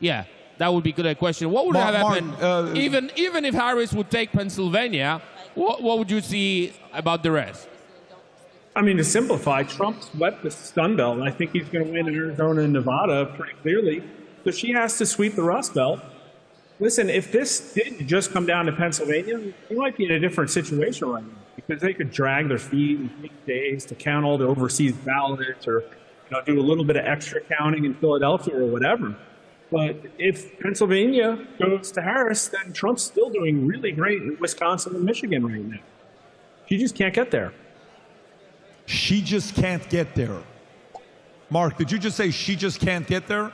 Yeah, that would be a good question. What would have happened even if Harris would take Pennsylvania? What would you see about the rest? I mean, to simplify, Trump swept the Sun Belt, and I think he's going to win Arizona and Nevada pretty clearly. So she has to sweep the Rust Belt. Listen, if this did just come down to Pennsylvania, we might be in a different situation right now, because they could drag their feet and take days to count all the overseas ballots, or do a little bit of extra counting in Philadelphia or whatever. But if Pennsylvania goes to Harris, then Trump's still doing really great in Wisconsin and Michigan right now. She just can't get there. She just can't get there. Mark, did you just say she just can't get there?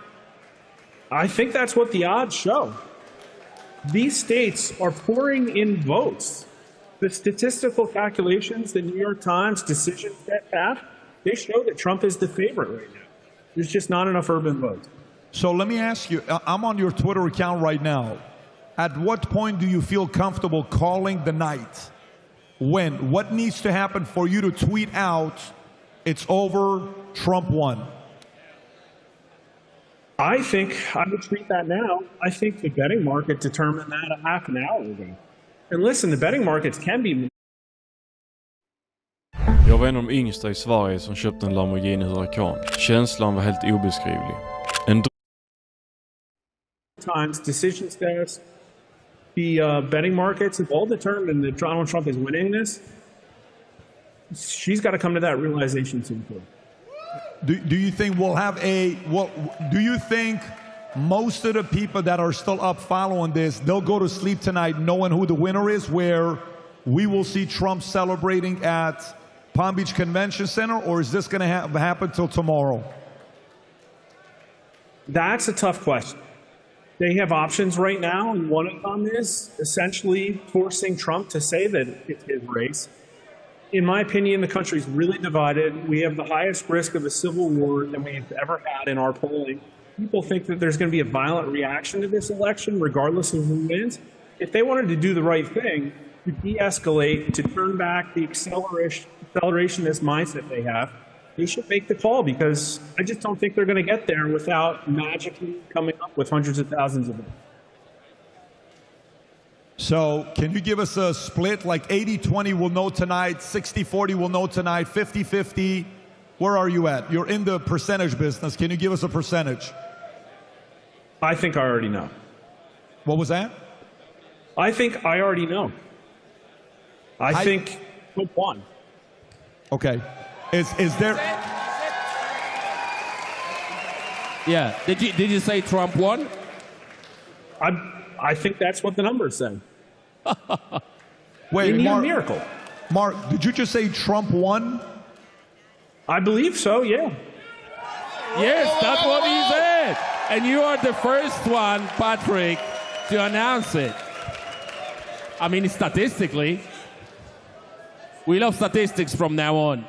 I think that's what the odds show. These states are pouring in votes. The statistical calculations, the New York Times decision set that, they show that Trump is the favorite right now. There's just not enough urban votes. So let me ask you, I'm on your Twitter account right now. At what point do you feel comfortable calling the night? When? What needs to happen for you to tweet out, it's over, Trump won? I think I would tweet that now. I think the betting market determined that a half an hour ago. And listen, the betting markets can be... Jag var en av de yngsta i Sverige som köpte en Lamborghini Huracan. Känslan var helt obeskrivlig. Times, decision status, the betting markets have all determined that Donald Trump is winning this. She's got to come to that realization soon. Do you think we'll have do you think most of the people that are still up following this, they'll go to sleep tonight knowing who the winner is, where we will see Trump celebrating at Palm Beach Convention Center, or is this going to happen till tomorrow? That's a tough question. They have options right now, and one of them is essentially forcing Trump to say that it's his race. In my opinion, the country's really divided. We have the highest risk of a civil war than we've ever had in our polling. People think that there's going to be a violent reaction to this election, regardless of who wins. If they wanted to do the right thing, to de-escalate, to turn back the accelerationist mindset they have, they should make the call, because I just don't think they're going to get there without magically coming up with hundreds of thousands of them. So can you give us a split, like 80-20 we'll know tonight, 60-40 we'll know tonight, 50-50? Where are you at? You're in the percentage business. Can you give us a percentage? I think I already know. What was that? I think I already know. I think Trump won. Okay. Is there... Yeah. Did you say Trump won? I think that's what the numbers say. Wait, need Mark, a miracle. Mark, did you just say Trump won? I believe so, yeah. Yes, that's what he said. And you are the first one, Patrick, to announce it. I mean, statistically. We love statistics from now on.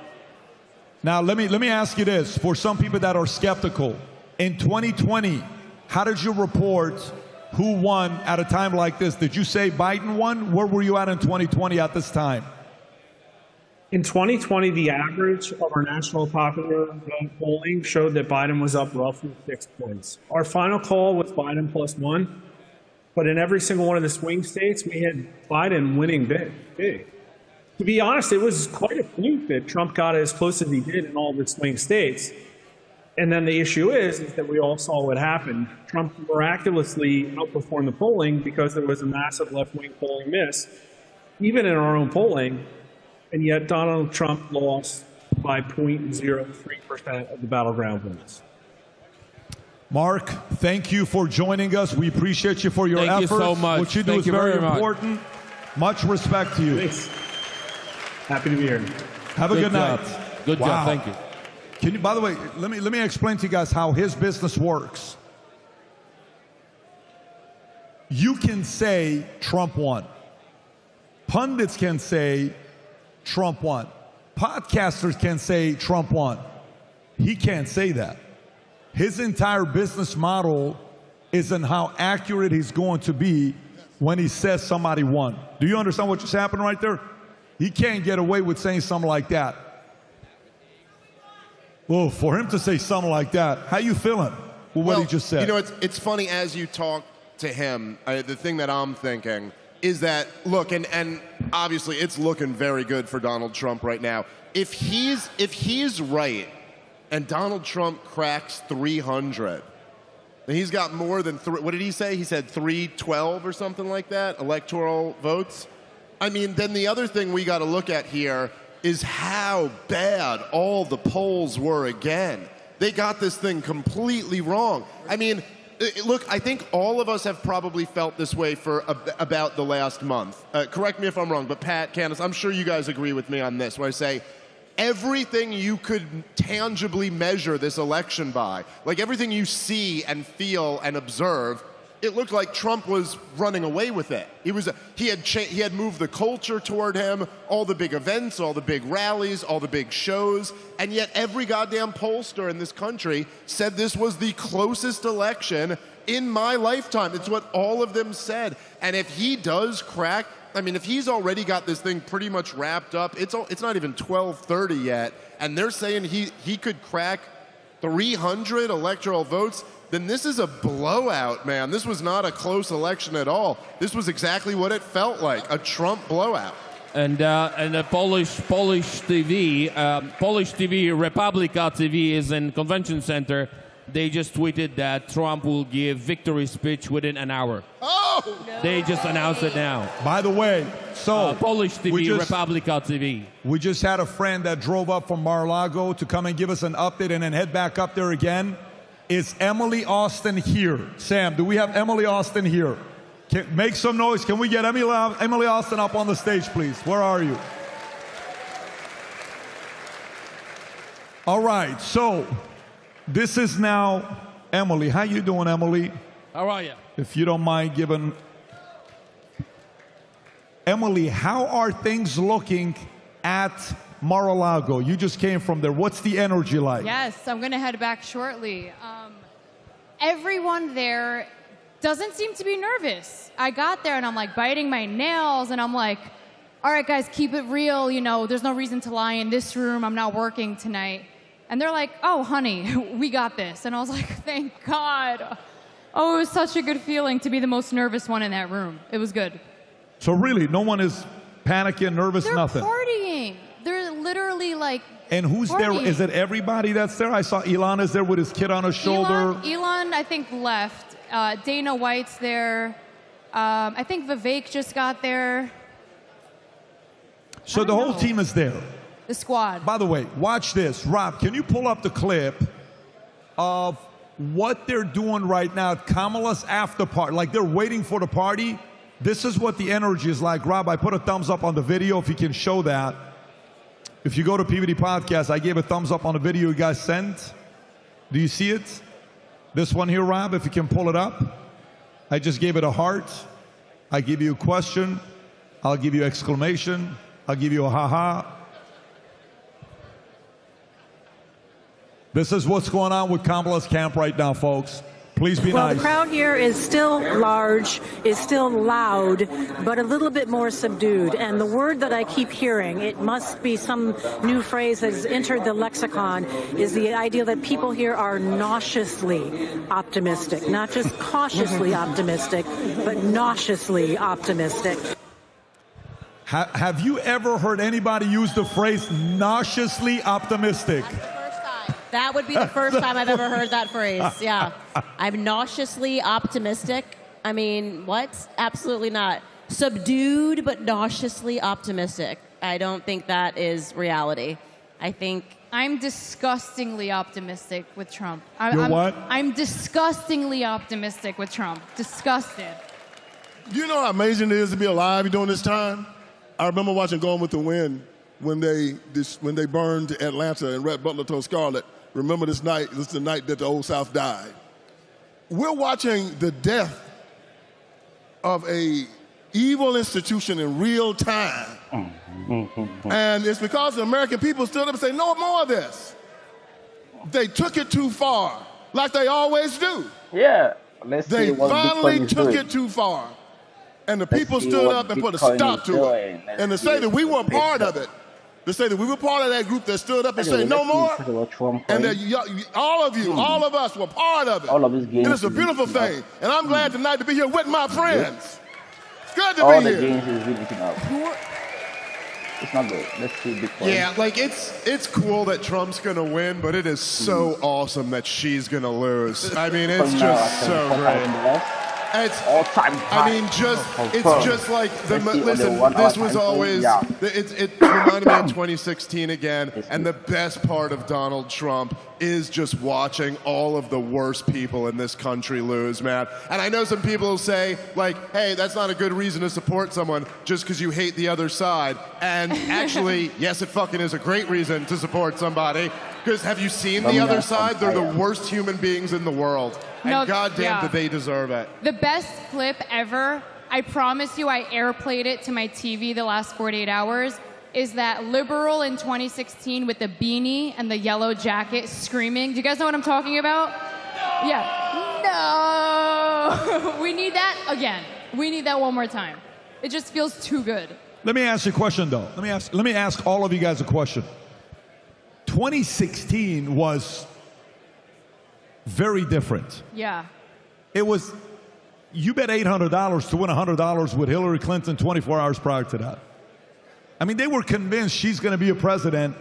Now, let me ask you this. For some people that are skeptical, in 2020, how did you report who won at a time like this? Did you say Biden won? Where were you at in 2020 at this time? In 2020, the average of our national popular vote polling showed that Biden was up roughly 6 points. Our final call was Biden +1, but in every single one of the swing states, we had Biden winning big. To be honest, it was quite a fluke that Trump got as close as he did in all the swing states. And then the issue is that we all saw what happened. Trump miraculously outperformed the polling because there was a massive left-wing polling miss, even in our own polling. And yet Donald Trump lost by 0.03% of the battleground votes. Mark, thank you for joining us. We appreciate you for your efforts. Thank you so much. What you do is very important. Much respect to you. Thanks. Happy to be here. Have a good night. Good job. Thank you. Can you, by the way, let me explain to you guys how his business works. You can say Trump won. Pundits can say Trump won. Podcasters can say Trump won. He can't say that. His entire business model is in how accurate he's going to be when he says somebody won. Do you understand what just happened right there? He can't get away with saying something like that. Well, for him to say something like that, how you feeling with what he just said? You know, it's funny as you talk to him, the thing that I'm thinking is that, look, and obviously it's looking very good for Donald Trump right now. If he's right and Donald Trump cracks 300, then he's got more than what did he say? He said 312 or something like that, electoral votes. I mean, then the other thing we got to look at here is how bad all the polls were again. They got this thing completely wrong. I mean, look, I think all of us have probably felt this way for about the last month. Correct me if I'm wrong, but Pat, Candace, I'm sure you guys agree with me on this, where I say everything you could tangibly measure this election by, like everything you see and feel and observe, it looked like Trump was running away with it. He had moved the culture toward him, all the big events, all the big rallies, all the big shows, and yet every goddamn pollster in this country said this was the closest election in my lifetime. It's what all of them said. And if he does crack, I mean, if he's already got this thing pretty much wrapped up, it's not even 12:30 yet, and they're saying he could crack 300 electoral votes, then this is a blowout, man. This was not a close election at all. This was exactly what it felt like, a Trump blowout. And the Polish TV, Republika TV is in Convention Center. They just tweeted that Trump will give victory speech within an hour. Oh! No. They just announced it now. By the way, so Polish TV, Republika TV. We just had a friend that drove up from Mar-a-Lago to come and give us an update and then head back up there again. Is Emily Austin here? Sam, do we have Emily Austin here? Make some noise. Can we get Emily Austin up on the stage, please? Where are you? All right, so this is now Emily. How you doing, Emily? How are you? If you don't mind giving... Emily, how are things looking at Mar-a-Lago? You just came from there. What's the energy like? Yes, I'm going to head back shortly. Everyone there doesn't seem to be nervous. I got there and I'm like biting my nails and I'm like, all right, guys, keep it real. You know, there's no reason to lie in this room. I'm not working tonight. And they're like, oh, honey, we got this. And I was like, thank God. Oh, it was such a good feeling to be the most nervous one in that room. It was good. So really, no one is panicking, nervous, nothing? They're partying. They're literally like And who's partying. there? Is it everybody that's there? I saw Elon is there with his kid on his shoulder. Elon, I think, left. Dana White's there. I think Vivek just got there. So the whole team is there. The squad. By the way, watch this. Rob, can you pull up the clip of what they're doing right now at Kamala's after party? Like they're waiting for the party. This is what the energy is like. Rob, I put a thumbs up on the video if you can show that. If you go to PVD Podcast, I gave a thumbs up on the video you guys sent. Do you see it? This one here, Rob, if you can pull it up. I just gave it a heart. I give you a question. I'll give you exclamation. I'll give you a ha-ha. This is what's going on with Kamala's camp right now, folks. Please be Well, nice. the crowd here is still large, is still loud, but a little bit more subdued. And the word that I keep hearing, it must be some new phrase that has entered the lexicon, is the idea that people here are nauseously optimistic. Not just cautiously optimistic, but nauseously optimistic. Have you ever heard anybody use the phrase nauseously optimistic? That would be the first time I've ever heard that phrase. Yeah. I'm nauseously optimistic. I mean, what? Absolutely not. Subdued, but nauseously optimistic. I don't think that is reality. I think I'm disgustingly optimistic with Trump. You're what? I'm disgustingly optimistic with Trump. Disgusted. Do you know how amazing it is to be alive during this time? I remember watching Gone with the Wind when they burned Atlanta and Rhett Butler told Scarlett, remember this night, this is the night that the Old South died. We're watching the death of a evil institution in real time. And it's because the American people stood up and said, no more of this. They took it too far, like they always do. Yeah. They finally took it too far. And the people stood up and put a stop to it. And to say that we were part of it, to say that we were part of that group that stood up and said no more, and that all of us were part of it. And it's a beautiful thing. And I'm glad tonight to be here with my friends. It's good to be here. It's not good. Let's see big point. Yeah, like it's cool that Trump's gonna win, but it is so awesome that she's gonna lose. I mean, it's just so great. It's all-time high. I mean, it's just like listen. This was always it reminded me of 2016 again. And the best part of Donald Trump is just watching all of the worst people in this country lose, man. And I know some people will say like, "Hey, that's not a good reason to support someone just because you hate the other side." And actually, yes, it fucking is a great reason to support somebody. Because have you seen the other side? They're the worst human beings in the world. And goddamn, do they deserve it. The best clip ever, I promise you I airplayed it to my TV the last 48 hours, is that liberal in 2016 with the beanie and the yellow jacket screaming. Do you guys know what I'm talking about? No. Yeah. No. We need that again. We need that one more time. It just feels too good. Let me ask you a question, though. Let me ask all of you guys a question. 2016 was very different. Yeah. It was, you bet $800 to win $100 with Hillary Clinton 24 hours prior to that. I mean, they were convinced she's going to be a president.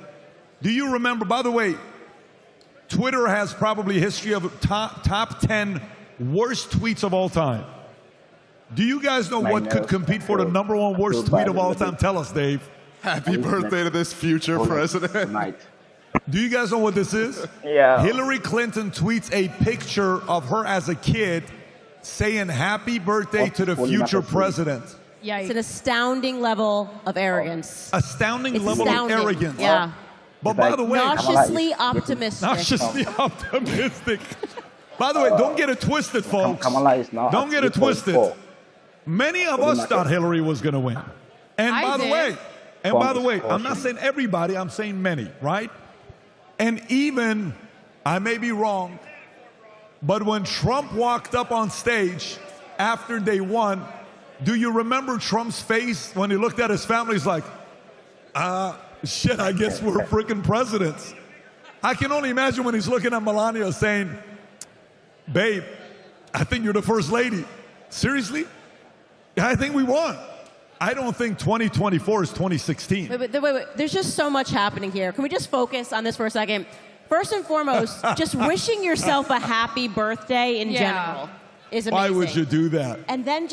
Do you remember, by the way, Twitter has probably a history of top 10 worst tweets of all time. Do you guys know what could compete for the #1 worst tweet of all time? Tell us, Dave. Happy birthday to this future president. Do you guys know what this is? Yeah. Hillary Clinton tweets a picture of her as a kid saying happy birthday to the future president. Yikes. It's an astounding level of arrogance. Astounding level of arrogance. Yeah. But by the way, nauseously optimistic. Nauseously optimistic. By the way, don't get it twisted, folks. Don't get it twisted. Many of us thought Hillary was going to win. And by the way, I'm not saying everybody, I'm saying many, right? And even, I may be wrong, but when Trump walked up on stage after they won, do you remember Trump's face when he looked at his family? He's like, shit, I guess we're freaking presidents. I can only imagine when he's looking at Melania saying, babe, I think you're the first lady. Seriously? I think we won. I don't think 2024 is 2016. Wait. There's just so much happening here. Can we just focus on this for a second? First and foremost, just wishing yourself a happy birthday in general is amazing. Why would you do that? And then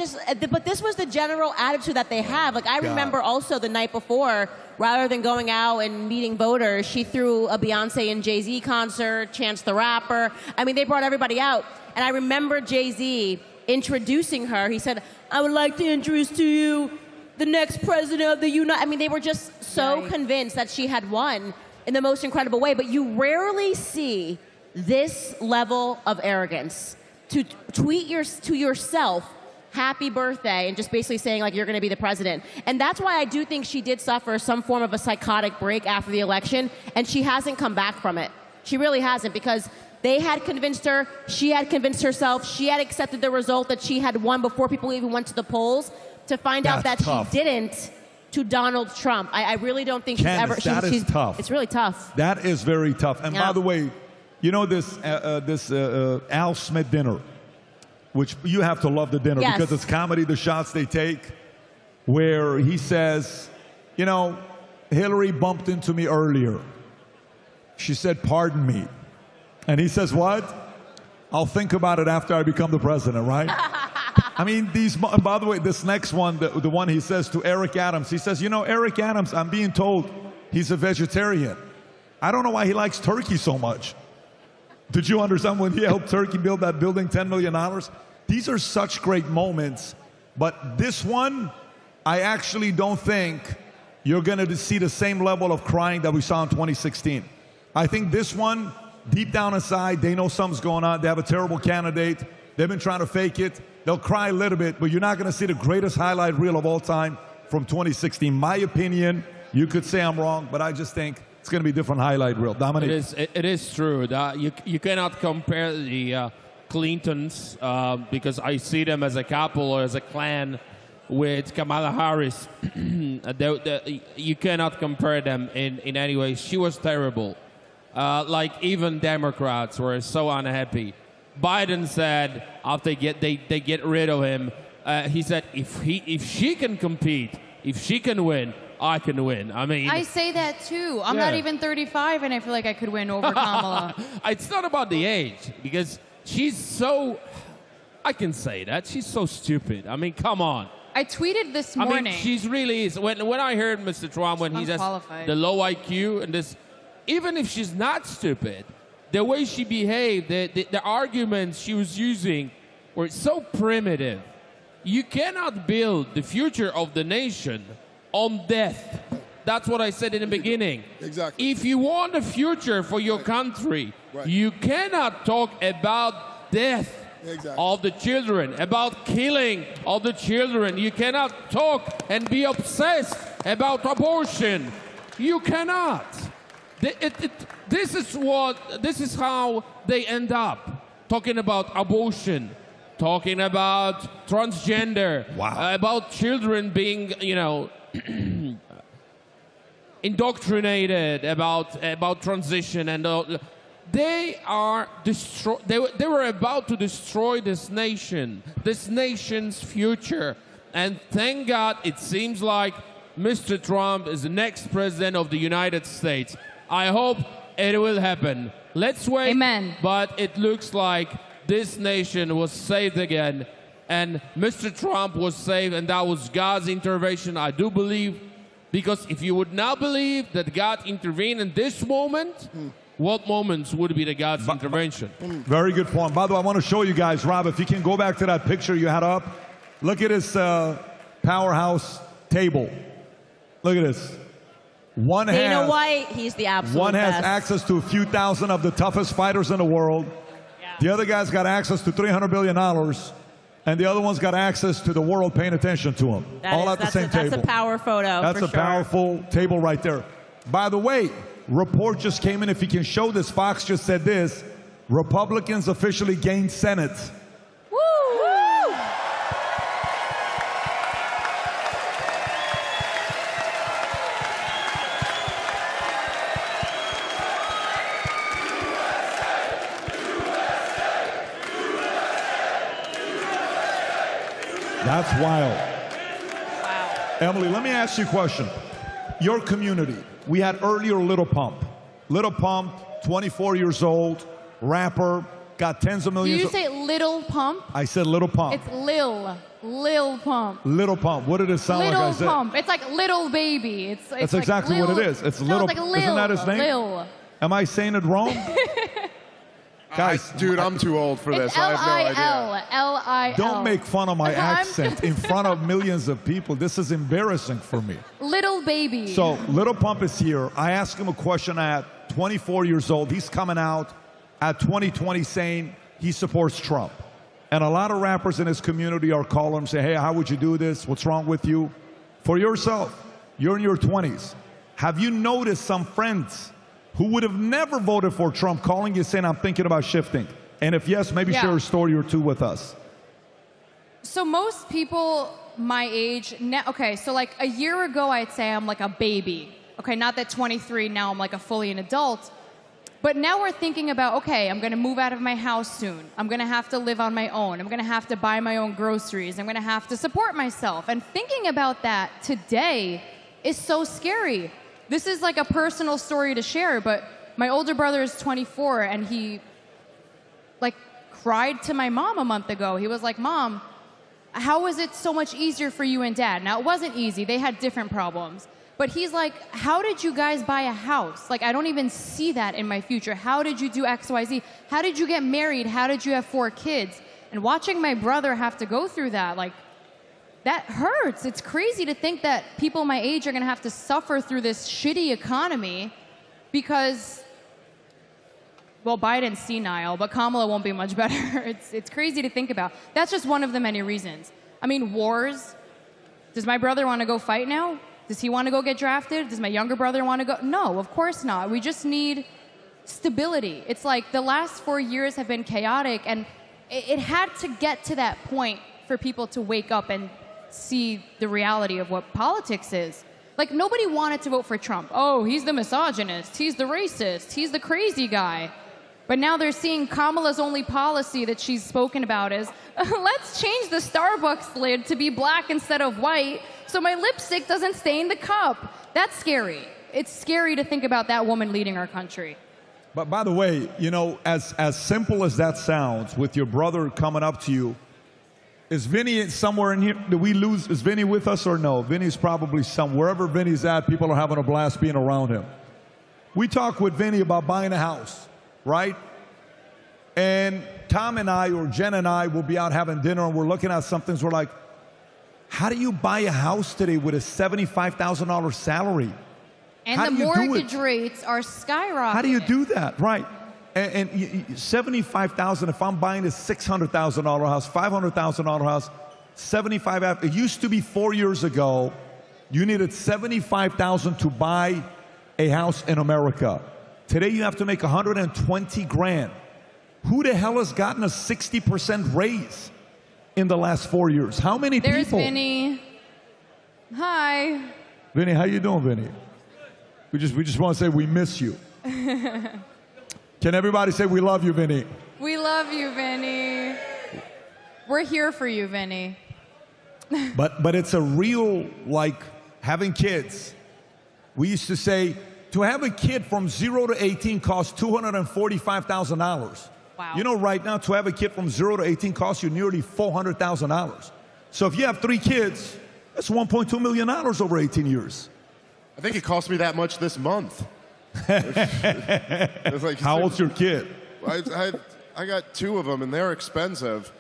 but this was the general attitude that they have. Like, I remember also the night before, rather than going out and meeting voters, she threw a Beyonce and Jay-Z concert, Chance the Rapper. I mean, they brought everybody out. And I remember Jay-Z introducing her. He said, I would like to introduce to you the next president of the United. I mean, they were just so convinced that she had won in the most incredible way. But you rarely see this level of arrogance. To tweet to yourself, happy birthday, and just basically saying, like, you're going to be the president. And that's why I do think she did suffer some form of a psychotic break after the election, and she hasn't come back from it. She really hasn't, because they had convinced her, she had convinced herself, she had accepted the result that she had won before people even went to the polls, to find out that she didn't to Donald Trump. I really don't think Candace, she's ever... that is tough. It's really tough. That is very tough. And by the way, you know this Al Smith dinner, which you have to love the dinner because it's comedy, the shots they take, where he says, you know, Hillary bumped into me earlier. She said, pardon me. And he says, what? I'll think about it after I become the president, right? I mean, by the way, this next one, the one he says to Eric Adams, he says, you know, Eric Adams, I'm being told he's a vegetarian. I don't know why he likes turkey so much. Did you understand when he helped Turkey build that building, $10 million? These are such great moments. But this one, I actually don't think you're going to see the same level of crying that we saw in 2016. I think this one, deep down inside, they know something's going on. They have a terrible candidate. They've been trying to fake it. They'll cry a little bit, but you're not going to see the greatest highlight reel of all time from 2016. My opinion, you could say I'm wrong, but I just think it's going to be a different highlight reel. Dominic? It is true that you cannot compare the Clintons because I see them as a couple or as a clan with Kamala Harris. You cannot compare them in any way. She was terrible. Like even Democrats were so unhappy. Biden said after they get rid of him, he said if she can compete, if she can win, I can win. I mean, I say that too. I'm not even 35, and I feel like I could win over Kamala. It's not about the age, because she's so, I can say that, she's so stupid. I mean, come on. I tweeted this morning. I mean, she's really is. When I heard Mr. Trump, when he says the low IQ and this, even if she's not stupid, the way she behaved, the arguments she was using were so primitive. You cannot build the future of the nation on death. That's what I said in the beginning. Exactly. If you want a future for your country, you cannot talk about death of the children, about killing of the children. You cannot talk and be obsessed about abortion. You cannot. This is how they end up talking about abortion, talking about transgender, about children being, you know, indoctrinated about transition, and they are they were about to destroy this nation's future. And thank God it seems like Mr. Trump is the next president of the United States. I hope it will happen. Let's wait. Amen. But it looks like this nation was saved again, and Mr. Trump was saved, and that was God's intervention, I do believe. Because if you would not believe that God intervened in this moment, what moments would be the God's intervention? Very good point. By the way, I want to show you guys, Rob, if you can go back to that picture you had up. Look at this powerhouse table. Look at this. Dana White, he's the absolute One has best. access to a few thousand of the toughest fighters in the world. The other guy's got access to $300 billion. And the other one's got access to the world paying attention to him. All at the same table. That's a power photo. That's a powerful table right there. By the way, report just came in. If you can show this, Fox just said this. Republicans officially gained Senate. Woo! Woo! That's wild. Wow. Emily, let me ask you a question. Your community, we had earlier Little Pump. Little Pump, 24 years old, rapper, got tens of millions. Did you say Little Pump? I said Little Pump. It's Lil Pump. Little Pump. What did it sound like I said? Little Pump. It's like Little Baby. It's That's like exactly Lil, what it is. It's no, Little. It's like Lil, isn't that his name? Lil. Am I saying it wrong? Guys, dude, I'm too old for this. It's I have no idea. L-I-L. Don't make fun of my accent in front of millions of people. This is embarrassing for me. Little Baby. So, Little Pump is here. I asked him a question at 24 years old. He's coming out at 2020 saying he supports Trump. And a lot of rappers in his community are calling him, say, hey, how would you do this? What's wrong with you? For yourself, you're in your 20s. Have you noticed some friends who would have never voted for Trump calling you saying, I'm thinking about shifting? And if yes, maybe share a story or two with us. So most people my age, okay, so like a year ago, I'd say I'm like a baby. Okay, not that 23, now I'm like a fully an adult. But now we're thinking about, okay, I'm going to move out of my house soon. I'm going to have to live on my own. I'm going to have to buy my own groceries. I'm going to have to support myself. And thinking about that today is so scary. This is like a personal story to share, but my older brother is 24, and he like cried to my mom a month ago. He was like, Mom, how is it so much easier for you and Dad? Now, it wasn't easy. They had different problems. But he's like, how did you guys buy a house? Like, I don't even see that in my future. How did you do X, Y, Z? How did you get married? How did you have 4 kids? And watching my brother have to go through that, like, that hurts. It's crazy to think that people my age are going to have to suffer through this shitty economy because, well, Biden's senile, but Kamala won't be much better. It's crazy to think about. That's just one of the many reasons. I mean, wars. Does my brother want to go fight now? Does he want to go get drafted? Does my younger brother want to go? No, of course not. We just need stability. It's like the last 4 years have been chaotic, and it had to get to that point for people to wake up and see the reality of what politics is. Like, nobody wanted to vote for Trump. Oh, he's the misogynist. He's the racist. He's the crazy guy. But now they're seeing Kamala's only policy that she's spoken about is, let's change the Starbucks lid to be black instead of white so my lipstick doesn't stain the cup. That's scary. It's scary to think about that woman leading our country. But by the way, you know, as simple as that sounds, with your brother coming up to you, is Vinny somewhere in here? Do we lose? Is Vinny with us or no? Vinny's probably wherever Vinny's at, people are having a blast being around him. We talked with Vinny about buying a house, right? And Tom and I, or Jen and I, will be out having dinner, and we're looking at some things. We're like, how do you buy a house today with a $75,000 salary? And the mortgage rates are skyrocketing. How do you do that? Right. And $75,000, if I'm buying a $600,000 house, $500,000 house, $75,000. It used to be 4 years ago, you needed $75,000 to buy a house in America. Today you have to make $120,000. Who the hell has gotten a 60% raise in the last 4 years? How many people? There's Vinny. Hi. Vinny, how you doing, Vinny? We just want to say we miss you. Can everybody say we love you, Vinny? We love you, Vinny. We're here for you, Vinny. But it's a real, like, having kids. We used to say, to have a kid from 0 to 18 costs $245,000. Wow. You know, right now, to have a kid from 0 to 18 costs you nearly $400,000. So if you have 3 kids, that's $1.2 million over 18 years. I think it cost me that much this month. Like, how old's your kid? I got 2 of them, and they're expensive.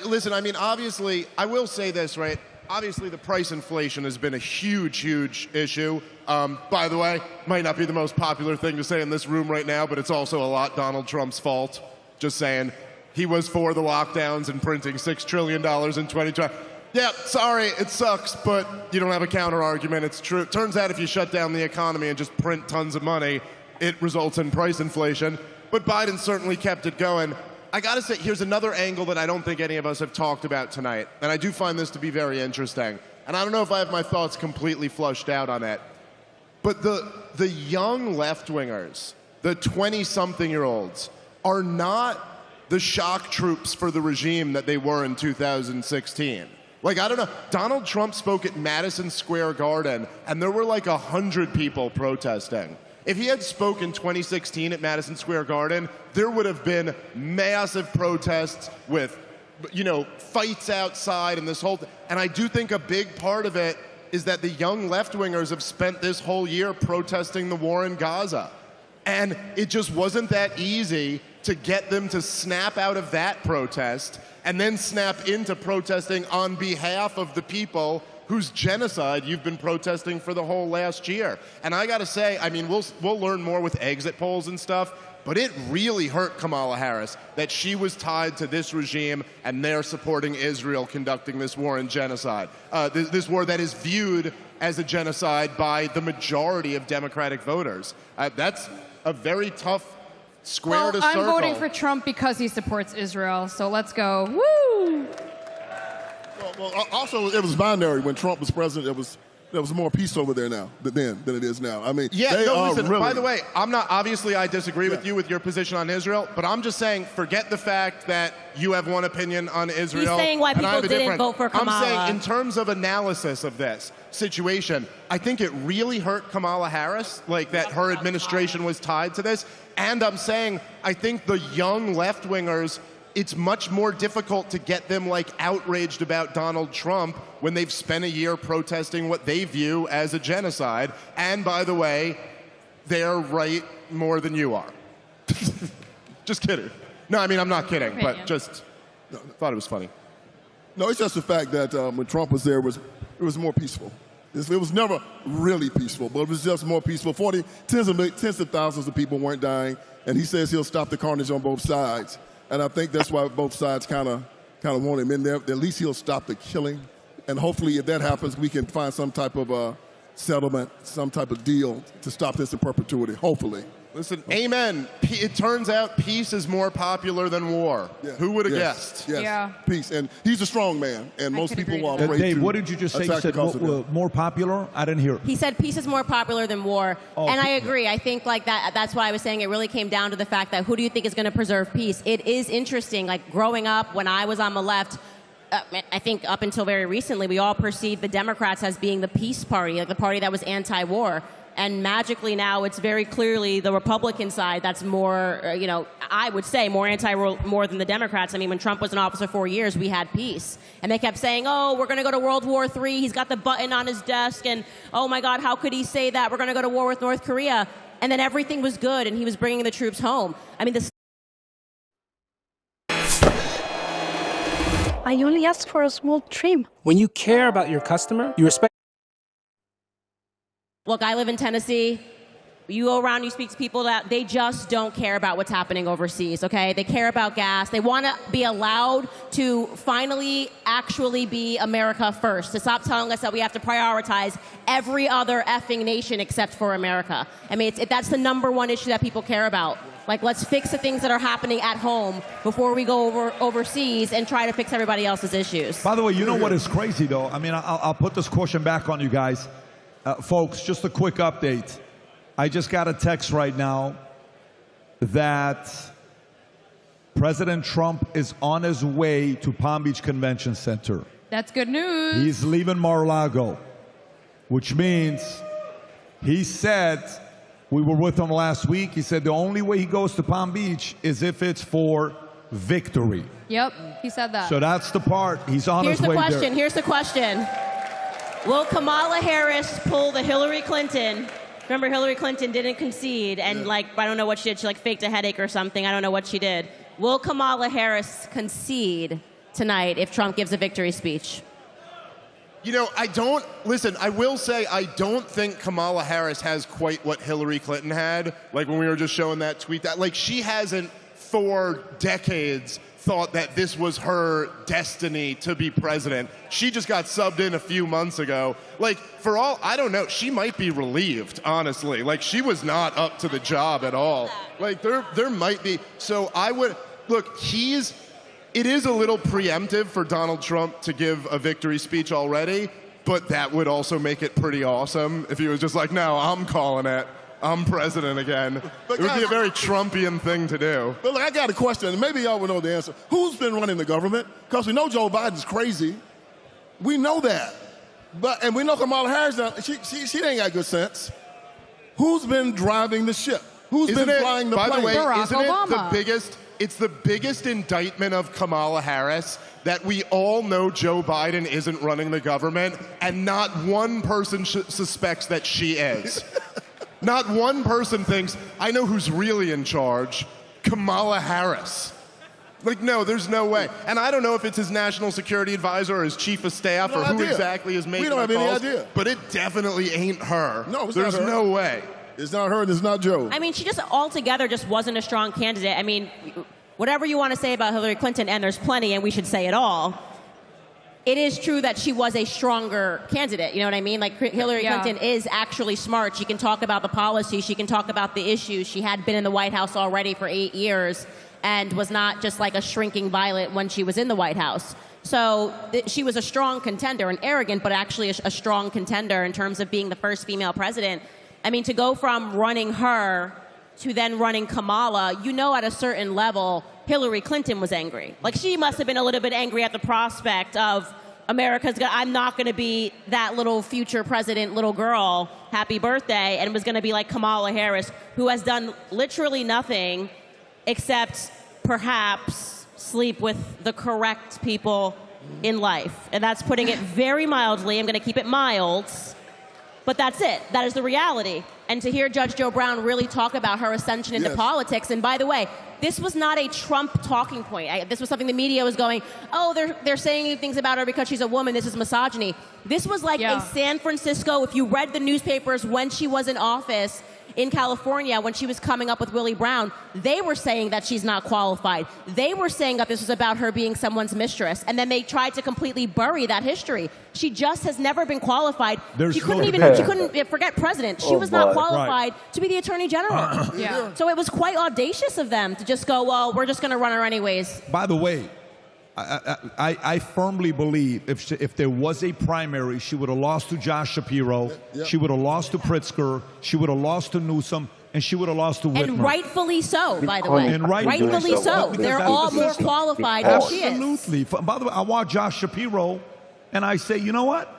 Listen, I mean, obviously, I will say this, right? Obviously, the price inflation has been a huge, huge issue. By the way, might not be the most popular thing to say in this room right now, but it's also a lot Donald Trump's fault. Just saying. He was for the lockdowns and printing $6 trillion in 2020. Yeah, sorry, it sucks, but you don't have a counter argument. It's true. It turns out if you shut down the economy and just print tons of money, it results in price inflation. But Biden certainly kept it going. I gotta say, here's another angle that I don't think any of us have talked about tonight, and I do find this to be very interesting. And I don't know if I have my thoughts completely flushed out on it, but the young left-wingers, the 20-something-year-olds, are not the shock troops for the regime that they were in 2016. Like, I don't know, Donald Trump spoke at Madison Square Garden, and there were like 100 people protesting. If he had spoken in 2016 at Madison Square Garden, there would have been massive protests with, you know, fights outside and this whole thing. And I do think a big part of it is that the young left-wingers have spent this whole year protesting the war in Gaza. And it just wasn't that easy to get them to snap out of that protest and then snap into protesting on behalf of the people whose genocide you've been protesting for the whole last year. And I gotta say, I mean, we'll learn more with exit polls and stuff, but it really hurt Kamala Harris that she was tied to this regime and they're supporting Israel conducting this war and genocide. This war that is viewed as a genocide by the majority of Democratic voters. a very tough square to circle. I'm voting for Trump because he supports Israel, so let's go. Woo! Well, also, it was binary. When Trump was president, there was more peace over there now than it is now. I mean, listen, really, by the way, I disagree with you with your position on Israel, but I'm just saying, forget the fact that you have one opinion on Israel. He's saying why people didn't vote for Kamala. I'm saying, in terms of analysis of this situation, I think it really hurt Kamala Harris, like that her administration was tied to this. And I'm saying, I think the young left-wingers, it's much more difficult to get them like outraged about Donald Trump when they've spent a year protesting what they view as a genocide. And by the way, they're right more than you are. Just kidding. No, I mean, I'm not kidding, but just thought it was funny. No, it's just the fact that when Trump was there, it was more peaceful. It was never really peaceful, but it was just more peaceful. Tens of thousands of people weren't dying, and he says he'll stop the carnage on both sides. And I think that's why both sides kind of want him in there. At least he'll stop the killing. And hopefully, if that happens, we can find some type of settlement, some type of deal to stop this in perpetuity, hopefully. Listen, amen. It turns out peace is more popular than war. Yeah. Who would have guessed? Yes. Yeah. Peace. And he's a strong man. And most people are afraid Dave, to what did you just say? You attack said because of him. more popular? I didn't hear. He said peace is more popular than war. Oh, and I agree. I think like that's why I was saying it really came down to the fact that who do you think is going to preserve peace? It is interesting. Like growing up, when I was on the left, I think up until very recently, we all perceived the Democrats as being the peace party, like the party that was anti-war. And magically now it's very clearly the Republican side that's more, I would say more anti-war than the Democrats. I mean, when Trump was in office for 4 years, we had peace. And they kept saying, oh, we're going to go to World War III. He's got the button on his desk. And, oh, my God, how could he say that? We're going to go to war with North Korea. And then everything was good, and he was bringing the troops home. I mean, I only asked for a small trim. When you care about your customer, you respect. Look, I live in Tennessee. You go around, you speak to people that they just don't care about what's happening overseas, okay? They care about gas. They want to be allowed to finally actually be America first, to stop telling us that we have to prioritize every other effing nation except for America. I mean, that's the #1 issue that people care about. Like, let's fix the things that are happening at home before we go overseas and try to fix everybody else's issues. By the way, you know what is crazy, though? I mean, I'll put this question back on you guys. Folks, just a quick update. I just got a text right now that President Trump is on his way to Palm Beach Convention Center. That's good news. He's leaving Mar-a-Lago, which means he said, we were with him last week, he said the only way he goes to Palm Beach is if it's for victory. Yep, he said that. So that's the part. He's on his way there. Here's the question. Will Kamala Harris pull the Hillary Clinton? Remember, Hillary Clinton didn't concede, and I don't know what she did. She faked a headache or something. I don't know what she did. Will Kamala Harris concede tonight if Trump gives a victory speech? I will say I don't think Kamala Harris has quite what Hillary Clinton had. Like when we were just showing that tweet, she hasn't for decades thought that this was her destiny to be president. She just got subbed in a few months ago. For all I don't know, she might be relieved, honestly. She was not up to the job at all. There might be. So I would look, it is a little preemptive for Donald Trump to give a victory speech already, but that would also make it pretty awesome if he was just like, no, I'm calling it. I'm president again. It would be a very Trumpian thing to do. But look, I got a question, and maybe y'all will know the answer. Who's been running the government? Because we know Joe Biden's crazy. We know that. And we know Kamala Harris, she ain't got good sense. Who's been driving the ship? Who's been flying the plane? By the way, Barack isn't Obama. It's the biggest indictment of Kamala Harris that we all know Joe Biden isn't running the government, and not one person suspects that she is. Not one person thinks, I know who's really in charge, Kamala Harris. No, there's no way. And I don't know if it's his national security advisor or his chief of staff or who exactly is making the calls. We don't have any idea. But it definitely ain't her. No, it's there's not her. No way. It's not her and it's not Joe. I mean, she just altogether just wasn't a strong candidate. I mean, whatever you want to say about Hillary Clinton, and there's plenty, and we should say it all, it is true that she was a stronger candidate. You know what I mean? Like Hillary Clinton is actually smart. She can talk about the policy. She can talk about the issues. She had been in the White House already for 8 years and was not just like a shrinking violet when she was in the White House. So she was a strong contender, and arrogant, but actually a strong contender in terms of being the first female president. I mean, to go from running her to then running Kamala, you know, at a certain level, Hillary Clinton was angry. Like, she must have been a little bit angry at the prospect of I'm not going to be that little future president, little girl, happy birthday, and was going to be like Kamala Harris, who has done literally nothing except perhaps sleep with the correct people in life. And that's putting it very mildly. I'm going to keep it mild. But that's it. That is the reality. And to hear Judge Joe Brown really talk about her ascension into politics, and by the way, this was not a Trump talking point. This was something the media was going, oh, they're saying things about her because she's a woman. This is misogyny. This was like a San Francisco, if you read the newspapers when she was in office in California, when she was coming up with Willie Brown, they were saying that she's not qualified. They were saying that this was about her being someone's mistress. And then they tried to completely bury that history. She just has never been qualified. She couldn't forget president. She was not qualified to be the attorney general. So it was quite audacious of them to just go, well, we're just going to run her anyways. By the way, I firmly believe if there was a primary, she would have lost to Josh Shapiro, she would have lost to Pritzker, she would have lost to Newsom, and she would have lost to Whitmer. And rightfully so, by the way. Rightfully so. They're all more qualified than she is. Absolutely. By the way, I watch Josh Shapiro, and I say, you know what?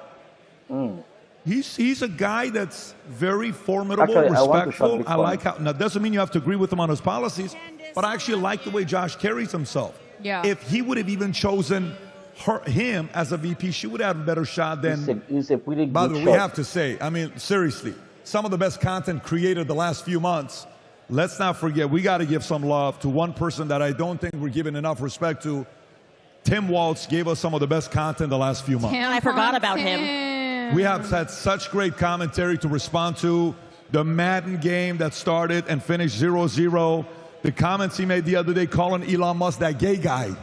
He's a guy that's very formidable, respectful. I like how, now, doesn't mean you have to agree with him on his policies, but I actually like the way Josh carries himself. If he would have even chosen him as a VP, she would have a better shot than. It's a pretty good by the way, shot. we have to say, I mean, seriously, some of the best content created the last few months. Let's not forget, we got to give some love to one person that I don't think we're giving enough respect to. Tim Waltz gave us some of the best content the last few months. I forgot about him. We have had such great commentary to respond to. The Madden game that started and finished 0-0. The comments he made the other day calling Elon Musk that gay guy.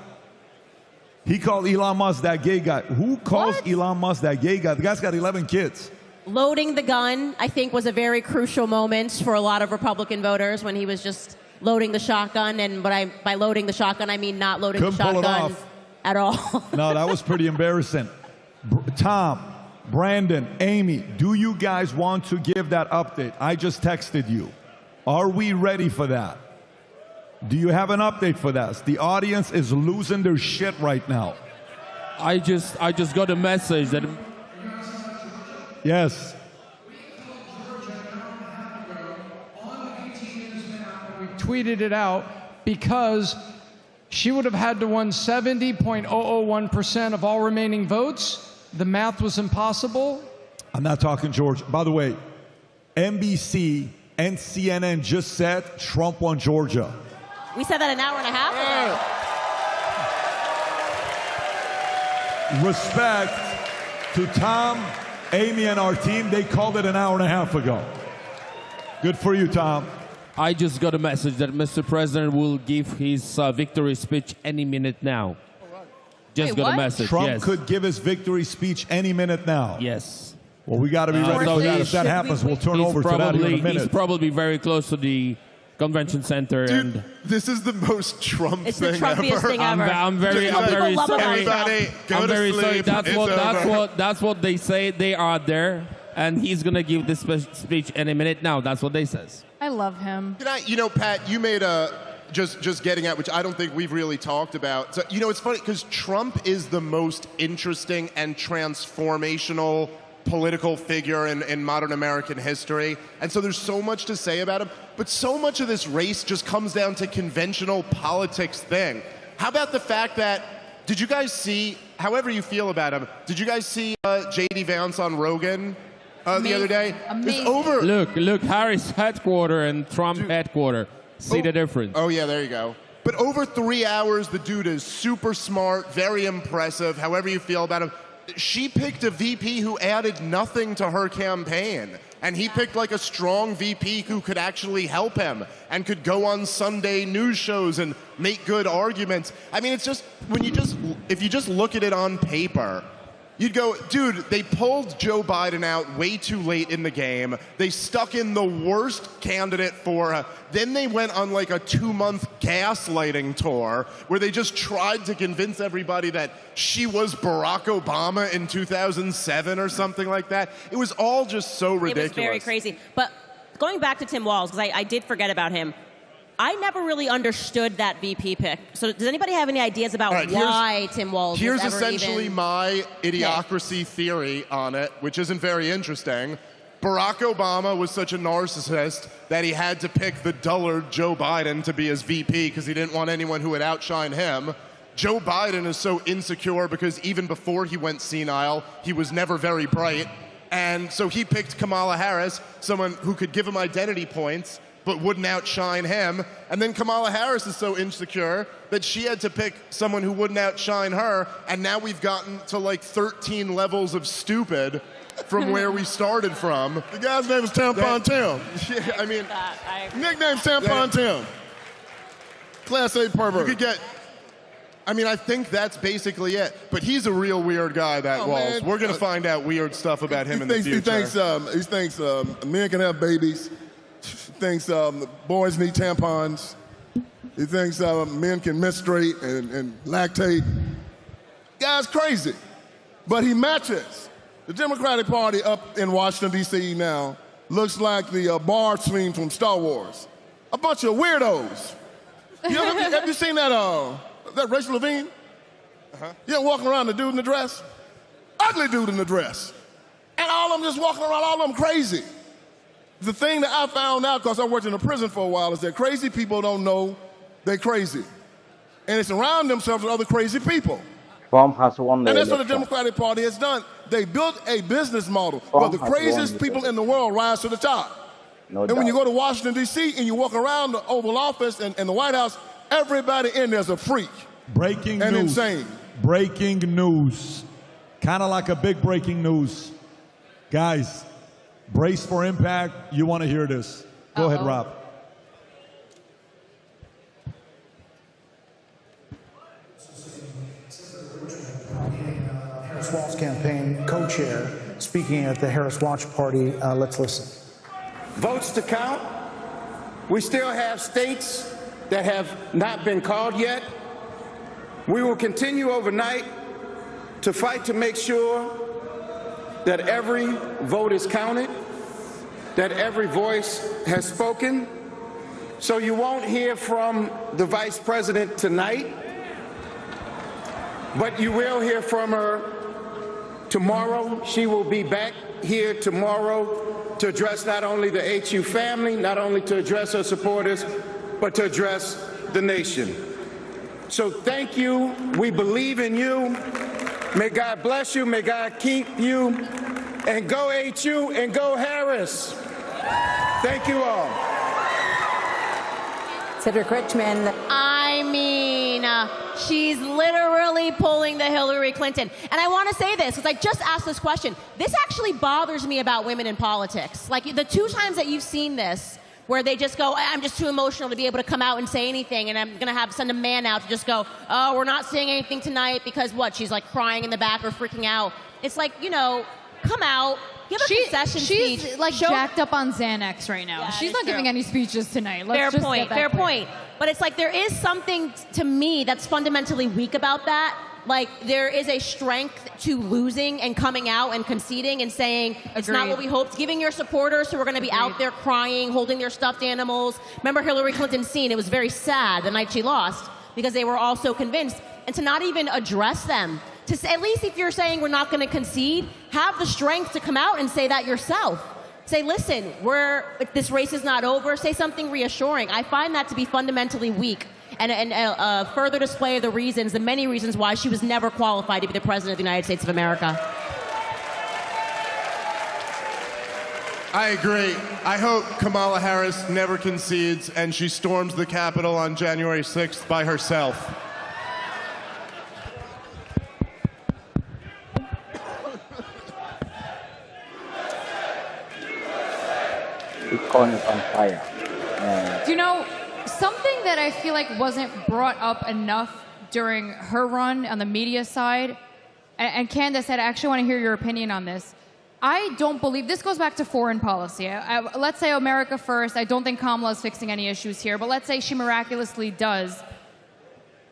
He called Elon Musk that gay guy. Who calls Elon Musk that gay guy? The guy's got 11 kids. Loading the gun, I think, was a very crucial moment for a lot of Republican voters when he was just loading the shotgun. And by loading the shotgun, I mean not loading the shotgun at all. No, that was pretty embarrassing. Tom, Brandon, Amy, do you guys want to give that update? I just texted you. Are we ready for that? Do you have an update for that? The audience is losing their shit right now. I just got a message that. Yes. We tweeted it out because she would have had to win 70.001% of all remaining votes. The math was impossible. I'm not talking Georgia. By the way, NBC and CNN just said Trump won Georgia. We said that an hour and a half ago. Respect to Tom, Amy, and our team. They called it an hour and a half ago. Good for you, Tom. I just got a message that Mr. President will give his victory speech any minute now. Just got a message. Trump could give his victory speech any minute now. Yes. Well, we got to be ready for that. If that happens, we'll turn over to that in a minute. He's probably very close to the convention center. Dude, and this is the most Trump it's thing the Trumpiest ever. thing ever. I'm very sorry. Everybody, go I'm to very sleep. sorry. That's what they say. They are there, and he's gonna give this speech any minute now. That's what they says. I love him. You know, Pat, you made a just getting at, which I don't think we've really talked about. So, you know, it's funny because Trump is the most interesting and transformational political figure in modern American history. And so there's so much to say about him. But so much of this race just comes down to conventional politics thing. How about the fact that, did you guys see, however you feel about him, did you guys see J.D. Vance on Rogan the other day? Amazing. Look, Harris headquarters and Trump headquarters. See the difference. Oh, yeah, there you go. But over 3 hours, the dude is super smart, very impressive, however you feel about him. She picked a VP who added nothing to her campaign. And he picked like a strong VP who could actually help him and could go on Sunday news shows and make good arguments. I mean, it's just, if you just look at it on paper, you'd go, dude, they pulled Joe Biden out way too late in the game. They stuck in the worst candidate for her. Then they went on like a 2-month gaslighting tour where they just tried to convince everybody that she was Barack Obama in 2007 or something like that. It was all just so ridiculous. It was very crazy. But going back to Tim Walz, because I did forget about him, I never really understood that VP pick. So does anybody have any ideas about why Tim Walz was ever Here's essentially my idiocracy theory on it, which isn't very interesting. Barack Obama was such a narcissist that he had to pick the dullard Joe Biden to be his VP because he didn't want anyone who would outshine him. Joe Biden is so insecure because even before he went senile, he was never very bright. And so he picked Kamala Harris, someone who could give him identity points, but wouldn't outshine him. And then Kamala Harris is so insecure that she had to pick someone who wouldn't outshine her. And now we've gotten to like 13 levels of stupid from where we started from. The guy's name is Tampon Tim. Yeah, I mean, nickname's Tampon Tim. Class A pervert. You could get, I mean, I think that's basically it. But he's a real weird guy, that Walz. We're going to find out weird stuff about him in the future. He thinks men can have babies. He thinks boys need tampons. He thinks men can menstruate and lactate. Guy's crazy. But he matches. The Democratic Party up in Washington, D.C. now looks like the bar scene from Star Wars. A bunch of weirdos. Have you seen that Rachel Levine? Yeah, walking around, the dude in the dress. Ugly dude in the dress. And all of them just walking around, all of them crazy. The thing that I found out, because I worked in a prison for a while, is that crazy people don't know they're crazy. And they surround themselves with other crazy people. Trump has won the And that's what the election. Democratic Party has done. They built a business model where the craziest people in the world rise to the top. No and doubt. when you go to Washington, D.C., and you walk around the Oval Office and the White House, everybody in there's a freak. Breaking and news. insane. Breaking news. Kind of like a big breaking news. Guys, brace for impact. You want to hear this. Go ahead, Rob. Harris Walz campaign co-chair speaking at the Harris Watch Party. Let's listen. Votes to count. We still have states that have not been called yet. We will continue overnight to fight to make sure that every vote is counted, that every voice has spoken. So you won't hear from the Vice President tonight, but you will hear from her tomorrow. She will be back here tomorrow to address not only the HU family, not only to address her supporters, but to address the nation. So thank you. We believe in you. May God bless you. May God keep you. And go HU and go Harris. Thank you all. Cedric Richmond. I mean, she's literally pulling the Hillary Clinton. And I want to say this, because I just asked this question. This actually bothers me about women in politics. Like, the 2 times that you've seen this, where they just go, I'm just too emotional to be able to come out and say anything, and I'm going to send a man out to just go, oh, we're not saying anything tonight because what? She's like crying in the back or freaking out. It's like, you know, come out, give a concession speech. She's like jacked up on Xanax right now. Yeah, she's not giving any speeches tonight. Fair point. But it's like there is something to me that's fundamentally weak about that. Like, there is a strength to losing and coming out and conceding and saying it's not what we hoped. Giving your supporters who are going to be out there crying, holding their stuffed animals. Remember Hillary Clinton's scene? It was very sad the night she lost because they were all so convinced. And to not even address them. To say, at least if you're saying we're not going to concede, have the strength to come out and say that yourself. Say, listen, this race is not over. Say something reassuring. I find that to be fundamentally weak and a further display of the many reasons why she was never qualified to be the President of the United States of America. I agree. I hope Kamala Harris never concedes and she storms the Capitol on January 6th by herself. icon is on fire. Do you know, something that I feel like wasn't brought up enough during her run on the media side, and Candace said, I actually want to hear your opinion on this. I don't believe, this goes back to foreign policy. Let's say America first. I don't think Kamala is fixing any issues here, but let's say she miraculously does.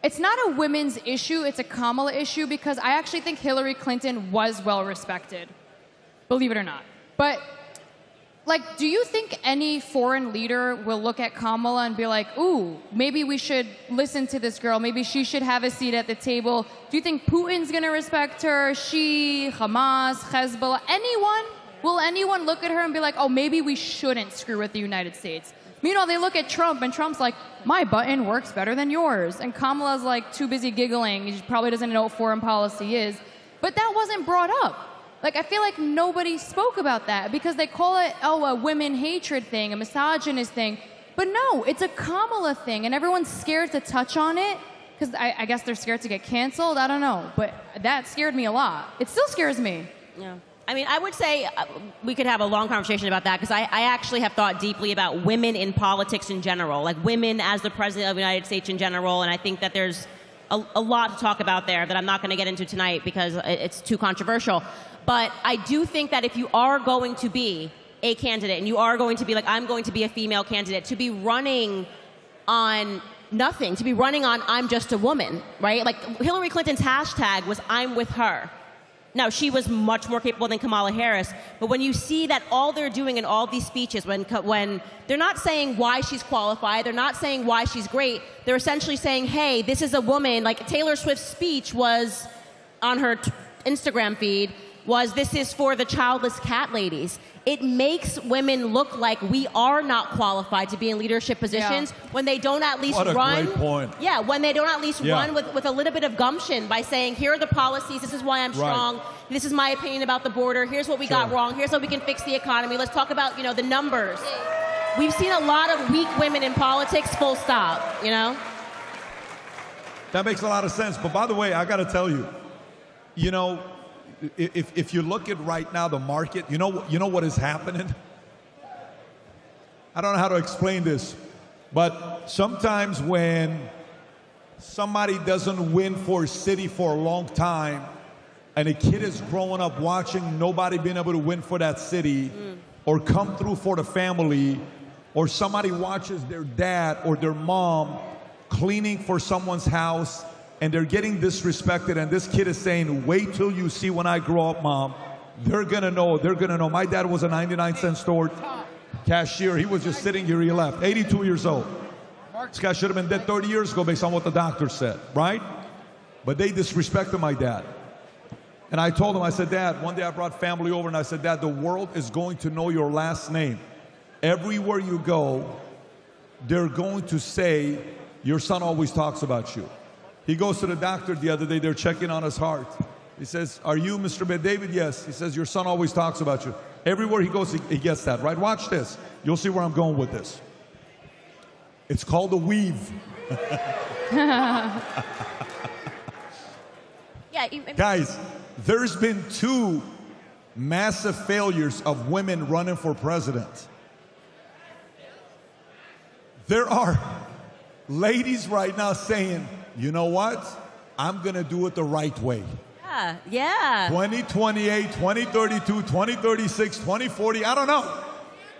It's not a women's issue, it's a Kamala issue, because I actually think Hillary Clinton was well respected. Believe it or not. But, like, do you think any foreign leader will look at Kamala and be like, ooh, maybe we should listen to this girl, maybe she should have a seat at the table? Do you think Putin's gonna respect her? She, Hamas, Hezbollah, anyone? Will anyone look at her and be like, oh, maybe we shouldn't screw with the United States? Meanwhile, they look at Trump, and Trump's like, my button works better than yours. And Kamala's like too busy giggling. She probably doesn't know what foreign policy is. But that wasn't brought up. Like, I feel like nobody spoke about that because they call it, oh, a women hatred thing, a misogynist thing. But no, it's a Kamala thing, and everyone's scared to touch on it because I guess they're scared to get canceled. I don't know. But that scared me a lot. It still scares me. Yeah. I mean, I would say we could have a long conversation about that because I actually have thought deeply about women in politics in general, like women as the president of the United States in general, and I think that there's a lot to talk about there that I'm not going to get into tonight because it's too controversial. But I do think that if you are going to be a candidate and you are going to be like, I'm going to be a female candidate, to be running on nothing, to be running on I'm just a woman, right? Like Hillary Clinton's hashtag was I'm with her. Now, she was much more capable than Kamala Harris, but when you see that all they're doing in all these speeches, when they're not saying why she's qualified, they're not saying why she's great, they're essentially saying, hey, this is a woman, like Taylor Swift's speech was on her Instagram feed, was this is for the childless cat ladies. It makes women look like we are not qualified to be in leadership positions when they don't at least run. What a great point. Yeah, when they don't at least run with a little bit of gumption by saying, here are the policies, this is why I'm strong, this is my opinion about the border, here's what we got wrong, here's how we can fix the economy, let's talk about, you know, the numbers. We've seen a lot of weak women in politics, full stop, you know? That makes a lot of sense. But by the way, I got to tell you, you know, if you look at right now the market, you know what is happening? I don't know how to explain this, but sometimes when somebody doesn't win for a city for a long time and a kid is growing up watching nobody being able to win for that city or come through for the family, or somebody watches their dad or their mom cleaning for someone's house and they're getting disrespected, and this kid is saying, wait till you see when I grow up, Mom. They're gonna know. My dad was a 99-cent store cashier. He was just sitting here, he left, 82 years old. This guy should have been dead 30 years ago based on what the doctor said, right? But they disrespected my dad. And I told him, I said, Dad, one day I brought family over and I said, Dad, the world is going to know your last name. Everywhere you go, they're going to say, your son always talks about you. He goes to the doctor the other day, they're checking on his heart. He says, are you Mr. David? Yes. He says, your son always talks about you. Everywhere he goes, he gets that, right? Watch this. You'll see where I'm going with this. It's called a weave. Guys, there's been 2 massive failures of women running for president. There are ladies right now saying, you know what? I'm going to do it the right way. Yeah. 2028, 2032, 2036, 2040, I don't know.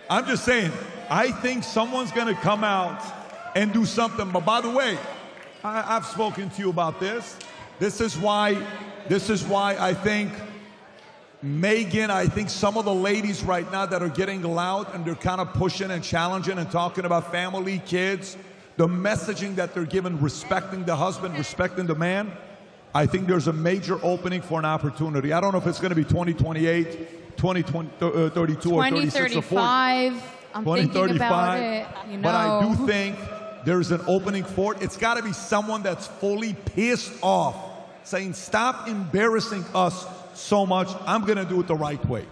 I'm just saying, I think someone's going to come out and do something. But by the way, I've spoken to you about this. This is why I think Megan, I think some of the ladies right now that are getting loud and they're kind of pushing and challenging and talking about family, kids, the messaging that they're giving, respecting the husband, respecting the man, I think there's a major opening for an opportunity. I don't know if it's going to be 2028, 2032, or 36 or 40. 2035. I'm thinking about it. You know. But I do think there's an opening for it. It's got to be someone that's fully pissed off, saying, stop embarrassing us so much. I'm going to do it the right way.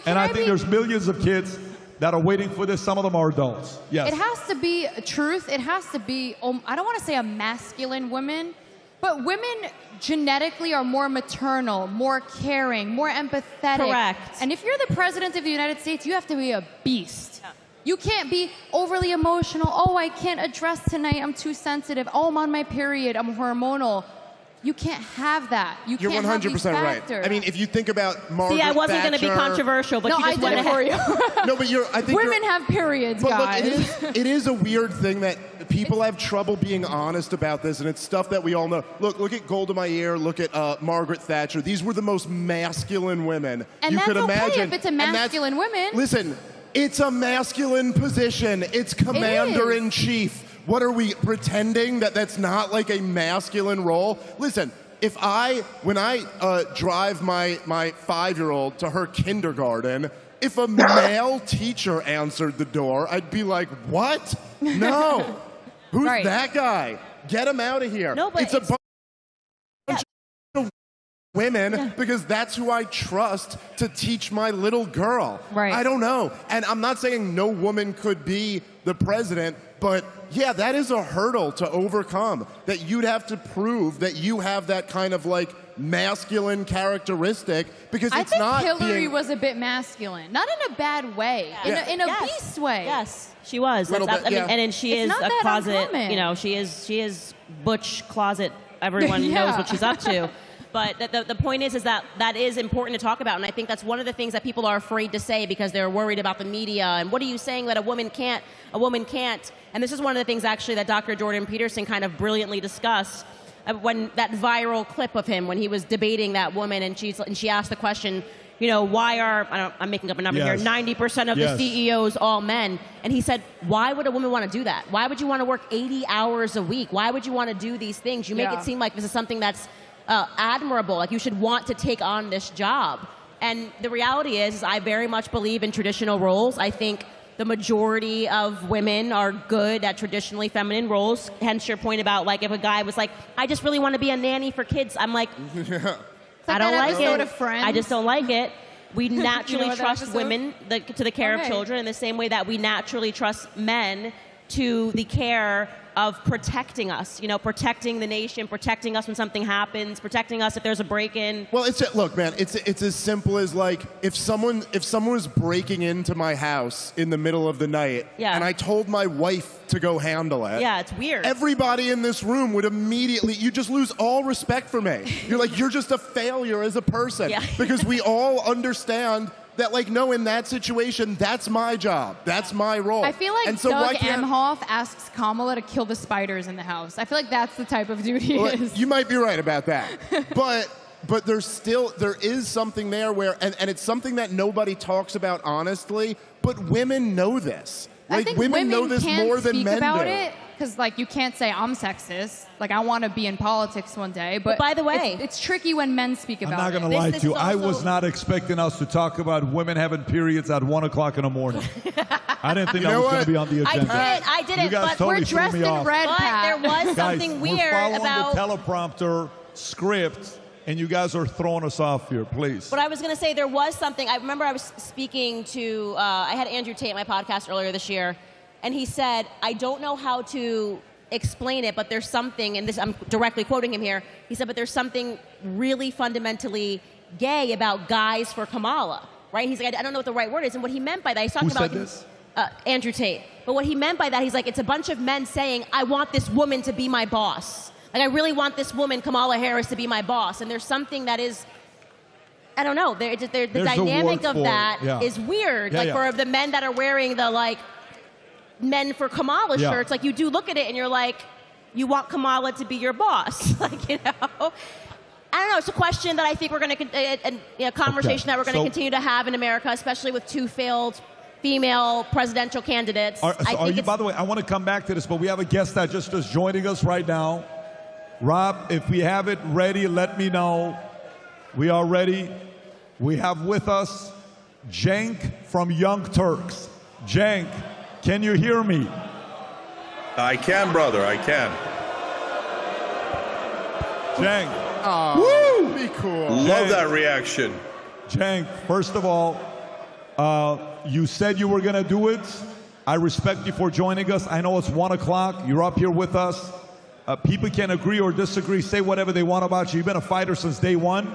And I think there's millions of kids that are waiting for this. Some of them are adults. Yes. It has to be truth. It has to be, I don't want to say a masculine woman, but women genetically are more maternal, more caring, more empathetic. Correct. And if you're the president of the United States, you have to be a beast. You can't be overly emotional. Oh, I can't address tonight. I'm too sensitive. Oh, I'm on my period. I'm hormonal. You can't have that. You're can't 100% right. I mean, if you think about Margaret I wasn't going to be Thatcher- controversial, but no, you I just did went it for ahead. you. No, but I think women have periods, but guys. look, it is a weird thing that people have trouble being honest about this, and it's stuff that we all know. Look at Golda Meir. Look at Margaret Thatcher. These were the most masculine women And you that's could okay imagine. if it's a And that's- masculine woman. Listen, it's a masculine position. It's commander-in-chief. What are we pretending that that's not like a masculine role? Listen, when I drive my 5-year-old to her kindergarten, if a male teacher answered the door, I'd be like, what? No. Who's Right. that guy? Get him out of here. No, but it's a bunch of women because that's who I trust to teach my little girl. Right. I don't know. And I'm not saying no woman could be the president, but yeah, that is a hurdle to overcome, that you'd have to prove that you have that kind of like masculine characteristic, because I it's think not Hillary being, was a bit masculine, not in a bad way, in a beast way. Yes, she was. Little That's- bit, I mean, yeah. and she It's is not a that closet. uncommon. You know, she is butch closet. Everyone Yeah. knows what she's up to. But the point is that is important to talk about, and I think that's one of the things that people are afraid to say because they're worried about the media and what are you saying that a woman can't. And this is one of the things actually that Dr. Jordan Peterson kind of brilliantly discussed when that viral clip of him when he was debating that woman, and she asked the question, you know, why are I'm making up a number here, 90% of the CEOs all men, and he said, why would a woman want to do that? Why would you want to work 80 hours a week? Why would you want to do these things? You make it seem like this is something that's admirable, like you should want to take on this job. And the reality is I very much believe in traditional roles. I think the majority of women are good at traditionally feminine roles. Hence your point about like if a guy was like, I just really want to be a nanny for kids. I'm like, I don't like it. Of Friends. I just don't like it. We naturally that trust episode? women to the care of children in the same way that we naturally trust men to the care of protecting us, protecting the nation, protecting us when something happens, protecting us if there's a break-in. Well, look, man, it's as simple as like if someone was breaking into my house in the middle of the night, and I told my wife to go handle it. Yeah, it's weird. Everybody in this room would immediately, you just lose all respect for me. You're like, you're just a failure as a person, because we all understand that, like, no, in that situation, that's my job. That's my role. I feel like and so Doug Emhoff asks Kamala to kill the spiders in the house. I feel like that's the type of dude he is. You might be right about that. But there is something there where, and it's something that nobody talks about honestly, but women know this. I Like, think women know this can more than speak men about do. it because, like, you can't say I'm sexist. Like, I want to be in politics one day. But by the way, it's tricky when men speak about it. I'm not going to lie to you. I was not expecting us to talk about women having periods at 1 o'clock in the morning. I didn't think that was going to be on the agenda. I didn't. You guys But totally we're threw dressed me in off. red. But there was something Guys, weird we're following about the teleprompter script, and you guys are throwing us off here, please. But I was going to say there was something. I remember I was speaking to, I had Andrew Tate on my podcast earlier this year, and he said, I don't know how to explain it, but there's something, and this I'm directly quoting him here, he said, but there's something really fundamentally gay about guys for Kamala, right? He's like, I don't know what the right word is, and what he meant by that, he's talking Who about said this? Andrew Tate. But what he meant by that, he's like, it's a bunch of men saying, I want this woman to be my boss. Like, I really want this woman, Kamala Harris, to be my boss. And there's something that is, I don't know, the dynamic of that is weird. For the men that are wearing the, like, men for Kamala shirts, like, you do look at it and you're like, you want Kamala to be your boss. Like, you know? I don't know. It's a question that I think we're going to, a conversation that we're going to continue to have in America, especially with two failed female presidential candidates. By the way, I want to come back to this, but we have a guest that just is joining us right now. Rob, if we have it ready, let me know. We are ready. We have with us Cenk from Young Turks. Cenk, can you hear me? I can, brother. I can. Cenk. Woo! Be cool. Love that reaction. Cenk, first of all, you said you were going to do it. I respect you for joining us. I know it's 1 o'clock. You're up here with us. People can agree or disagree, say whatever they want about you. You've been a fighter since day one.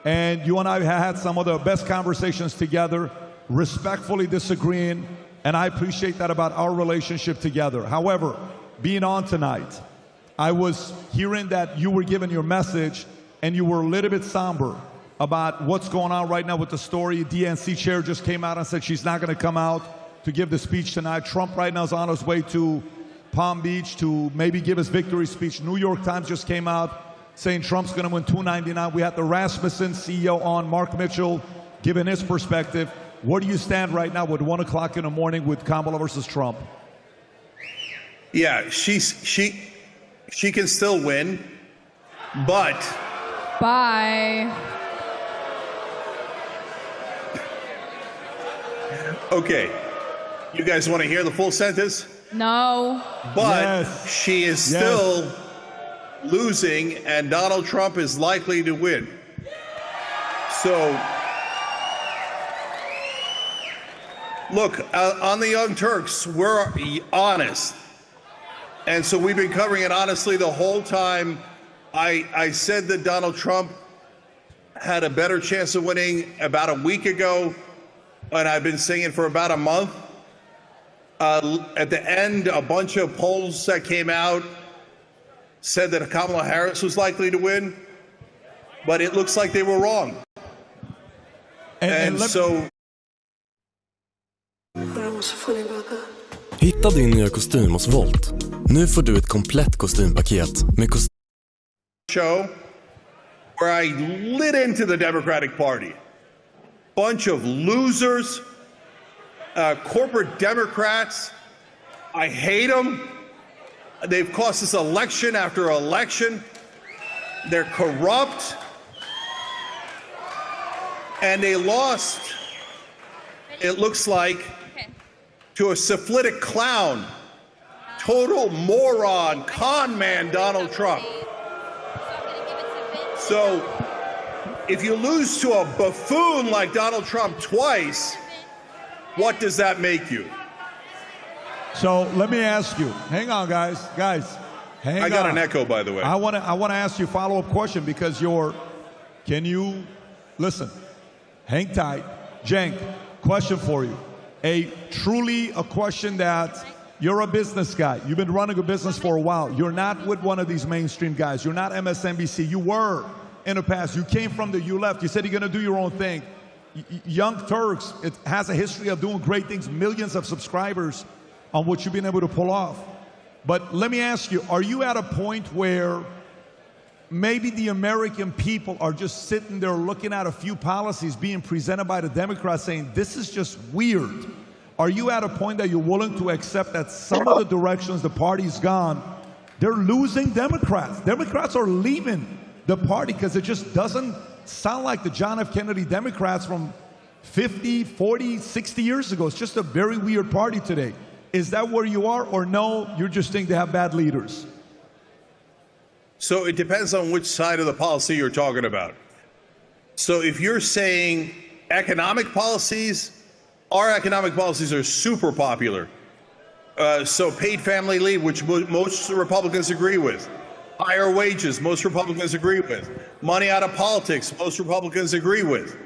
And you and I have had some of the best conversations together, respectfully disagreeing. And I appreciate that about our relationship together. However, being on tonight, I was hearing that you were giving your message and you were a little bit somber about what's going on right now with the story. DNC chair just came out and said she's not going to come out to give the speech tonight. Trump right now is on his way to Palm Beach to maybe give his victory speech. New York Times just came out saying Trump's going to win 299. We had the Rasmussen CEO on, Mark Mitchell, giving his perspective. Where do you stand right now with 1 o'clock in the morning with Kamala versus Trump? Yeah, she can still win, but Bye. Okay, you guys want to hear the full sentence? No. But she is still losing, and Donald Trump is likely to win. So, look, on the Young Turks, we're honest. And so we've been covering it honestly the whole time. I said that Donald Trump had a better chance of winning about a week ago, and I've been saying it for about a month. At the end, a bunch of polls that came out said that Kamala Harris was likely to win, but it looks like they were wrong. And so... Hitta din nya kostym hos Volt. Nu får du ett komplett kostympaket med show where I lit into the Democratic Party. Bunch of losers, corporate Democrats. I hate them. They've cost us election after election. They're corrupt. And they lost, it looks like, to a syphilitic clown, total moron, con man Donald Trump. So if you lose to a buffoon like Donald Trump twice, what does that make you? So let me ask you, hang on guys, hang on. I got an echo, by the way. I want to ask you a follow-up question because can you, listen, hang tight. Cenk, question for you. A question that you're a business guy. You've been running a business for a while. You're not with one of these mainstream guys. You're not MSNBC. You were in the past. You came from you left. You said you're going to do your own thing. Young Turks, it has a history of doing great things, millions of subscribers on what you've been able to pull off. But let me ask you, are you at a point where maybe the American people are just sitting there looking at a few policies being presented by the Democrats saying, this is just weird? Are you at a point that you're willing to accept that some of the directions the party's gone, they're losing Democrats? Democrats are leaving the party because it just doesn't sound like the John F. Kennedy Democrats from 50, 40, 60 years ago. It's just a very weird party today. Is that where you are, or no, you're just think they have bad leaders? So it depends on which side of the policy you're talking about. So if you're saying economic policies, our economic policies are super popular. So paid family leave, which most Republicans agree with. Higher wages, most Republicans agree with. Money out of politics, most Republicans agree with.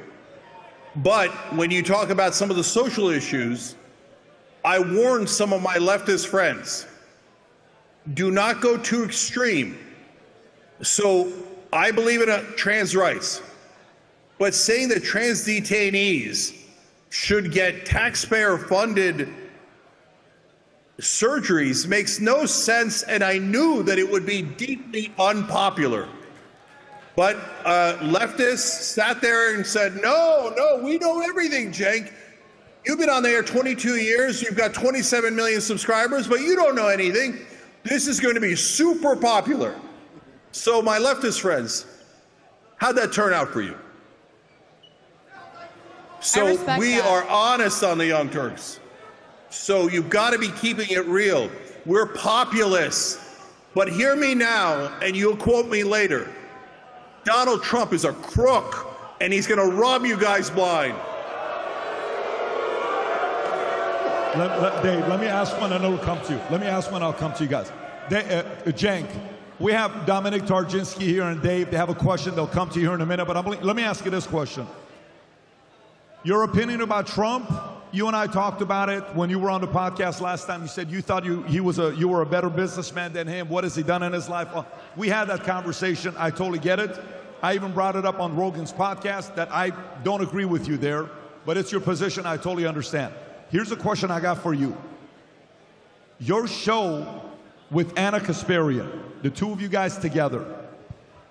But when you talk about some of the social issues, I warned some of my leftist friends, do not go too extreme. So I believe in trans rights, but saying that trans detainees should get taxpayer-funded surgeries makes no sense, and I knew that it would be deeply unpopular. But leftists sat there and said, no, we know everything, Cenk. You've been on the air 22 years, you've got 27 million subscribers, but you don't know anything. This is going to be super popular. So my leftist friends, how'd that turn out for you? So we are honest on the Young Turks. So you've got to be keeping it real. We're populists. But hear me now, and you'll quote me later. Donald Trump is a crook, and he's going to rob you guys blind. Dave, let me ask one and I'll come to you. Let me ask one, I'll come to you guys. Cenk, we have Dominic Tarczynski here and Dave. They have a question. They'll come to you here in a minute. But let me ask you this question. Your opinion about Trump you and I talked about it when you were on the podcast last time. You said you thought you were a better businessman than him. What has he done in his life? Well, we had that conversation. I totally get it. I even brought it up on Rogan's podcast that I don't agree with you there, but it's your position. I totally understand. Here's a question I got for you. Your show with Anna Kasparian, the two of you guys together.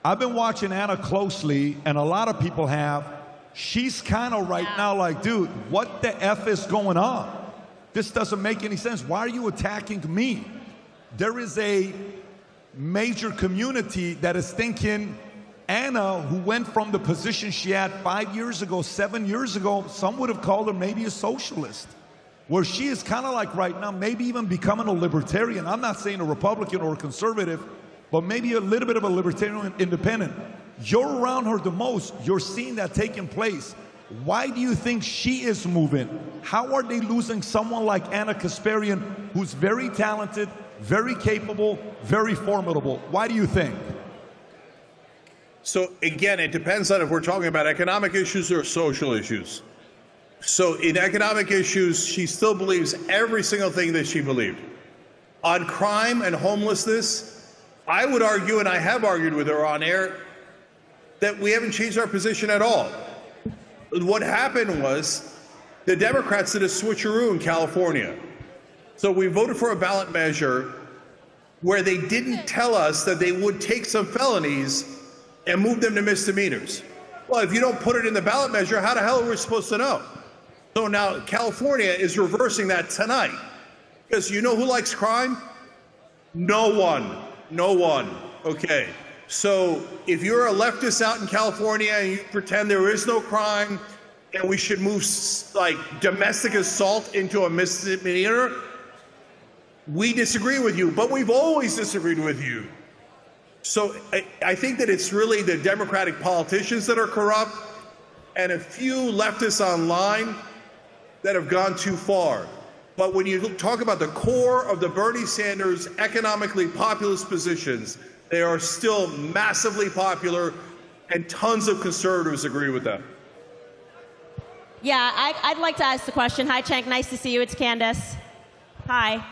I've been watching Anna closely, and a lot of people have. She's kind of right now like, dude, what the F is going on? This doesn't make any sense. Why are you attacking me? There is a major community that is thinking Anna, who went from the position she had 5 years ago, 7 years ago, some would have called her maybe a socialist, where she is kind of like right now, maybe even becoming a libertarian. I'm not saying a Republican or a conservative, but maybe a little bit of a libertarian independent. You're around her the most. You're seeing that taking place. Why do you think she is moving? How are they losing someone like Anna Kasparian, who's very talented, very capable, very formidable? Why do you think? So again, it depends on if we're talking about economic issues or social issues. So in economic issues, she still believes every single thing that she believed. On crime and homelessness, I would argue, and I have argued with her on air, that we haven't changed our position at all. What happened was the Democrats did a switcheroo in California. So we voted for a ballot measure where they didn't tell us that they would take some felonies and move them to misdemeanors. Well, if you don't put it in the ballot measure, how the hell are we supposed to know? So now California is reversing that tonight. Because you know who likes crime? No one. No one. Okay. So if you're a leftist out in California and you pretend there is no crime and we should move like domestic assault into a misdemeanor, we disagree with you, but we've always disagreed with you. So I think that it's really the Democratic politicians that are corrupt and a few leftists online that have gone too far. But when you talk about the core of the Bernie Sanders economically populist positions, they are still massively popular, and tons of conservatives agree with them. Yeah, I'd like to ask the question. Hi, Cenk. Nice to see you. It's Candace. Hi.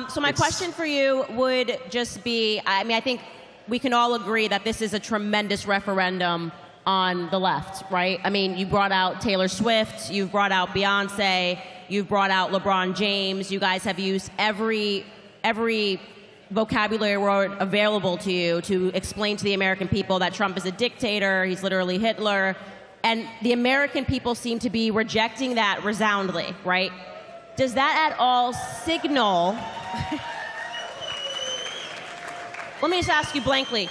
So my question for you would just be, I mean, I think we can all agree that this is a tremendous referendum on the left, right? I mean, you brought out Taylor Swift, you've brought out Beyonce, you've brought out LeBron James. You guys have used every vocabulary word available to you to explain to the American people that Trump is a dictator, he's literally Hitler. And the American people seem to be rejecting that resoundingly, right? Does that at all signal... Let me just ask you blankly,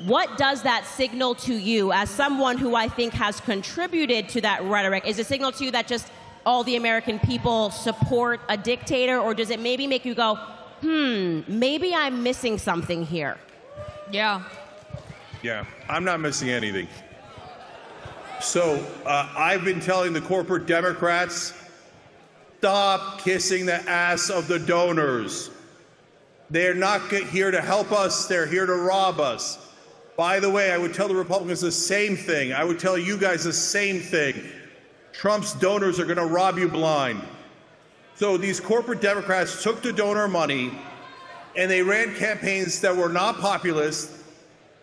what does that signal to you as someone who I think has contributed to that rhetoric? Is it a signal to you that just all the American people support a dictator, or does it maybe make you go, maybe I'm missing something here? Yeah. Yeah, I'm not missing anything. So I've been telling the corporate Democrats, stop kissing the ass of the donors. They're not here to help us, they're here to rob us. By the way, I would tell the Republicans the same thing. I would tell you guys the same thing. Trump's donors are going to rob you blind. So these corporate Democrats took the donor money and they ran campaigns that were not populist.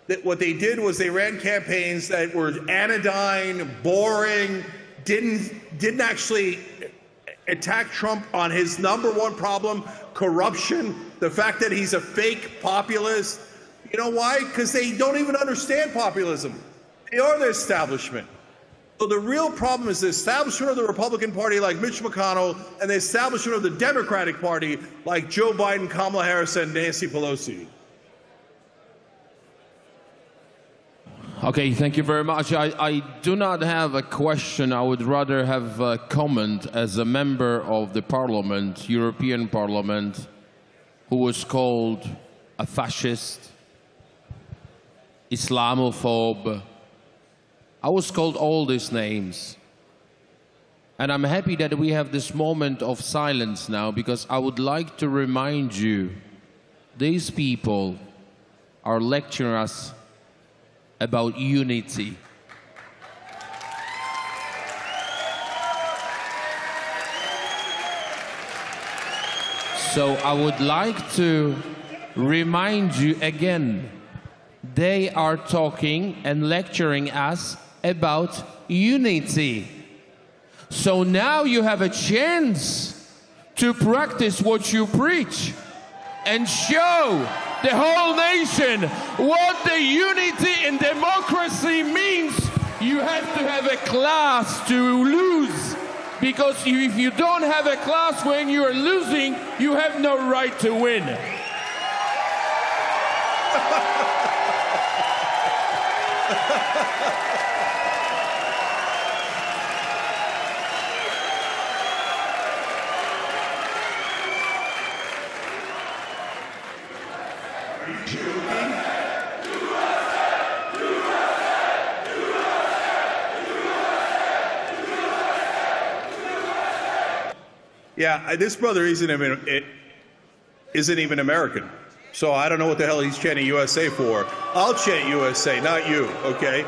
That what they did was they ran campaigns that were anodyne, boring, didn't actually attack Trump on his number one problem, corruption, the fact that he's a fake populist. You know why? Because they don't even understand populism. They are the establishment. So the real problem is the establishment of the Republican Party like Mitch McConnell and the establishment of the Democratic Party like Joe Biden, Kamala Harris, and Nancy Pelosi. Okay, thank you very much. I do not have a question. I would rather have a comment as a member of the Parliament, European Parliament, who was called a fascist, Islamophobe. I was called all these names. And I'm happy that we have this moment of silence now, because I would like to remind you, these people are lecturing us about unity. So I would like to remind you again, they are talking and lecturing us about unity. So now you have a chance to practice what you preach and show the whole nation what the unity and democracy means. You have to have a class to lose, because if you don't have a class when you are losing, you have no right to win. Yeah, this brother isn't even American. So I don't know what the hell he's chanting USA for. I'll chant USA, not you, okay?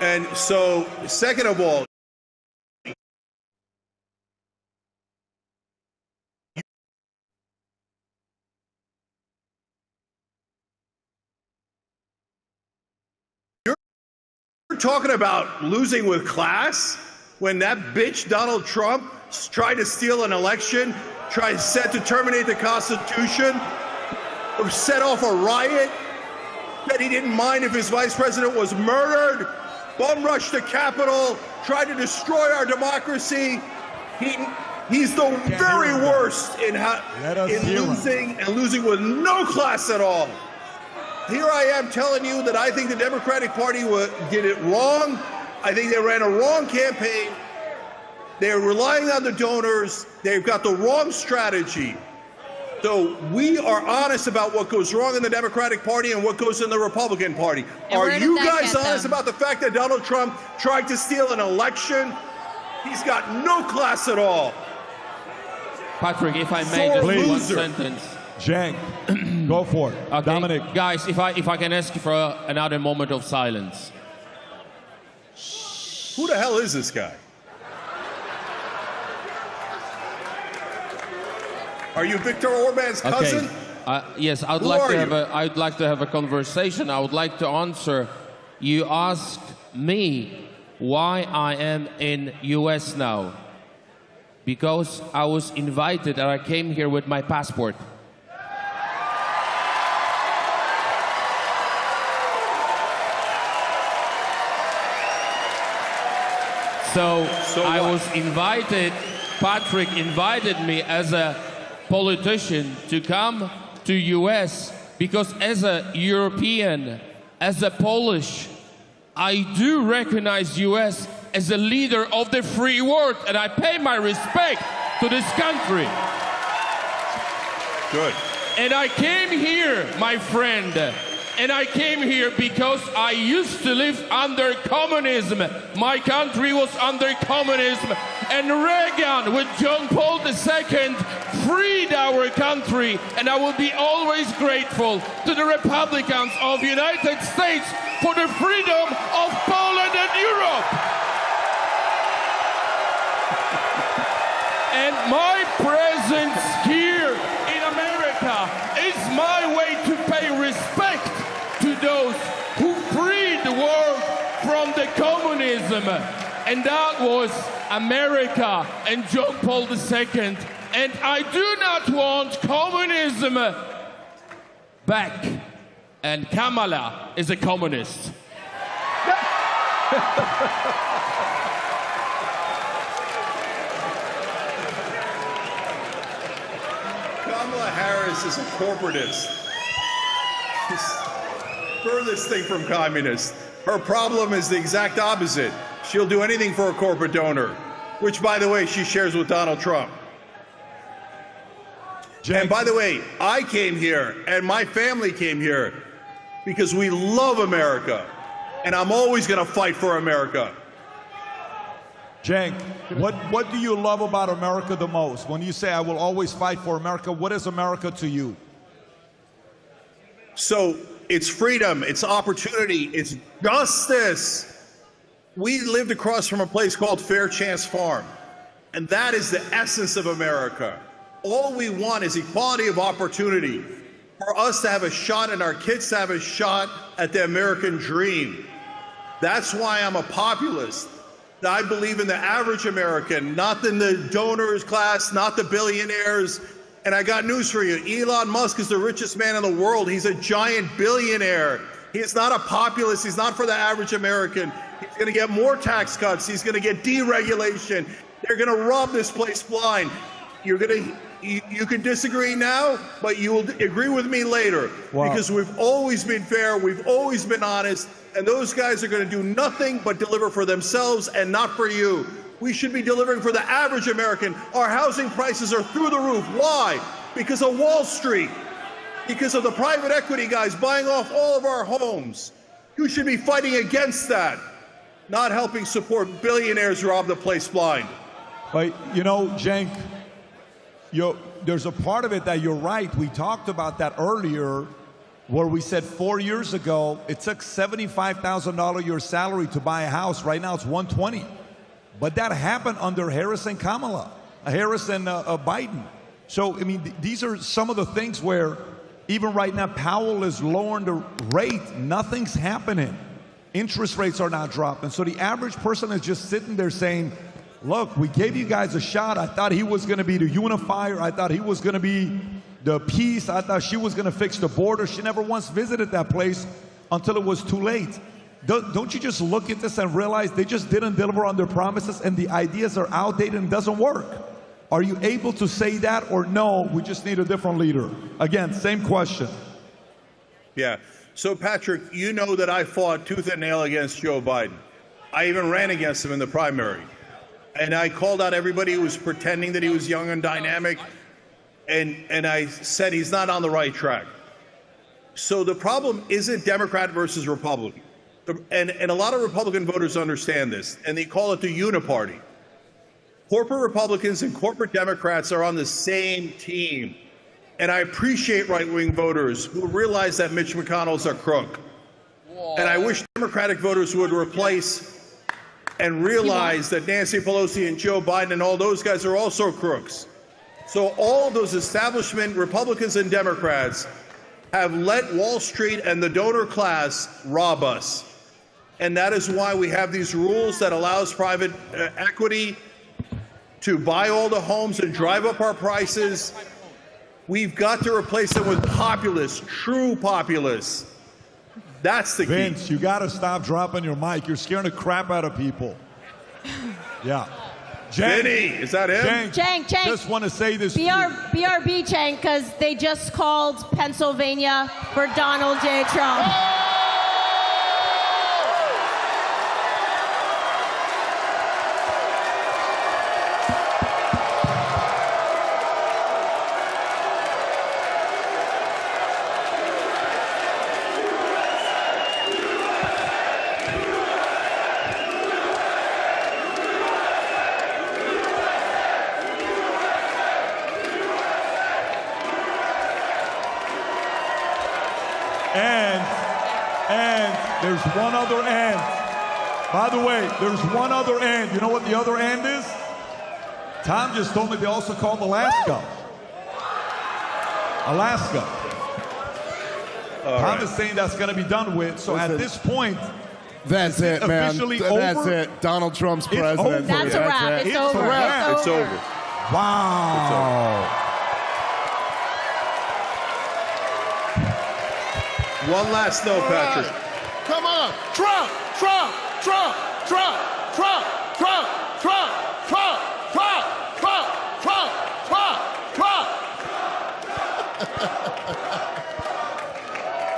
And so, second of all, you're talking about losing with class when that bitch Donald Trump tried to steal an election, set to terminate the Constitution, set off a riot, that he didn't mind if his vice president was murdered, bum rushed the Capitol, tried to destroy our democracy. He's the very worst in losing with no class at all. Here I am telling you that I think the Democratic Party did it wrong. I think they ran a wrong campaign. They're relying on the donors. They've got the wrong strategy. So we are honest about what goes wrong in the Democratic Party and what goes in the Republican Party. Are you guys honest about the fact that Donald Trump tried to steal an election? He's got no class at all. Patrick, if I may, just one sentence. Cenk, go for it. Okay. Dominic. Guys, if I can ask you for another moment of silence. Who the hell is this guy? Are you Viktor Orban's cousin? Okay. Yes, I'd like to have a conversation. I would like to answer. You asked me why I am in US now. Because I was invited and I came here with my passport. So I was invited, Patrick invited me as a politician to come to US because as a European, as a Polish, I do recognize US as a leader of the free world, and I pay my respect to this country. Good. And I came here, my friend, and I came here because I used to live under communism. My country was under communism, and Reagan with John Paul II freed our country, and I will be always grateful to the Republicans of the United States for the freedom of Poland and Europe. And my presence here in America is my way to pay respect to those who freed the world from the communism. And that was America and John Paul II. And I do not want communism back. And Kamala is a communist. Kamala Harris is a corporatist. She's furthest thing from communist. Her problem is the exact opposite. She'll do anything for a corporate donor, which, by the way, she shares with Donald Trump. And by the way, I came here and my family came here because we love America, and I'm always going to fight for America. Cenk, what do you love about America the most? When you say, I will always fight for America, what is America to you? So it's freedom, it's opportunity, it's justice. We lived across from a place called Fair Chance Farm, and that is the essence of America. All we want is equality of opportunity for us to have a shot and our kids to have a shot at the American dream. That's why I'm a populist. I believe in the average American, not in the donors class, not the billionaires. And I got news for you. Elon Musk is the richest man in the world. He's a giant billionaire. He's not a populist. He's not for the average American. He's going to get more tax cuts. He's going to get deregulation. They're going to rob this place blind. You can disagree now, but you will agree with me later. Wow. Because we've always been fair. We've always been honest. And those guys are going to do nothing but deliver for themselves and not for you. We should be delivering for the average American. Our housing prices are through the roof. Why? Because of Wall Street. Because of the private equity guys buying off all of our homes. You should be fighting against that, not helping support billionaires rob the place blind. But, you know, Cenk, there's a part of it that you're right. We talked about that earlier, where we said 4 years ago, it took $75,000 your salary to buy a house. Right now it's $120,000. But that happened under Harris and Kamala, Harris and Biden. So, I mean, these are some of the things where even right now, Powell is lowering the rate. Nothing's happening. Interest rates are not dropping. So the average person is just sitting there saying, look, we gave you guys a shot. I thought he was going to be the unifier. I thought he was going to be the peace. I thought she was going to fix the border. She never once visited that place until it was too late. Don't you just look at this and realize they just didn't deliver on their promises and the ideas are outdated and doesn't work? Are you able to say that, or no, we just need a different leader? Again, same question. Yeah. So, Patrick, you know that I fought tooth and nail against Joe Biden. I even ran against him in the primary. And I called out everybody who was pretending that he was young and dynamic. And I said he's not on the right track. So the problem isn't Democrat versus Republican. And a lot of Republican voters understand this, and they call it the uniparty. Corporate Republicans and corporate Democrats are on the same team. And I appreciate right-wing voters who realize that Mitch McConnell's a crook. Whoa. And I wish Democratic voters would replace and realize that Nancy Pelosi and Joe Biden and all those guys are also crooks. So all those establishment Republicans and Democrats have let Wall Street and the donor class rob us. And that is why we have these rules that allows private equity to buy all the homes and drive up our prices. We've got to replace them with populists, true populists. That's the key. Vince, you got to stop dropping your mic. You're scaring the crap out of people. Yeah. Jenny, is that him? Cenk. Just want to say this. BRB, Cenk, because they just called Pennsylvania for Donald J. Trump. And there's one other end. By the way, there's one other end. You know what the other end is? Tom just told me they also called Alaska. Tom is saying that's going to be done with. So at this point, that's it, man. Officially that's over? it. Donald Trump's president. That's a wrap. It's over. It's over. Wow. It's over. One last note, Patrick. Come on. Trump.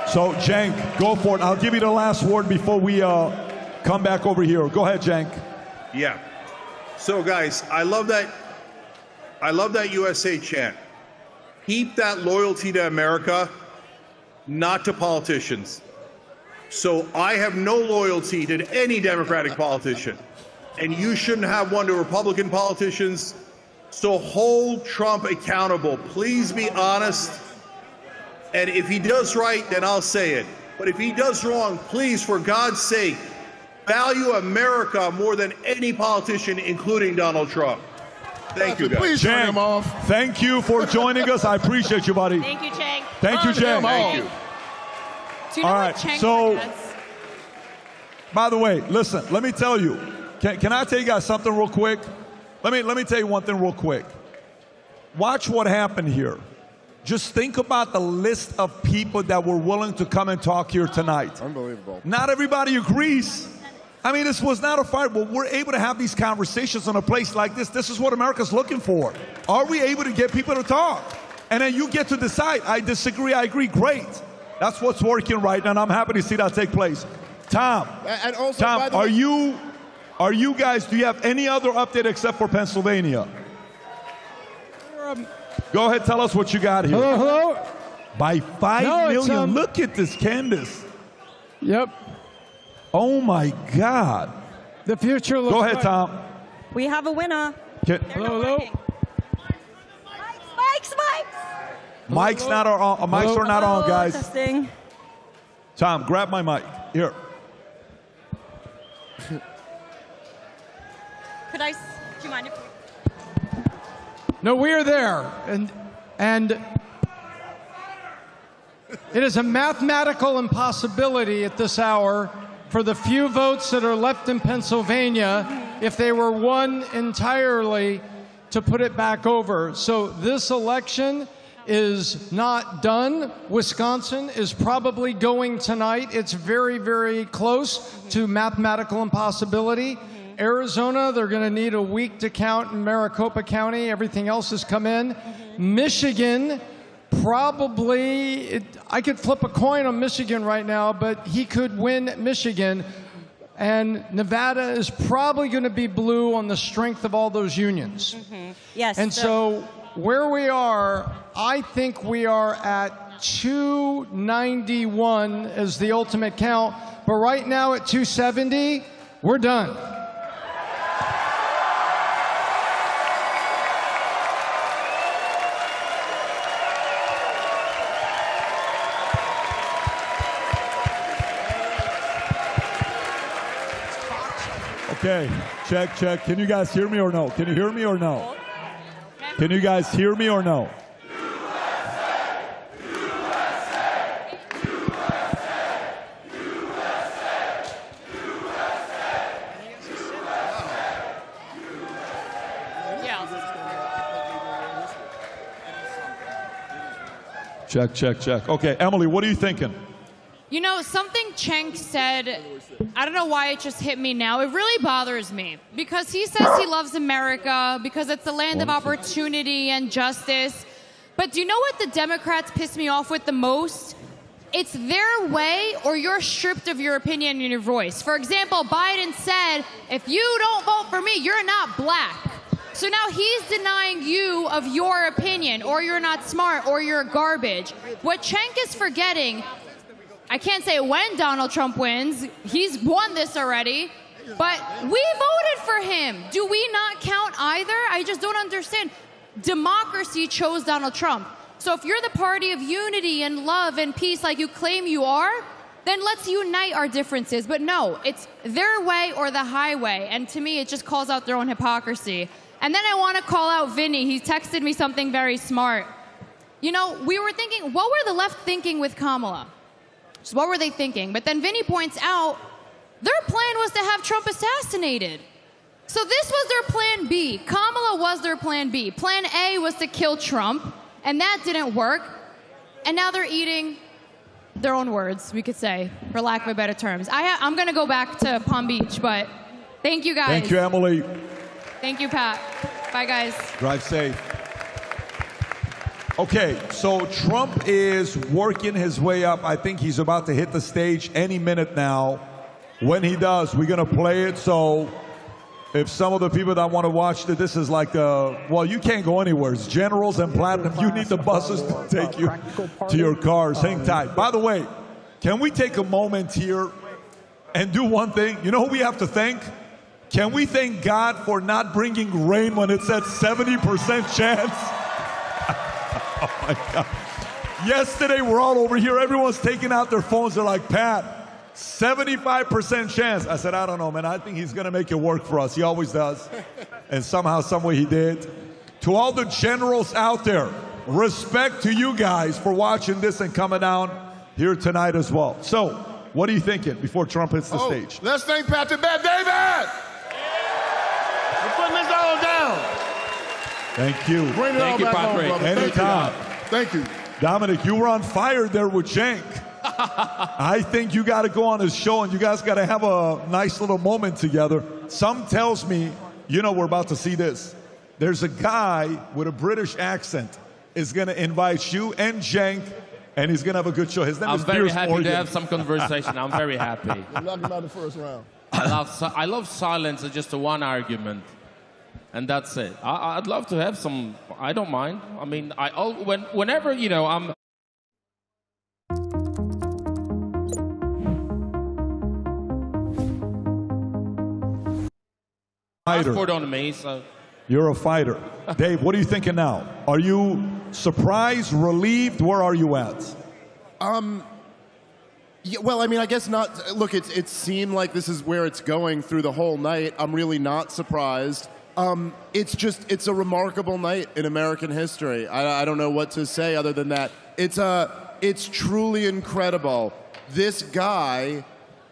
So, Cenk, go for it. I'll give you the last word before we come back over here. Go ahead, Cenk. Yeah. So, guys, I love that USA chant. Keep that loyalty to America, not to politicians. So I have no loyalty to any Democratic politician, and you shouldn't have one to Republican politicians. So hold Trump accountable. Please be honest. And if he does right, then I'll say it. But if he does wrong, please, for God's sake, value America more than any politician, including Donald Trump. Thank you, guys. Please turn him off. Thank you for joining us. I appreciate you, buddy. Thank you, Chang. Thank you, Chang. Thank you. Do you know All what right, Chang so, forgets? by the way, listen, let me tell you. Can I tell you guys something real quick? Let me tell you one thing real quick. Watch what happened here. Just think about the list of people that were willing to come and talk here tonight. Unbelievable. Not everybody agrees. I mean, this was not a fight, but we're able to have these conversations in a place like this. This is what America's looking for. Are we able to get people to talk? And then you get to decide. I disagree, I agree, great. That's what's working right now, and I'm happy to see that take place. Tom, And also, Tom, by the way, are you guys, do you have any other update except for Pennsylvania? Go ahead, tell us what you got here. Hello? By 5 million. Look at this, Candace. Yep. Oh my God. The future looks Go ahead, bright. Tom. We have a winner. Hello? Mike's. Mics not are on. Mics are not on, guys. Testing. Tom, grab my mic. Here. Do you mind if we... No, we are there. And it is a mathematical impossibility at this hour for the few votes that are left in Pennsylvania, if they were won entirely, to put it back over. So this election is not done. Wisconsin is probably going tonight. It's very, very close to mathematical impossibility. Arizona, they're going to need a week to count in Maricopa County. Everything else has come in. Michigan, probably, I could flip a coin on Michigan right now, but he could win Michigan. And Nevada is probably going to be blue on the strength of all those unions. Yes. And so where we are, I think we are at 291 as the ultimate count. But right now at 270, we're done. Okay, check. Can you guys hear me or no? Can you hear me or no? Can you guys hear me or no? Check. Okay, Emily, what are you thinking? You know, something Cenk said, I don't know why it just hit me now. It really bothers me because he says he loves America because it's the land of opportunity and justice. But do you know what the Democrats piss me off with the most? It's their way or you're stripped of your opinion and your voice. For example, Biden said, if you don't vote for me, you're not black. So now he's denying you of your opinion, or you're not smart, or you're garbage. What Cenk is forgetting, I can't say when Donald Trump wins. He's won this already. But we voted for him. Do we not count either? I just don't understand. Democracy chose Donald Trump. So if you're the party of unity and love and peace like you claim you are, then let's unite our differences. But no, it's their way or the highway. And to me, it just calls out their own hypocrisy. And then I want to call out Vinny. He texted me something very smart. You know, we were thinking, what were the left thinking with Kamala? So what were they thinking? But then Vinny points out, their plan was to have Trump assassinated. So this was their plan B. Kamala was their plan B. Plan A was to kill Trump, and that didn't work. And now they're eating their own words, we could say, for lack of better terms. I'm going to go back to Palm Beach, but thank you guys. Thank you, Emily. Thank you, Pat. Bye, guys. Drive safe. Okay, so Trump is working his way up. I think he's about to hit the stage any minute now. When he does, we're going to play it. So if some of the people that want to watch this is like, well, you can't go anywhere. It's Generals and Platinum. You need the buses to take you to your cars. Hang tight. By the way, can we take a moment here and do one thing? You know who we have to thank? Can we thank God for not bringing rain when it's at 70% chance? Oh my God. Yesterday, we're all over here. Everyone's taking out their phones. They're like, Pat, 75% chance. I said, I don't know, man. I think he's going to make it work for us. He always does. And somehow, some way he did. To all the generals out there, respect to you guys for watching this and coming down here tonight as well. So, what are you thinking before Trump hits the stage? Let's thank Patrick Bet David! We're putting this all down. Thank you. Bring it all back home, brother. Anytime. Thank you. Dominic, you were on fire there with Cenk. I think you got to go on his show and you guys got to have a nice little moment together. Some tells me, you know, we're about to see this. There's a guy with a British accent is going to invite you and Cenk, and he's going to have a good show. His name is very Piers happy Morgan. to have some conversation. I'm very happy. You knocked him out the first round. I love silence. It's just a one argument. And that's it. I'd love to have some. I don't mind. I mean, whenever, you know, I'm. Passport on me, so. You're a fighter. Dave, what are you thinking now? Are you surprised, relieved? Where are you at? Yeah, well, I mean, I guess not. Look, it seemed like this is where it's going through the whole night. I'm really not surprised. It's a remarkable night in American history. I don't know what to say other than that. It's truly incredible. This guy,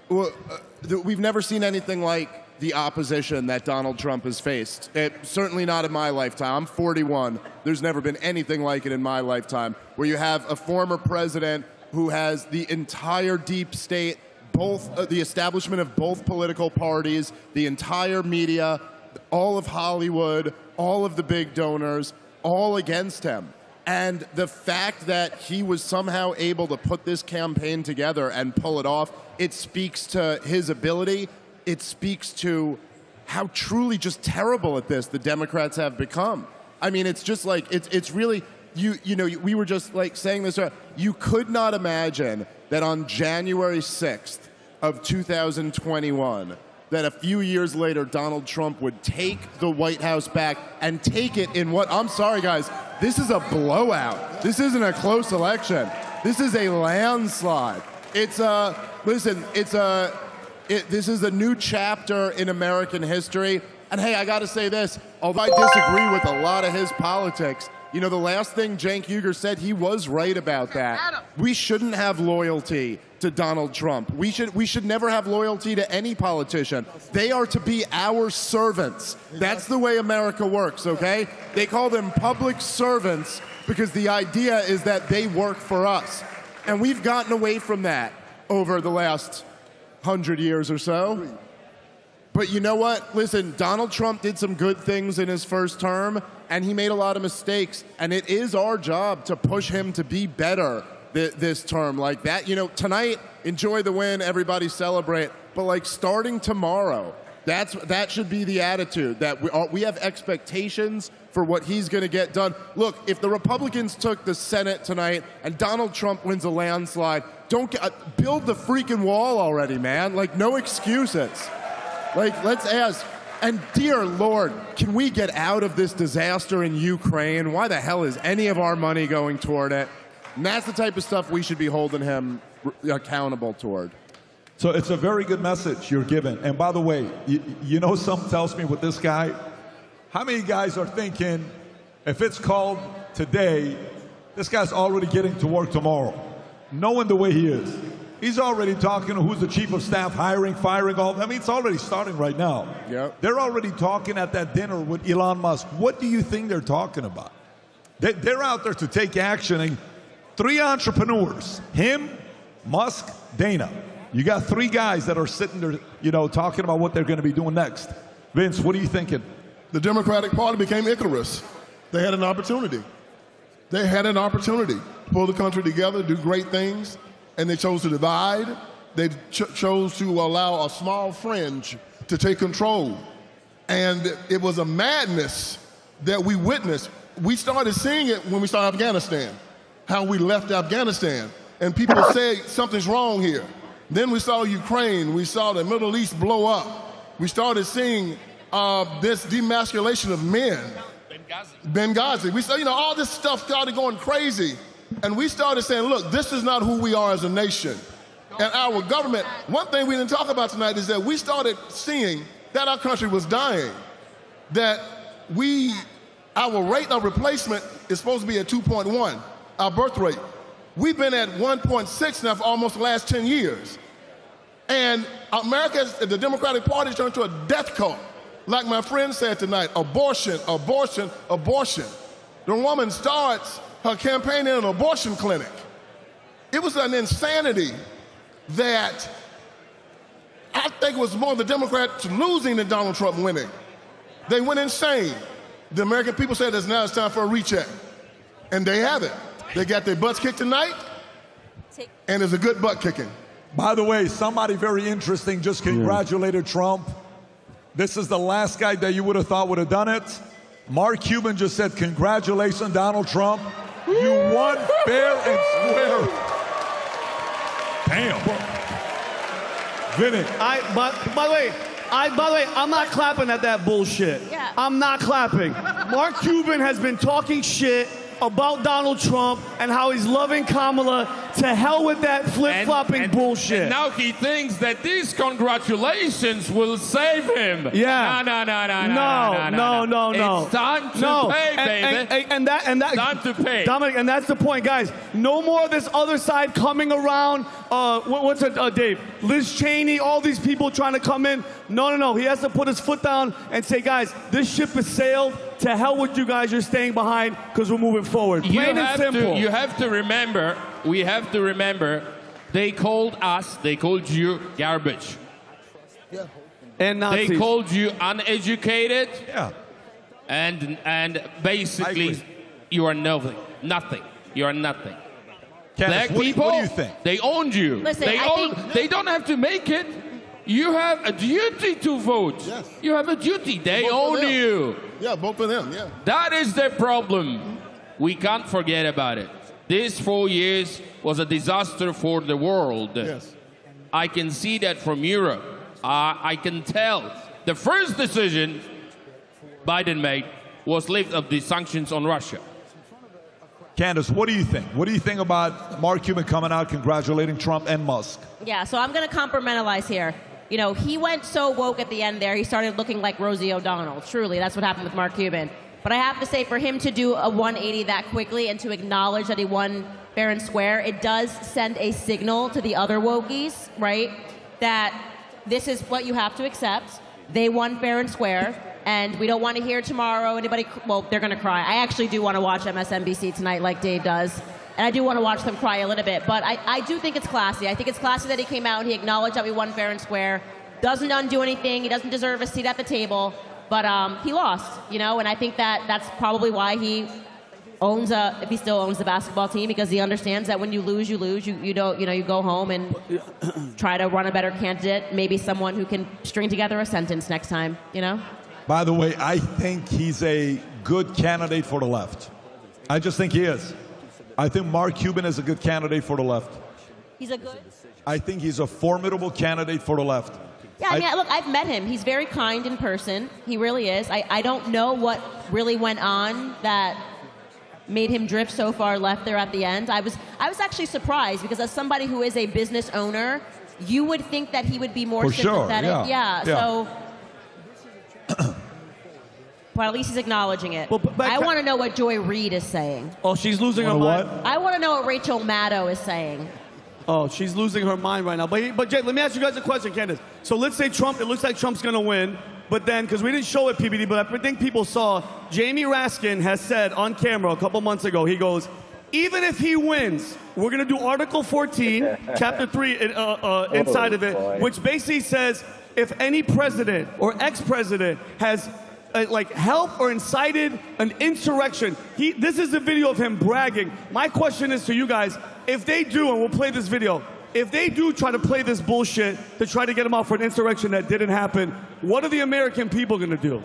we've never seen anything like the opposition that Donald Trump has faced. Certainly not in my lifetime. I'm 41. There's never been anything like it in my lifetime, where you have a former president who has the entire deep state, both the establishment of both political parties, the entire media, all of Hollywood, all of the big donors, all against him. And the fact that he was somehow able to put this campaign together and pull it off, it speaks to his ability. It speaks to how truly just terrible at this the Democrats have become. I mean, it's just like, it's really, you know, we were just like saying this, you could not imagine that on January 6th of 2021, that a few years later, Donald Trump would take the White House back and take it in what, I'm sorry guys, this is a blowout. This isn't a close election. This is a landslide. It's this is a new chapter in American history. And hey, I got to say this, although I disagree with a lot of his politics, you know, the last thing Cenk Uygur said, he was right about that. We shouldn't have loyalty to Donald Trump. We should never have loyalty to any politician. They are to be our servants. That's the way America works, okay? They call them public servants because the idea is that they work for us. And we've gotten away from that over the last 100 years or so. But you know what? Listen, Donald Trump did some good things in his first term, and he made a lot of mistakes. And it is our job to push him to be better this term. Like that, you know, tonight, enjoy the win, everybody celebrate. But like starting tomorrow, that should be the attitude, that we have expectations for what he's going to get done. Look, if the Republicans took the Senate tonight and Donald Trump wins a landslide, build the freaking wall already, man. Like, no excuses. Like, let's ask. And dear Lord, can we get out of this disaster in Ukraine? Why the hell is any of our money going toward it? And that's the type of stuff we should be holding him accountable toward. So it's a very good message you're giving. And by the way, you know, something tells me with this guy, how many guys are thinking, if it's called today, this guy's already getting to work tomorrow, knowing the way he is. He's already talking to who's the chief of staff, hiring, firing, all. I mean, it's already starting right now. Yep. They're already talking at that dinner with Elon Musk. What do you think they're talking about? They're out there to take action. And 3 entrepreneurs, him, Musk, Dana. You got 3 guys that are sitting there, you know, talking about what they're going to be doing next. Vince, what are you thinking? The Democratic Party became Icarus. They had an opportunity. They had an opportunity to pull the country together, do great things, and they chose to divide. They chose to allow a small fringe to take control. And it was a madness that we witnessed. We started seeing it when we started Afghanistan, how we left Afghanistan. And people said something's wrong here. Then we saw Ukraine. We saw the Middle East blow up. We started seeing this demasculation of men. Benghazi. We saw, you know, all this stuff started going crazy. And we started saying, look, this is not who we are as a nation. and our government. One thing we didn't talk about tonight is that we started seeing that our country was dying, that our rate of replacement is supposed to be at 2.1, our birth rate. We've been at 1.6 now for almost the last 10 years. And the Democratic Party turned to a death cult. Like my friend said tonight, abortion, abortion, abortion. The woman starts her campaign in an abortion clinic. It was an insanity that I think it was more the Democrats losing than Donald Trump winning. They went insane. The American people said now it's time for a recheck. And they have it. They got their butts kicked tonight, and it's a good butt kicking. By the way, somebody very interesting just congratulated Trump. This is the last guy that you would have thought would have done it. Mark Cuban just said, congratulations, Donald Trump. You won fair and square. Damn. Vinny. By the way, I'm not clapping at that bullshit. Yeah. I'm not clapping. Mark Cuban has been talking shit about Donald Trump and how he's loving Kamala. To hell with that flip-flopping bullshit. And now he thinks that these congratulations will save him. Yeah. No. It's time to pay, baby. And that time to pay. Dominic, and that's the point, guys. No more of this other side coming around. What's it, Dave? Liz Cheney, all these people trying to come in. No. He has to put his foot down and say, guys, this ship has sailed. To hell with you guys, you're staying behind because we're moving forward. Plain and simple. You have to remember, we have to remember, they called you garbage. And Nazis. They called you uneducated. Yeah. And basically, you are nothing. You are nothing. Candace, Black people, what do you think? They owned you. Listen, they don't have to make it. You have a duty to vote. Yes. You have a duty. They own you. Yeah, both of them, yeah. That is the problem. We can't forget about it. These 4 years was a disaster for the world. Yes. I can see that from Europe. I can tell. The first decision Biden made was lift of the sanctions on Russia. Candace, what do you think? What do you think about Mark Cuban coming out congratulating Trump and Musk? Yeah, so I'm going to compartmentalize here. You know, he went so woke at the end there, he started looking like Rosie O'Donnell. Truly, that's what happened with Mark Cuban. But I have to say, for him to do a 180 that quickly and to acknowledge that he won fair and square, it does send a signal to the other wokies, right, that this is what you have to accept. They won fair and square, and we don't want to hear tomorrow anybody, well, they're going to cry. I actually do want to watch MSNBC tonight like Dave does. And I do want to watch them cry a little bit. But I do think it's classy. I think it's classy that he came out and he acknowledged that we won fair and square. Doesn't undo anything. He doesn't deserve a seat at the table. But he lost, you know, and I think that's probably why he owns if he still owns the basketball team, because he understands that when you lose, you lose. You don't, you know, you go home and try to run a better candidate, maybe someone who can string together a sentence next time, you know? By the way, I think he's a good candidate for the left. I just think he is. I think Mark Cuban is a good candidate for the left. He's a good? I think he's a formidable candidate for the left. Yeah, I mean, look, I've met him. He's very kind in person. He really is. I don't know what really went on that made him drift so far left there at the end. I was actually surprised, because as somebody who is a business owner, you would think that he would be more sympathetic. Sure, yeah. So... But at least he's acknowledging it. Well, I want to know what Joy Reid is saying. Oh, she's losing her mind. I want to know what Rachel Maddow is saying. Oh, she's losing her mind right now. But Jay, let me ask you guys a question, Candace. So let's say Trump, it looks like Trump's going to win. But then, because we didn't show it, PBD, but I think people saw, Jamie Raskin has said on camera a couple months ago, he goes, even if he wins, we're going to do Article 14, Chapter 3 inside of it, which basically says if any president or ex-president has helped or incited an insurrection. This is a video of him bragging. My question is to you guys, if they do, and we'll play this video, if they do try to play this bullshit to try to get him out for an insurrection that didn't happen, what are the American people going to do?